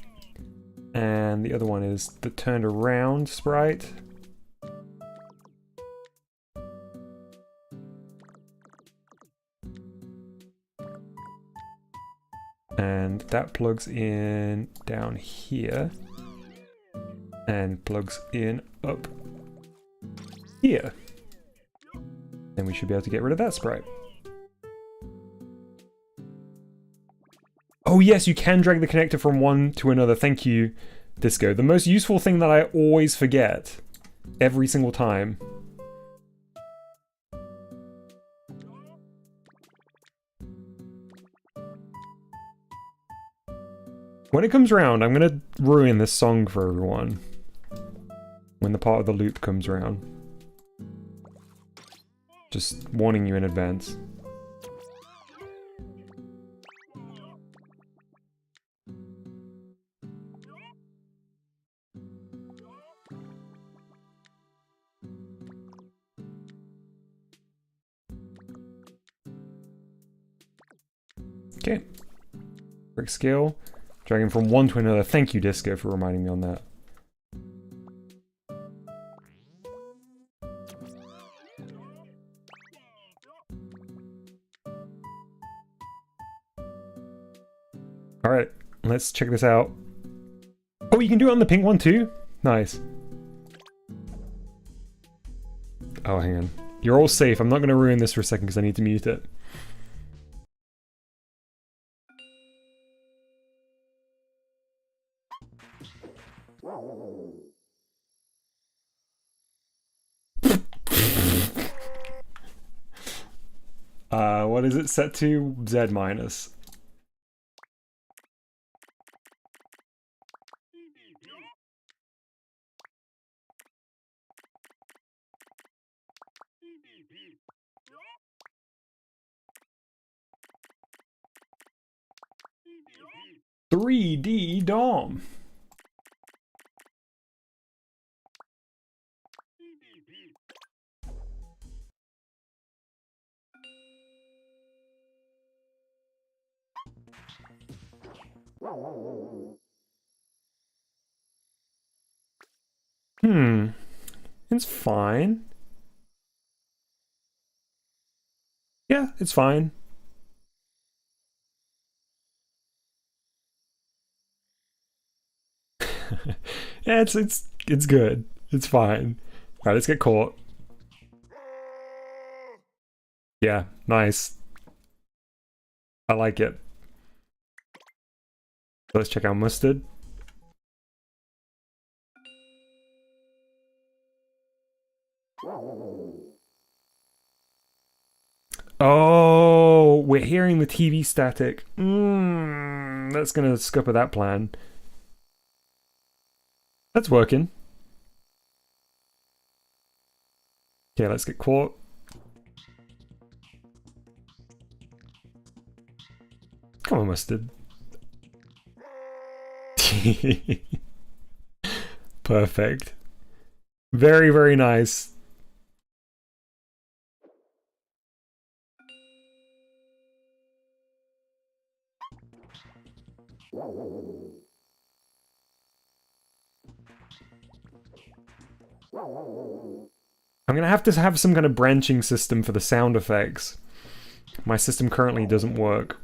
And the other one is the turned around sprite. And that plugs in down here. And plugs in up here. Then we should be able to get rid of that sprite. Oh yes, you can drag the connector from one to another. Thank you, Disco. The most useful thing that I always forget, every single time. When it comes around, I'm gonna ruin this song for everyone. When the part of the loop comes around. Just warning you in advance. Okay. Brick scale. Dragging from one to another. Thank you, Disco, for reminding me on that. Alright, let's check this out. Oh, you can do it on the pink one too? Nice. Oh, hang on. You're all safe. I'm not going to ruin this for a second because I need to mute it. What is it set to? Z minus. $3D DOM. It's fine. Yeah, it's fine. Yeah, it's good. It's fine. Alright, let's get caught. Yeah, nice. I like it. Let's check out mustard. Oh, we're hearing the TV static. That's gonna scupper that plan. That's working. Okay, let's get caught. Come on, mustard. Perfect. Very, very nice. I'm gonna have to have some kind of branching system for the sound effects. My system currently doesn't work.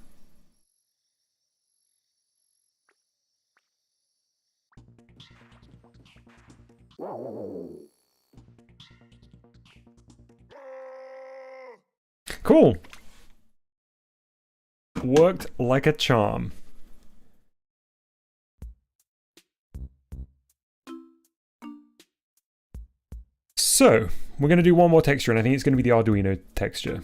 Cool. Worked like a charm. So, we're going to do one more texture, and I think it's going to be the Arduino texture.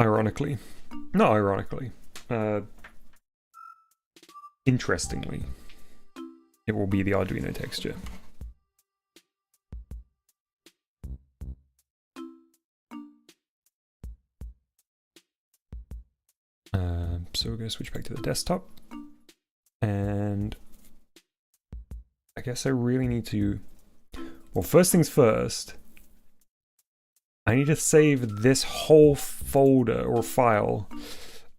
Ironically. Not ironically. Interestingly. It will be the Arduino texture. So we're going to switch back to the desktop. And I guess I really need to... Well, first things first. I need to save this whole folder or file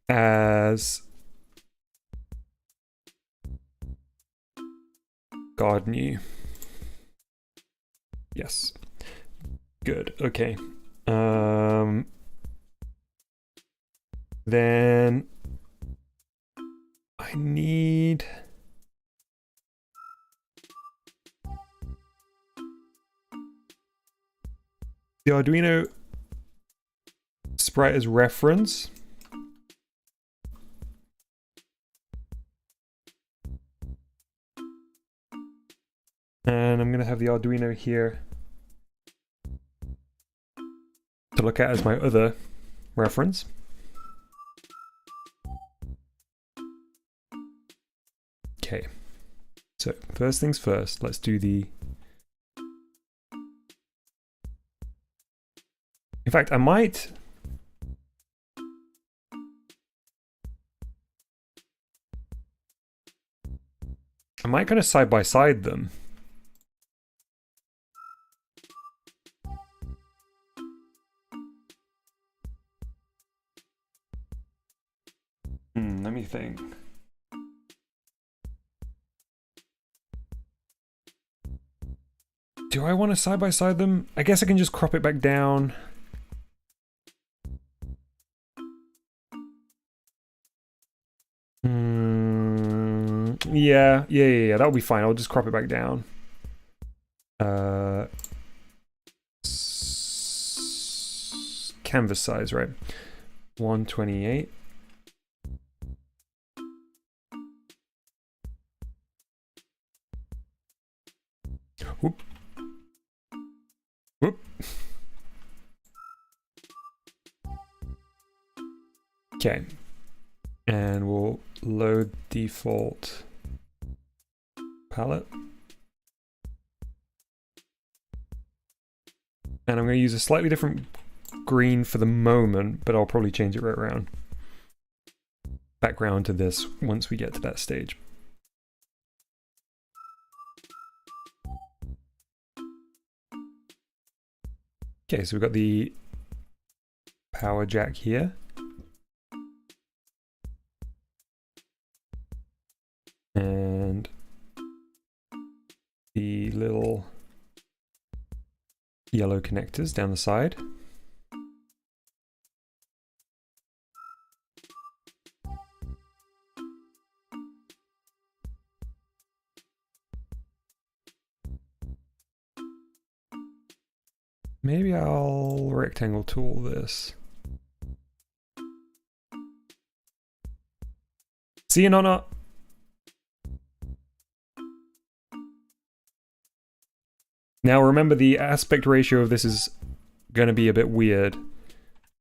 as God new. Yes. Good. Okay. Then I need the Arduino sprite as reference. And I'm going to have the Arduino here to look at as my other reference. Okay, so first things first, let's do the... In fact, I might kind of side by side them. Let me think. Do I want to side by side them? I guess I can just crop it back down. Yeah, that'll be fine. I'll just crop it back down. Canvas size, right? 128. Whoop. Whoop. Okay. And we'll load default palette. And I'm going to use a slightly different green for the moment, but I'll probably change it right around. Background to this once we get to that stage. Okay, so we've got the power jack here. And the little yellow connectors down the side. Maybe I'll rectangle tool this. See you, Nonna. Now remember, the aspect ratio of this is going to be a bit weird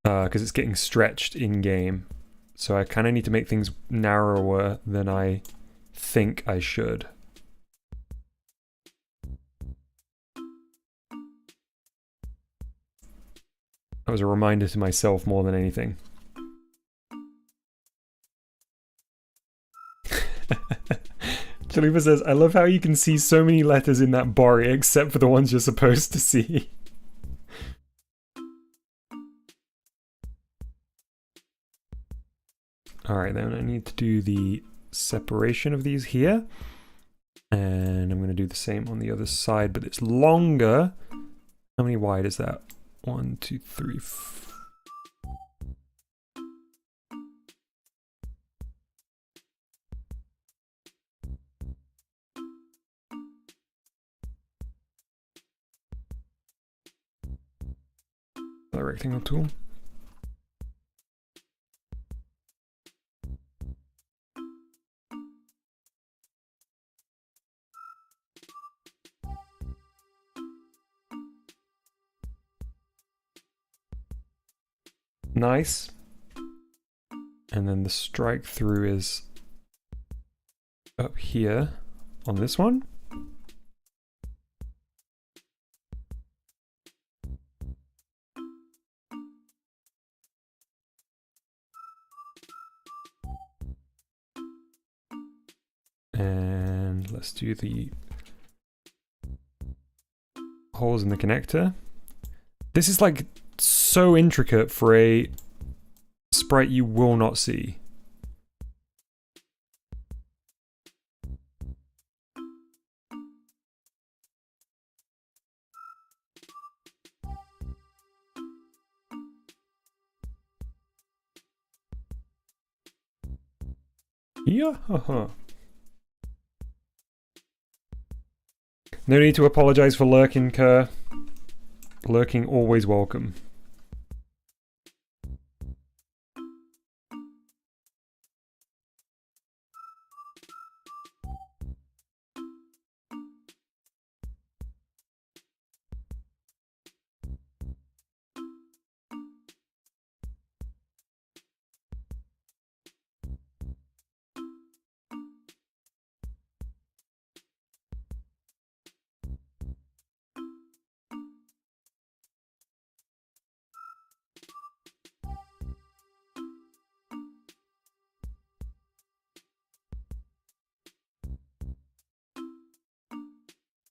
because it's getting stretched in game. So I kind of need to make things narrower than I think I should. That was a reminder to myself more than anything. Chalipa says, I love how you can see so many letters in that bar except for the ones you're supposed to see. Alright, then I need to do the separation of these here. And I'm going to do the same on the other side, but it's longer. How many wide is that? 1, 2, 3, 4. The rectangle tool. Nice. And then the strike through is up here on this one. And let's do the holes in the connector. This is like so intricate for a sprite you will not see. Yeah. No need to apologize for lurking, Kerr. Lurking always welcome.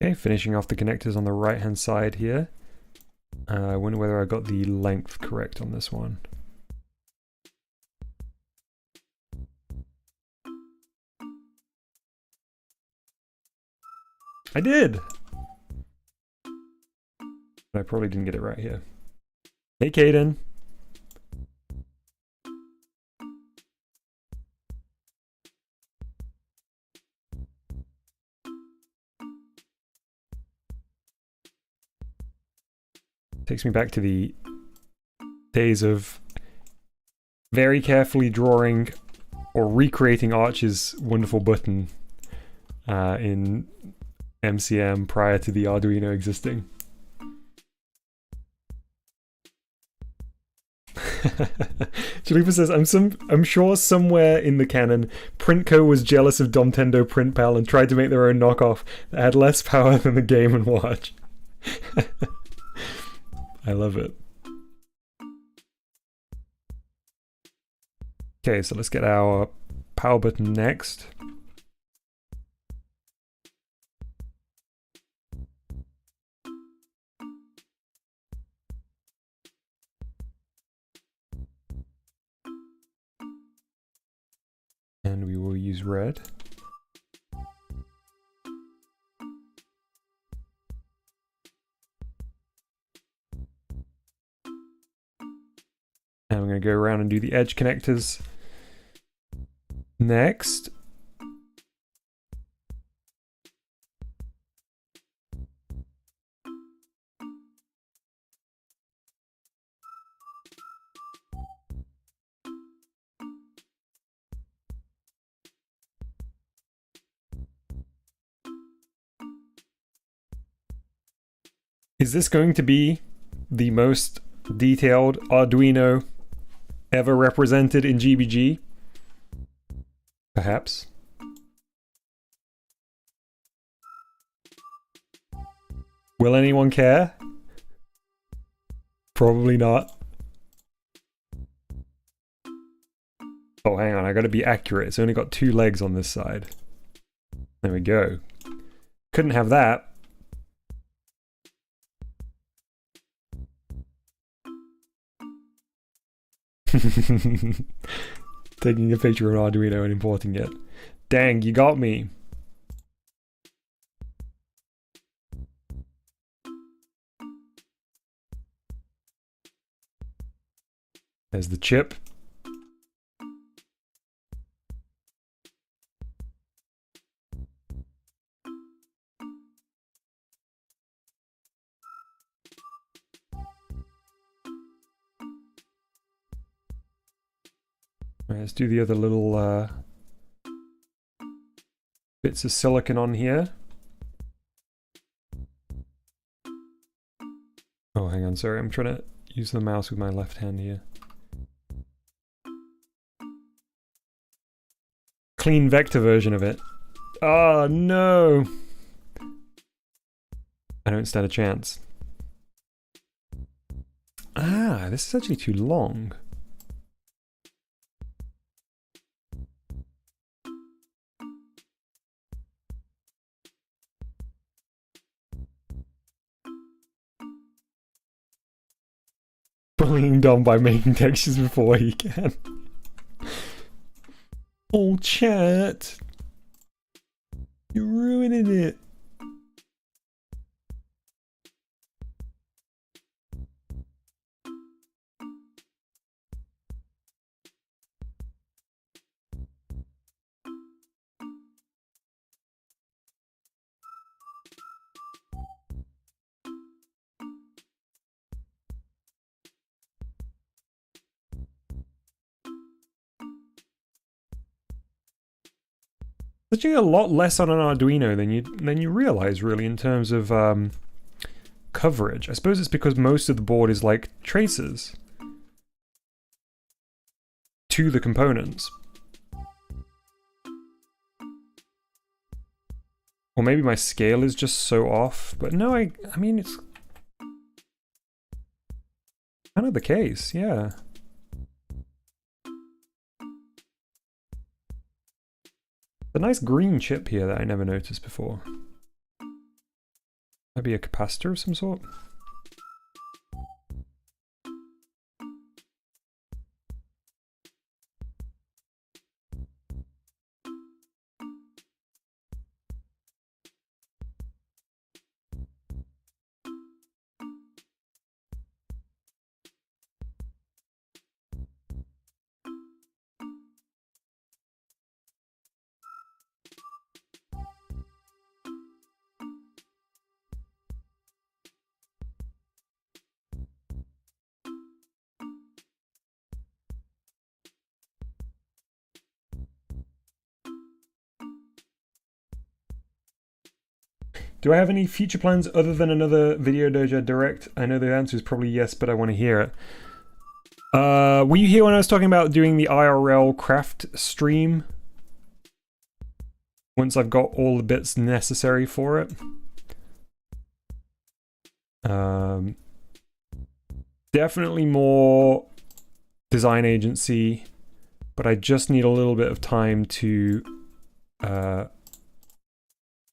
Okay, finishing off the connectors on the right hand side here. I wonder whether I got the length correct on this one. I did! But I probably didn't get it right here. Hey, Caden. Takes me back to the days of very carefully drawing or recreating Arch's wonderful button in MCM prior to the Arduino existing. Jalipa says, I'm sure somewhere in the canon, Printco was jealous of Domtendo PrintPal and tried to make their own knockoff that had less power than the Game & Watch. I love it. Okay, so let's get our power button next. And we will use red. And I'm going to go around and do the edge connectors next. Is this going to be the most detailed Arduino ever represented in GBG? Perhaps. Will anyone care? Probably not. Oh, hang on, I gotta be accurate. It's only got 2 legs on this side. There we go. Couldn't have that. Taking a picture of an Arduino and importing it. Dang, you got me. There's the chip. Let's do the other little bits of silicon on here. Oh, hang on, sorry, I'm trying to use the mouse with my left hand here. Clean vector version of it. Oh, no! I don't stand a chance. Ah, this is actually too long. Bullying Dom by making textures before he can. Oh, chat. You're ruining it. Actually a lot less on an Arduino than you realize, really, in terms of coverage. I suppose it's because most of the board is like traces to the components. Or maybe my scale is just so off, but no, I mean, it's kind of the case, yeah. A nice green chip here that I never noticed before. Maybe a capacitor of some sort? Do I have any future plans other than another Video Dojo Direct? I know the answer is probably yes, but I want to hear it. Were you here when I was talking about doing the IRL craft stream? Once I've got all the bits necessary for it. Definitely more design agency, but I just need a little bit of time to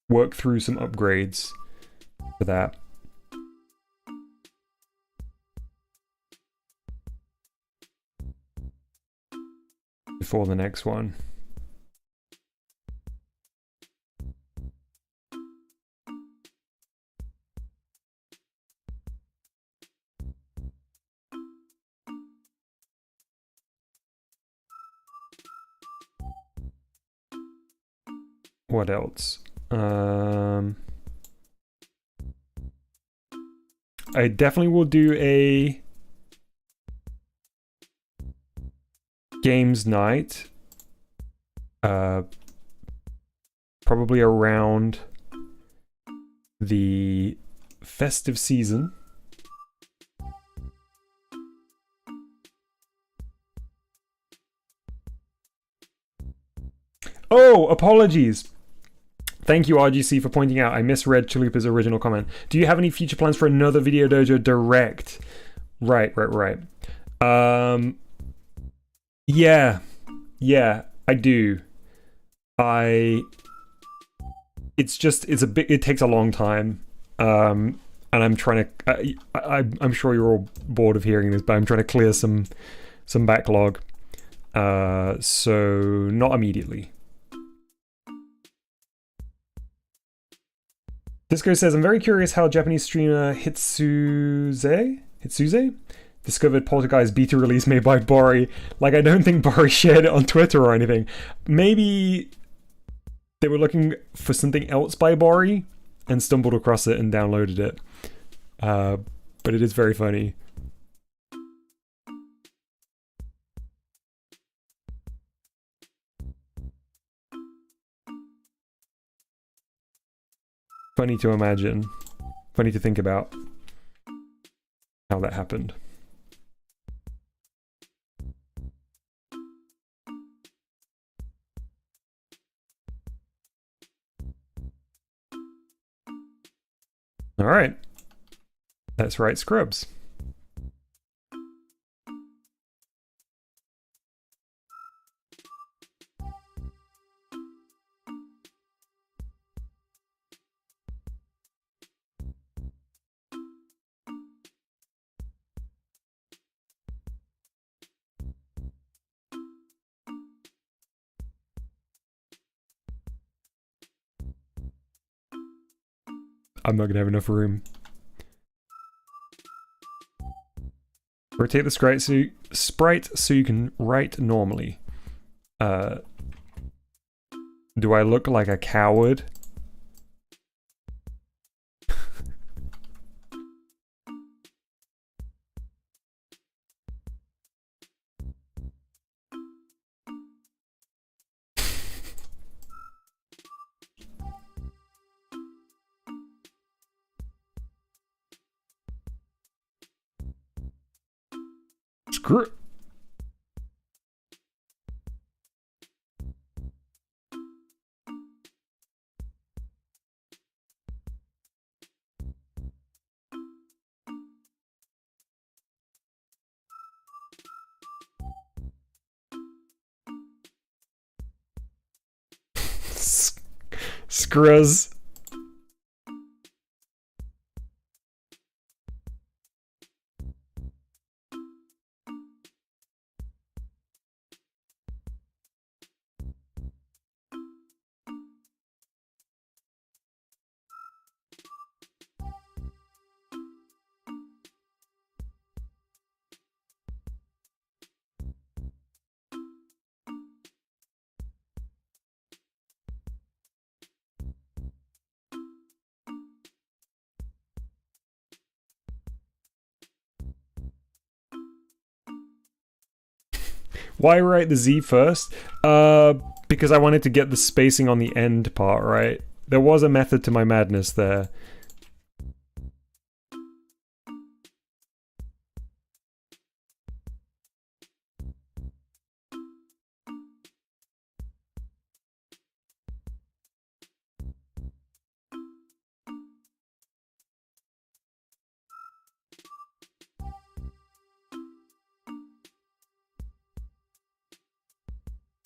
work through some upgrades for that. Before the next one. What else? I definitely will do a games night. Probably around the festive season. Oh, apologies. Thank you, RGC, for pointing out I misread Chalupa's original comment. Do you have any future plans for another Video Dojo Direct? Right. Yeah, I do. It takes a long time. And I'm trying to, I'm sure you're all bored of hearing this, but I'm trying to clear some backlog. So not immediately. Disco says, I'm very curious how Japanese streamer Hitsuze discovered Polter-Guy's beta release made by Bori. Like, I don't think Bori shared it on Twitter or anything. Maybe they were looking for something else by Bori and stumbled across it and downloaded it. But it is very funny. Funny to imagine. Funny to think about how that happened. All right. Let's write Scrubs. I'm not gonna have enough room. Rotate the sprite so you can write normally. Do I look like a coward? Screw it. Scruz. Why write the Z first? Because I wanted to get the spacing on the end part right. There was a method to my madness there.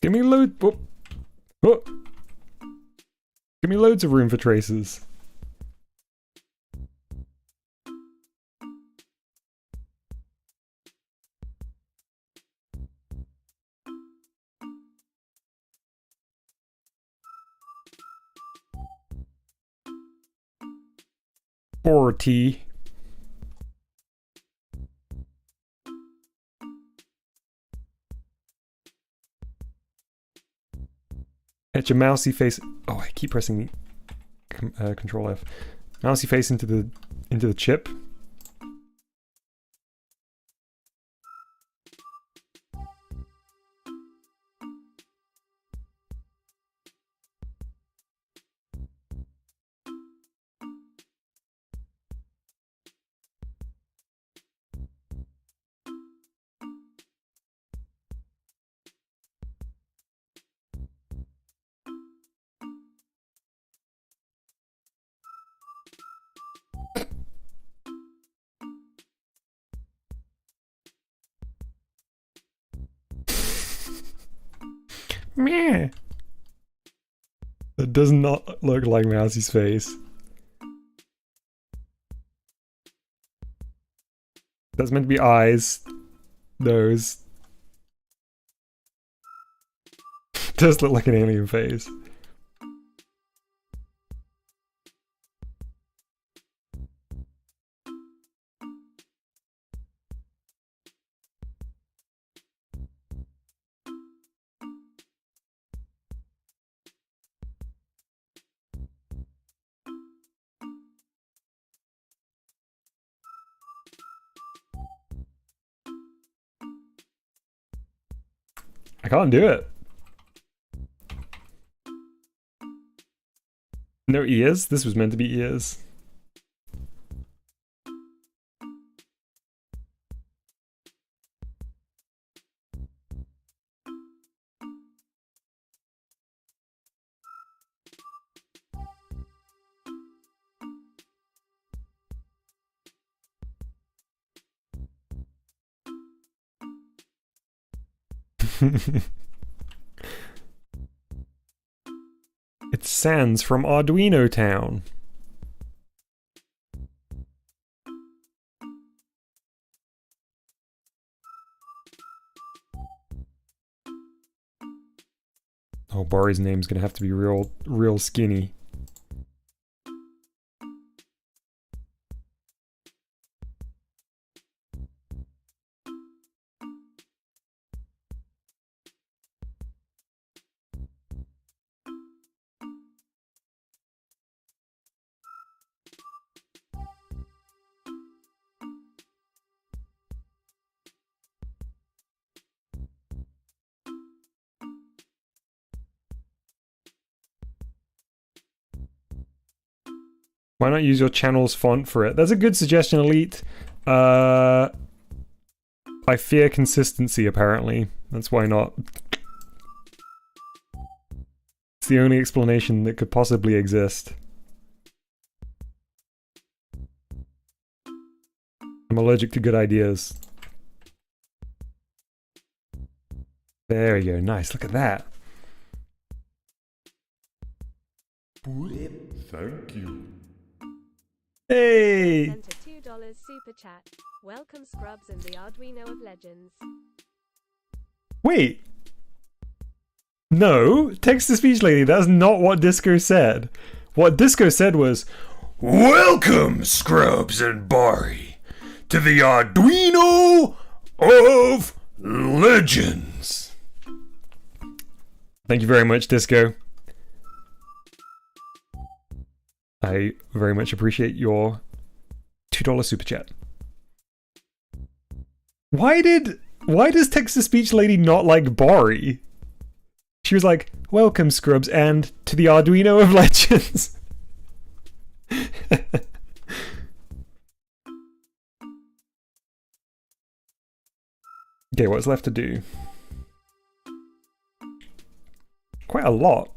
Give me load. Oh. Oh. Give me loads of room for traces. Or T. Etch a mousy face. Oh, I keep pressing the Control F. Mousy face into the chip. Meh. That does not look like Mousy's face. That's meant to be eyes. Nose. Does look like an alien face. I can't do it. No ears? This was meant to be ears. It's Sans from Arduino Town. Oh, Bari's name's gonna have to be real skinny. Why not use your channel's font for it? That's a good suggestion, Elite. I I fear consistency, apparently. That's why not. It's the only explanation that could possibly exist. I'm allergic to good ideas. There we go. Nice. Look at that. Thank you. Hey! Sent a $2 super chat. Welcome Scrubs and the Arduino of Legends. Wait. No, text-to-speech lady, that's not what Disco said. What Disco said was, "Welcome, Scrubs and Bari, to the Arduino of Legends." Thank you very much, Disco. I very much appreciate your $2 super chat. Why does text-to-speech lady not like Bari? She was like, "Welcome, Scrubs, and to the Arduino of Legends." Okay, what's left to do? Quite a lot.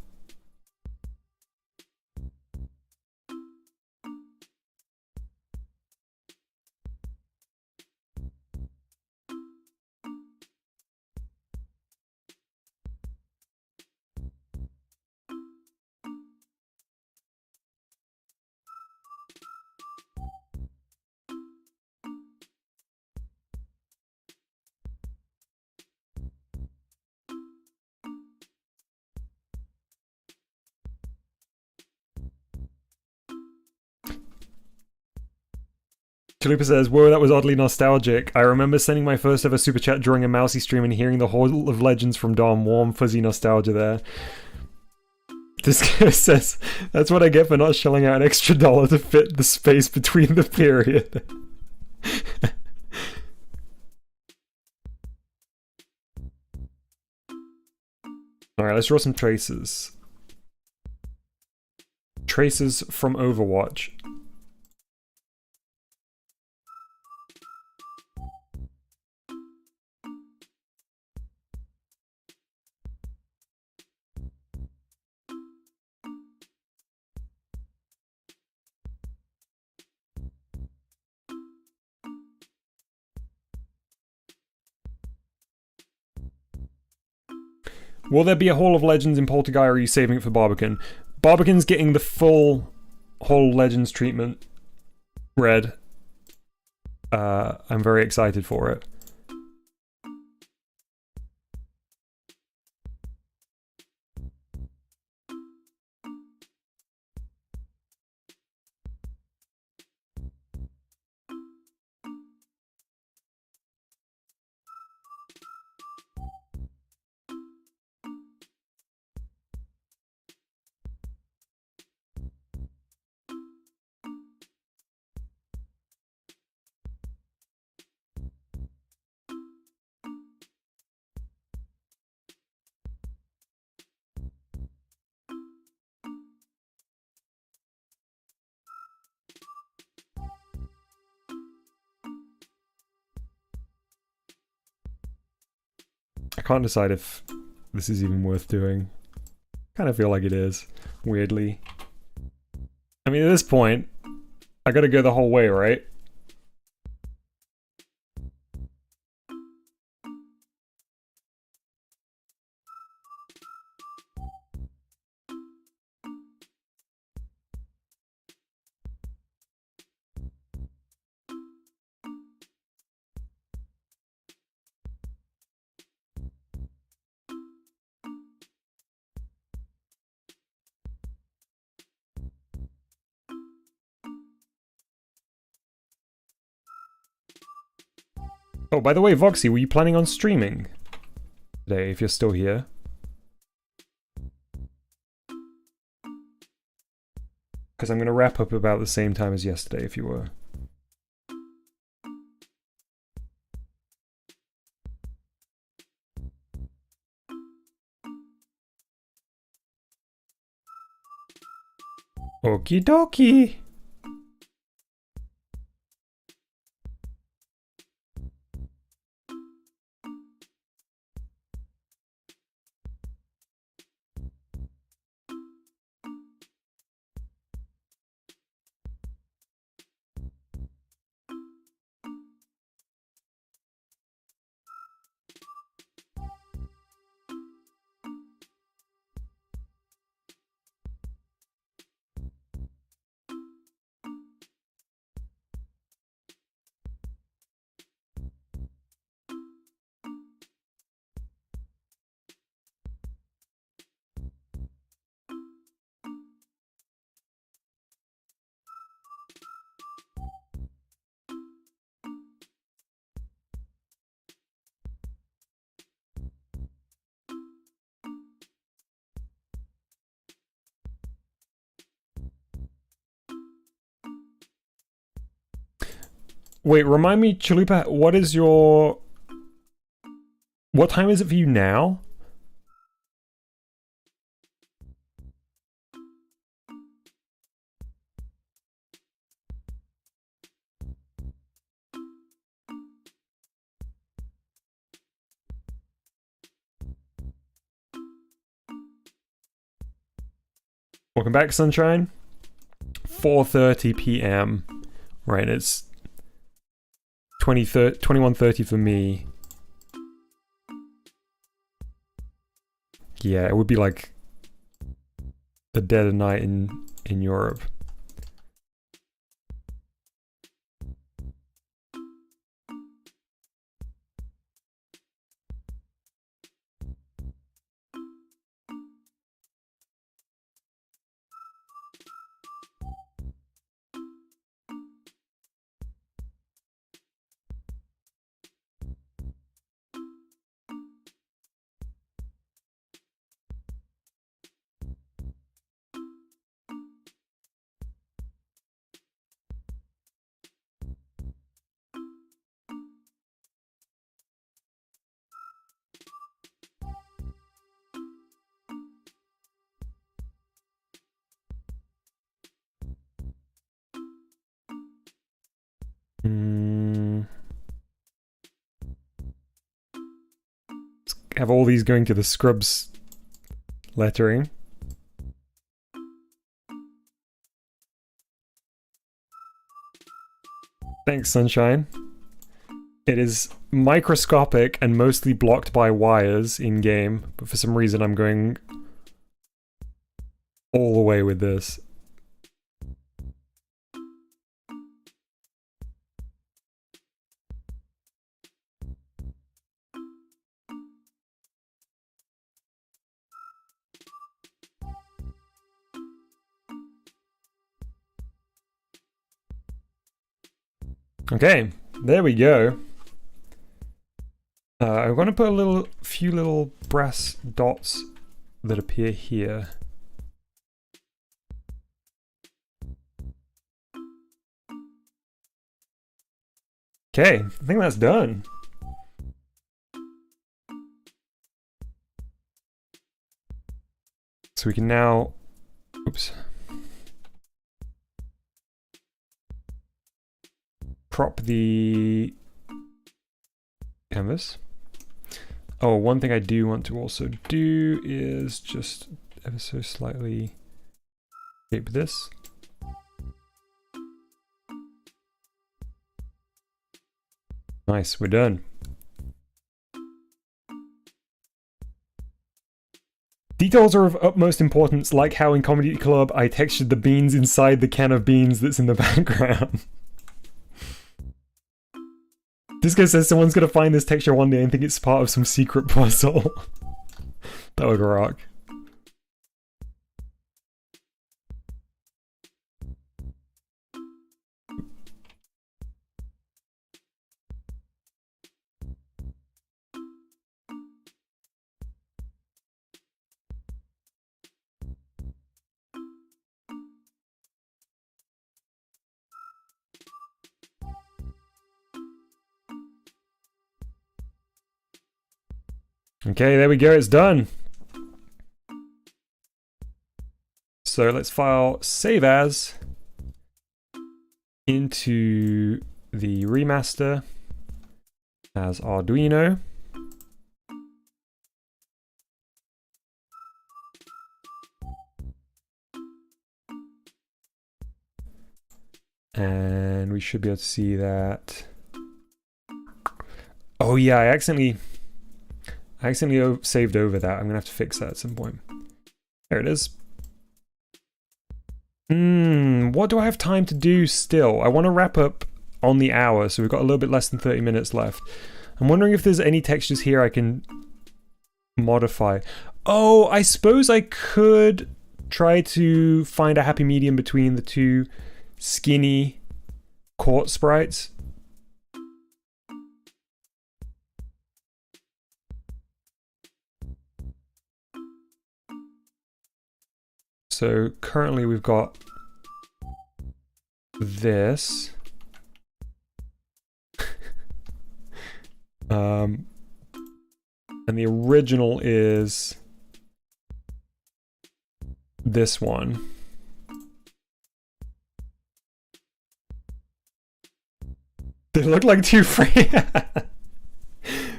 Chalupa says, "Whoa, that was oddly nostalgic. I remember sending my first ever super chat during a Mousy stream and hearing the whole of Legends from Dom. Warm, fuzzy nostalgia there." This guy says, "That's what I get for not shelling out an extra $1 to fit the space between the period." Alright, let's draw some traces. Traces from Overwatch. Will there be a Hall of Legends in Polter-Guy, or are you saving it for Barbican? Barbican's getting the full Hall of Legends treatment. Red. I'm very excited for it. I can't decide if this is even worth doing. Kind of feel like it is, weirdly. I mean, at this point, I gotta go the whole way, right? Oh, by the way, Voxy, were you planning on streaming today, if you're still here? Because I'm going to wrap up about the same time as yesterday, if you were. Okie dokie! Wait, remind me, Chalupa, what is your... What time is it for you now? Welcome back, Sunshine. 4:30 p.m. Right, it's 21:30 for me. Yeah, it would be like the dead of night in Europe. Have all these going to the Scrubs lettering. Thanks, Sunshine. It is microscopic and mostly blocked by wires in-game, but for some reason I'm going all the way with this. Okay, there we go. I'm going to put a few little brass dots that appear here. Okay, I think that's done. So we can now, oops, prop the canvas. Oh, one thing I do want to also do is just ever so slightly shape this. Nice, we're done. Details are of utmost importance, like how in Comedy Club I textured the beans inside the can of beans that's in the background. Disco says someone's gonna find this texture one day and think it's part of some secret puzzle. That would rock. Okay, there we go, it's done. So let's file save as into the remaster as Arduino. And we should be able to see that. Oh yeah, I accidentally saved over that. I'm gonna have to fix that at some point. There it is. What do I have time to do still? I want to wrap up on the hour, so we've got a little bit less than 30 minutes left. I'm wondering if there's any textures here I can modify. Oh, I suppose I could try to find a happy medium between the two skinny court sprites. So currently we've got this. And the original is this one. They look like two frames.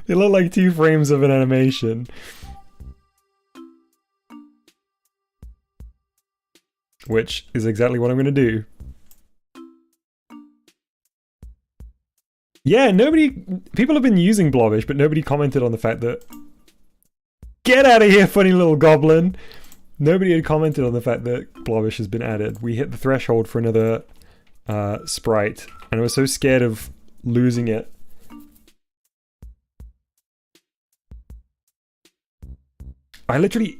They look like 2 frames of an animation. Which is exactly what I'm going to do. Yeah, people have been using Blobbish, but nobody commented on the fact that... Get out of here, funny little goblin! Nobody had commented on the fact that Blobbish has been added. We hit the threshold for another sprite, and I was so scared of losing it. I literally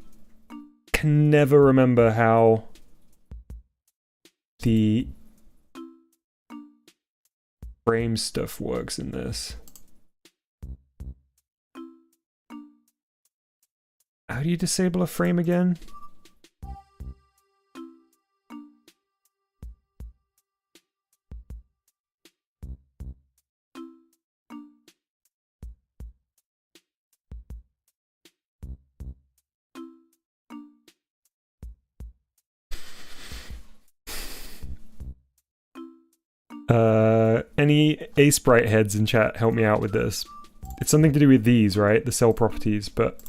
can never remember how the frame stuff works in this. How do you disable a frame again? Any Sprite heads in chat, help me out with this. It's something to do with these, right? The cell properties, but...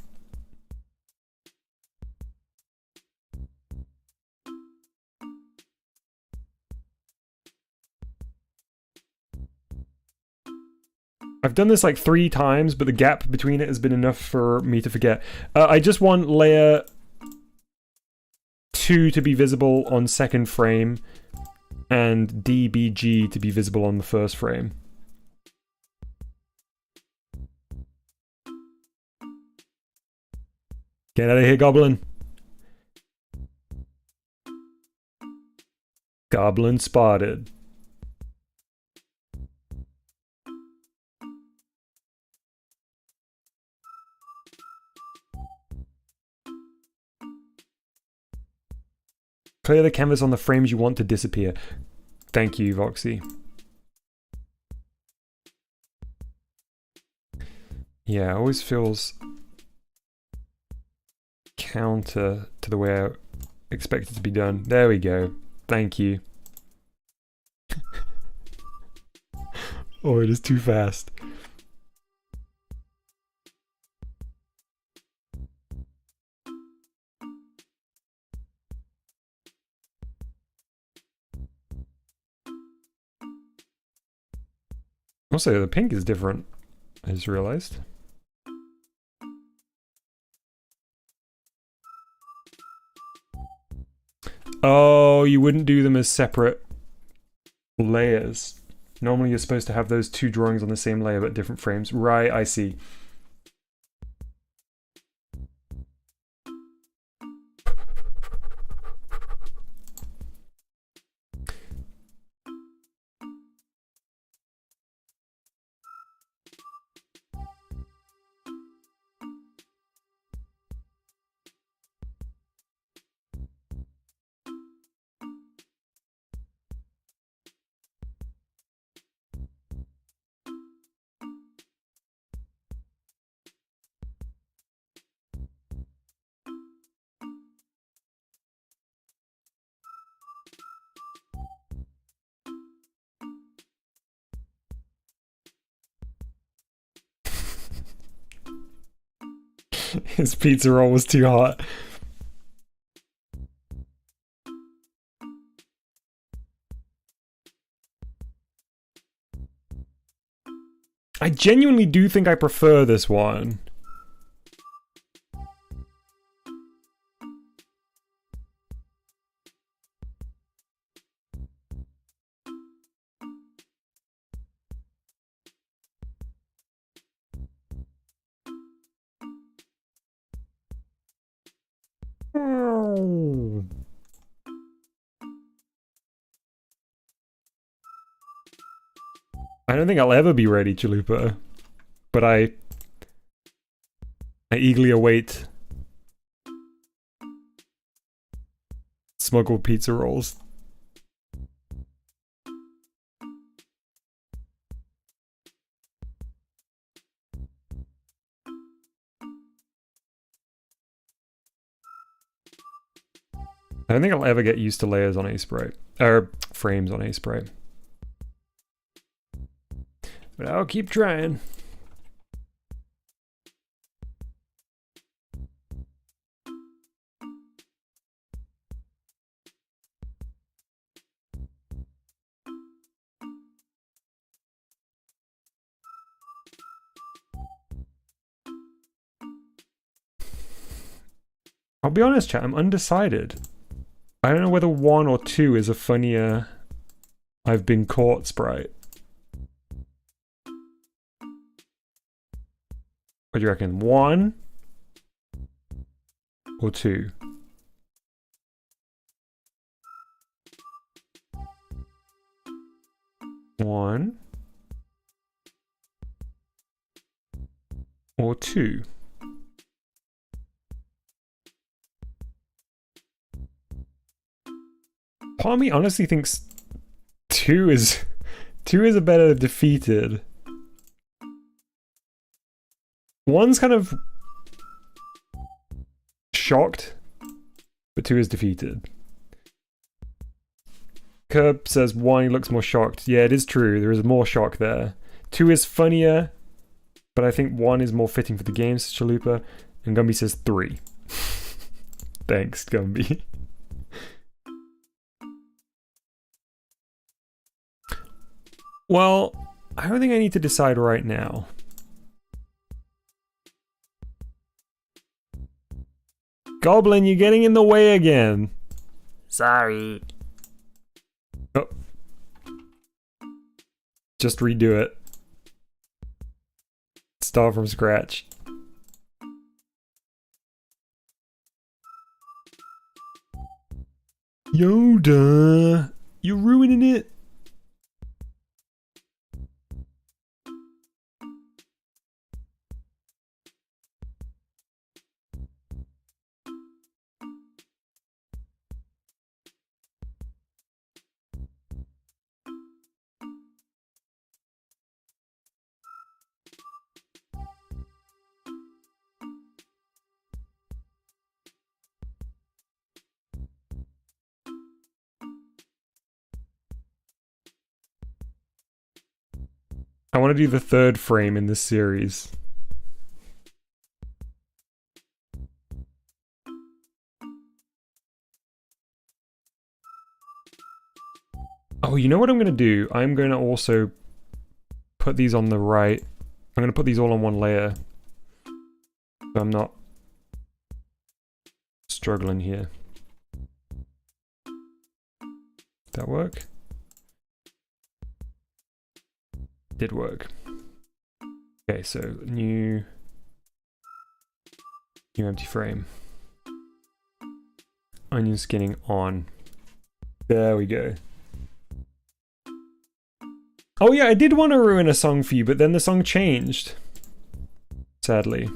I've done this like 3 times, but the gap between it has been enough for me to forget. I just want layer 2 to be visible on second frame, and DBG to be visible on the first frame. Get out of here, goblin. Goblin spotted. Clear the canvas on the frames you want to disappear. Thank you, Voxy. Yeah, it always feels counter to the way I expect it to be done. There we go. Thank you. Oh, it is too fast. Also, the pink is different, I just realized. Oh, you wouldn't do them as separate layers. Normally you're supposed to have those 2 drawings on the same layer but different frames. Right, I see. His pizza roll was too hot. I genuinely do think I prefer this one. I don't think I'll ever be ready, Chalupa, but I eagerly await smuggled pizza rolls. I don't think I'll ever get used to layers on a sprite. Or frames on a sprite. But I'll keep trying. I'll be honest, chat, I'm undecided. I don't know whether 1 or 2 is a funnier I've been caught sprite. What do you reckon? 1 or 2? One or 2? Part of me honestly thinks 2 is a better defeated. 1's kind of shocked, but 2 is defeated. Curb says 1 looks more shocked. Yeah, it is true. There is more shock there. 2 is funnier, but I think 1 is more fitting for the game, says Chalupa. And Gumby says 3. Thanks, Gumby. Well, I don't think I need to decide right now. Goblin, you're getting in the way again. Sorry. Oh. Just redo it. Start from scratch. Yoda, you're ruining it. I want to do the 3rd frame in this series. Oh, you know what I'm going to do? I'm going to also put these on the right. I'm going to put these all on one layer. So I'm not struggling here. That work? Did work. Okay, so new empty frame. Onion skinning on. There we go. Oh yeah, I did want to ruin a song for you, but then the song changed. Sadly.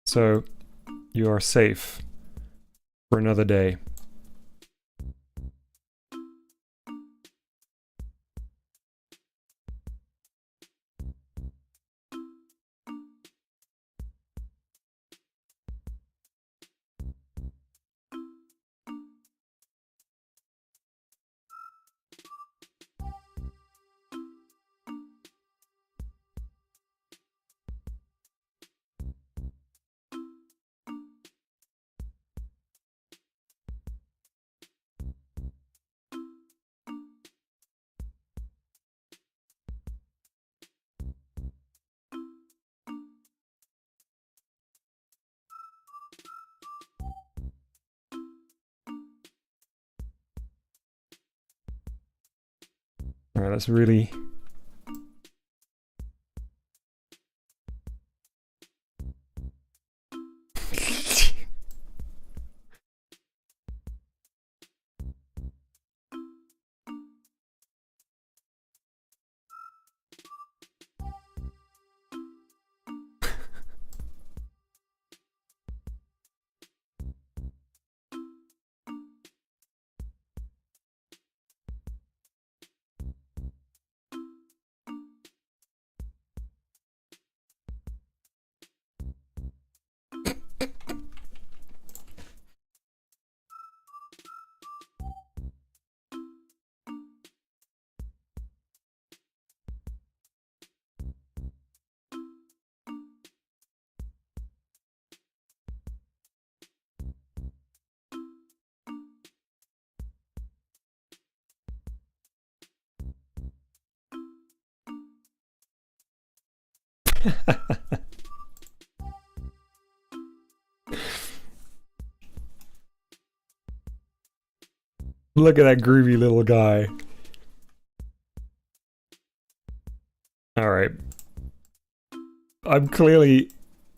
So, you are safe for another day. Alright, that's really... Look at that groovy little guy. Alright. I'm clearly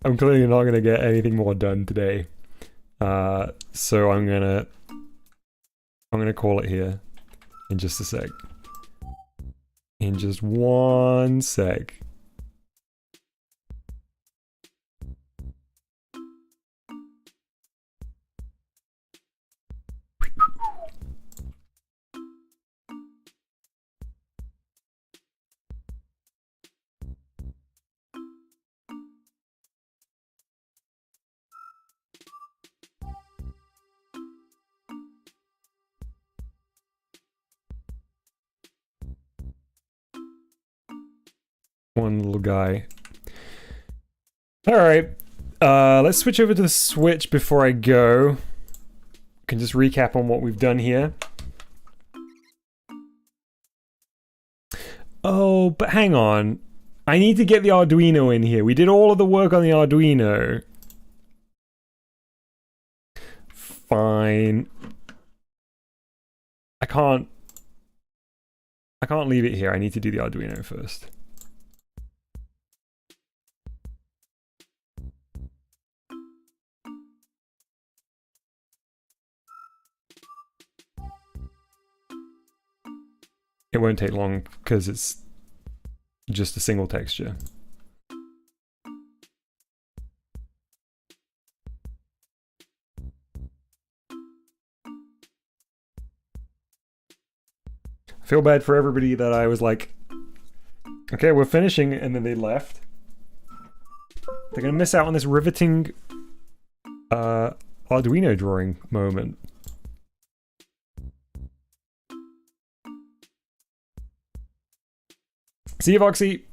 not gonna get anything more done today. So I'm gonna call it here in just a sec. In just one sec. One little guy. Alright. Let's switch over to the Switch before I go. Can just recap on what we've done here. Oh, but hang on. I need to get the Arduino in here. We did all of the work on the Arduino. Fine. I can't leave it here. I need to do the Arduino first. It won't take long because it's just a single texture. I feel bad for everybody that I was like, okay, we're finishing, and then they left. They're gonna miss out on this riveting Arduino drawing moment. See you, Voxy!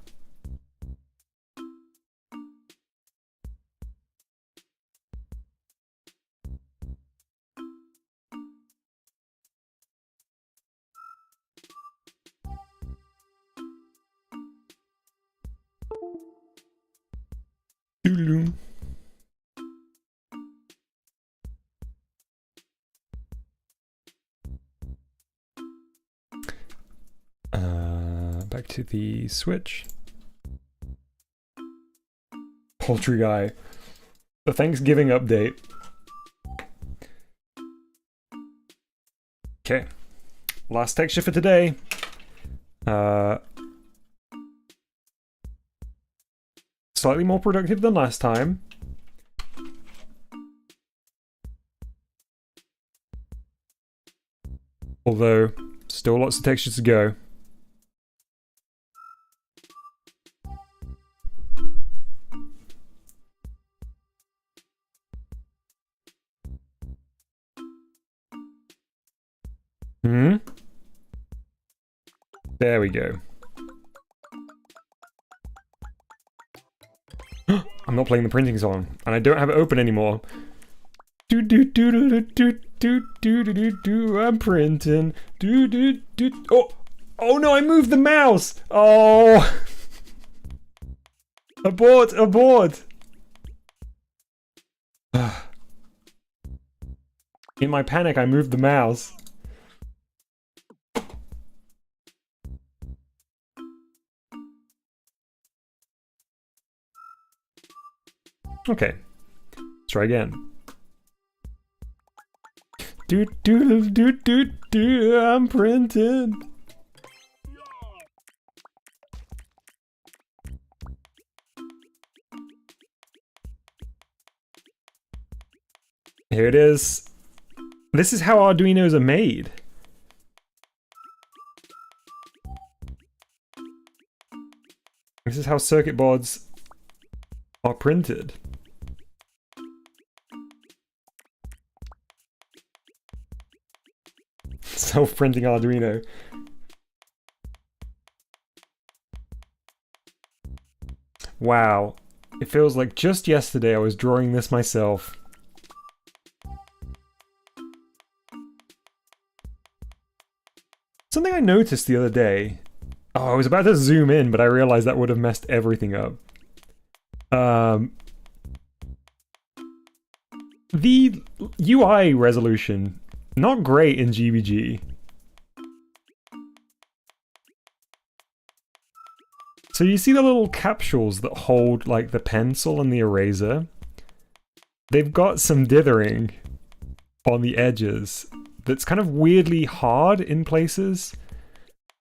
Doodaloo. Back to the Switch. Polter-Guy. The Thanksgiving update. Okay. Last texture for today. Slightly more productive than last time. Although, still lots of textures to go. There we go. I'm not playing the printing song, and I don't have it open anymore. Do do do do do do do do do do. I'm printing. Do do do. Oh, oh no! I moved the mouse. Oh, abort! Abort! In my panic, I moved the mouse. Okay, let's try again. Do do do do do. I'm printing. Here it is. This is how Arduinos are made. This is how circuit boards are printed. Self-printing Arduino. Wow. It feels like just yesterday I was drawing this myself. Something I noticed the other day. Oh, I was about to zoom in, but I realized that would have messed everything up. The UI resolution, not great in GBG. So you see the little capsules that hold like the pencil and the eraser? They've got some dithering on the edges that's kind of weirdly hard in places.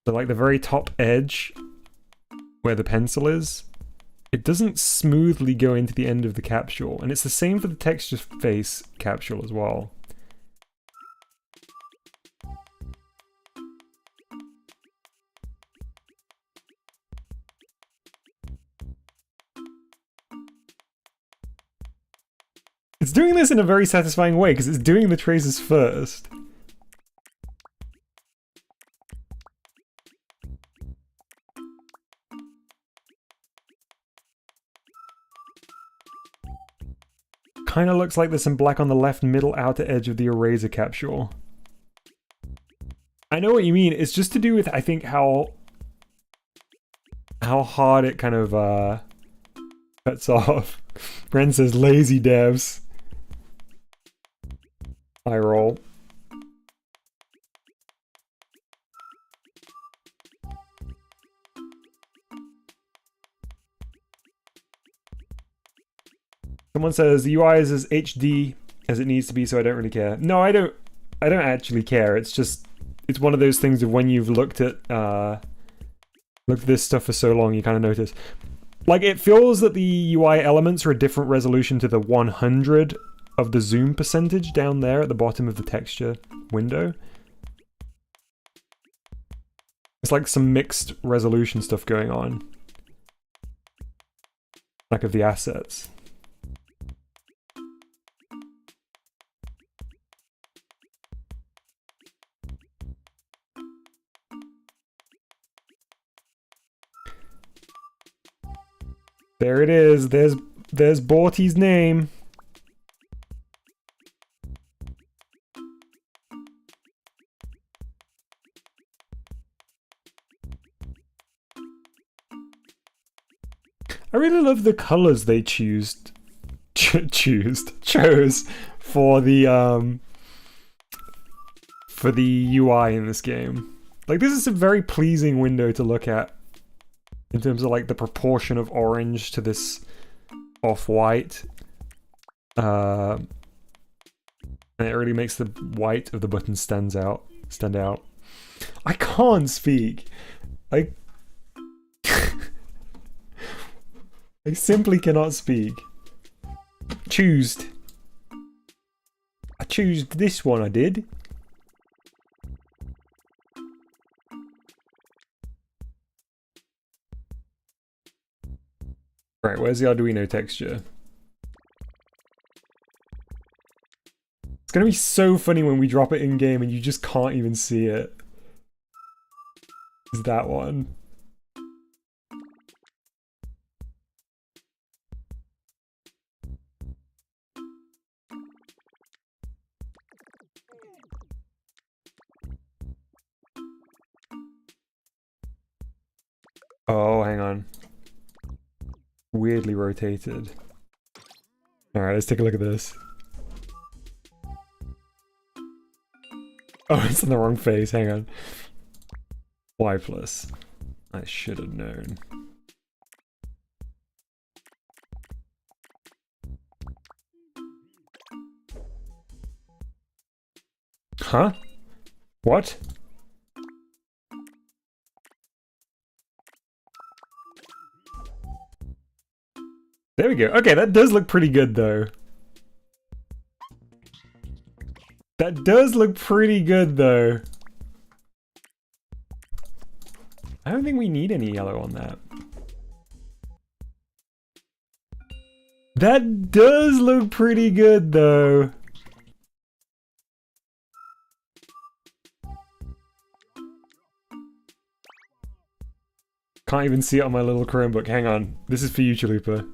So like the very top edge where the pencil is, it doesn't smoothly go into the end of the capsule. And it's the same for the texture face capsule as well. It's doing this in a very satisfying way because it's doing the traces first. Kind of looks like there's some black on the left middle outer edge of the eraser capsule. I know what you mean. It's just to do with, I think, how hard it kind of cuts off. Bren says lazy devs. I roll. Someone says the UI is as HD as it needs to be, so I don't really care. No, I don't actually care. It's just, it's one of those things of when you've looked at this stuff for so long, you kind of notice. Like, it feels that the UI elements are a different resolution to the 100 of the zoom percentage down there at the bottom of the texture window. It's like some mixed resolution stuff going on. Like of the assets. There it is. There's Borty's name. I really love the colors they chose for the UI in this game. Like, this is a very pleasing window to look at in terms of like the proportion of orange to this off-white. And it really makes the white of the button stand out. I can't speak. I simply cannot speak. Choosed. I choose this one, I did. Right, where's the Arduino texture? It's gonna be so funny when we drop it in game and you just can't even see it. Is that one? Oh, hang on. Weirdly rotated. Alright, let's take a look at this. Oh, it's on the wrong face, hang on. Y plus. I should have known. Huh? What? There we go. Okay, that does look pretty good, though. That does look pretty good, though. I don't think we need any yellow on that. That does look pretty good, though. Can't even see it on my little Chromebook. Hang on. This is for you, Chalupa.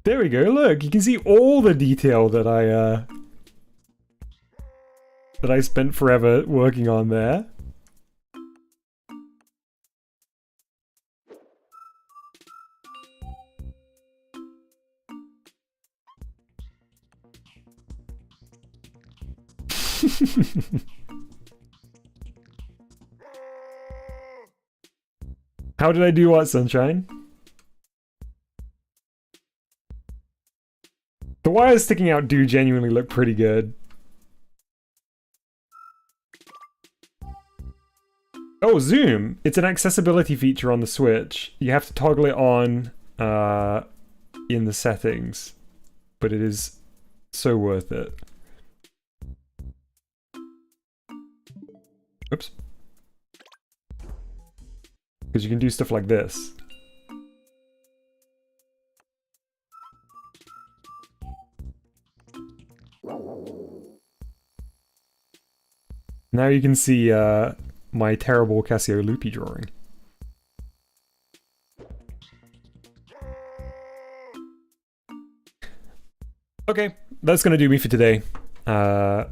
There we go, look, you can see all the detail that I spent forever working on there. How did I do what, Sunshine? The wires sticking out do genuinely look pretty good. Oh, zoom! It's an accessibility feature on the Switch. You have to toggle it on in the settings, but it is so worth it. Oops. Because you can do stuff like this. Now you can see my terrible Casio loopy drawing. Okay, that's gonna do me for today. Where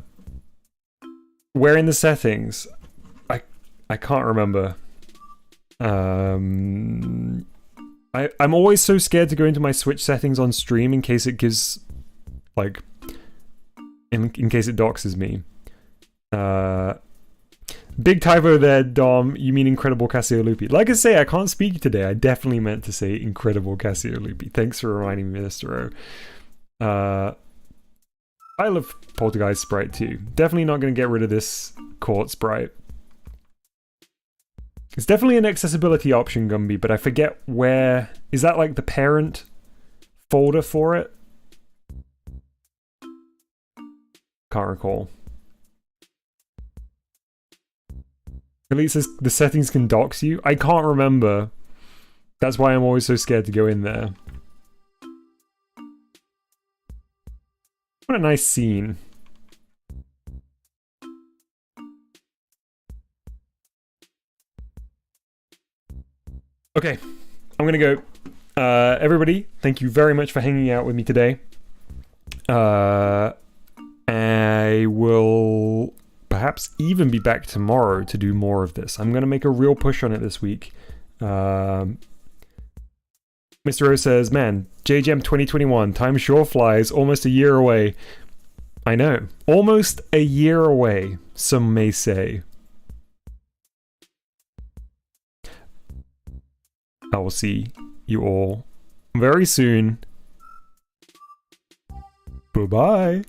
in the settings? I can't remember. I'm always so scared to go into my Switch settings on stream in case it gives, like, in case it doxes me. Big typo there, Dom. You mean Incredible Casio Loopy. Like I say, I can't speak today. I definitely meant to say Incredible Casio Loopy. Thanks for reminding me, Mr. O. I love Polter-Guy's sprite too. Definitely not going to get rid of this court sprite. It's definitely an accessibility option, Gumby, but I forget where... Is that like the parent folder for it? Can't recall. At least the settings can dox you. I can't remember. That's why I'm always so scared to go in there. What a nice scene. Okay, I'm gonna go. Everybody, thank you very much for hanging out with me today. I will perhaps even be back tomorrow to do more of this. I'm gonna make a real push on it this week. Mr. O says, man, JGM 2021, time sure flies, almost a year away. I know, almost a year away, some may say. I will see you all very soon. Bye-bye.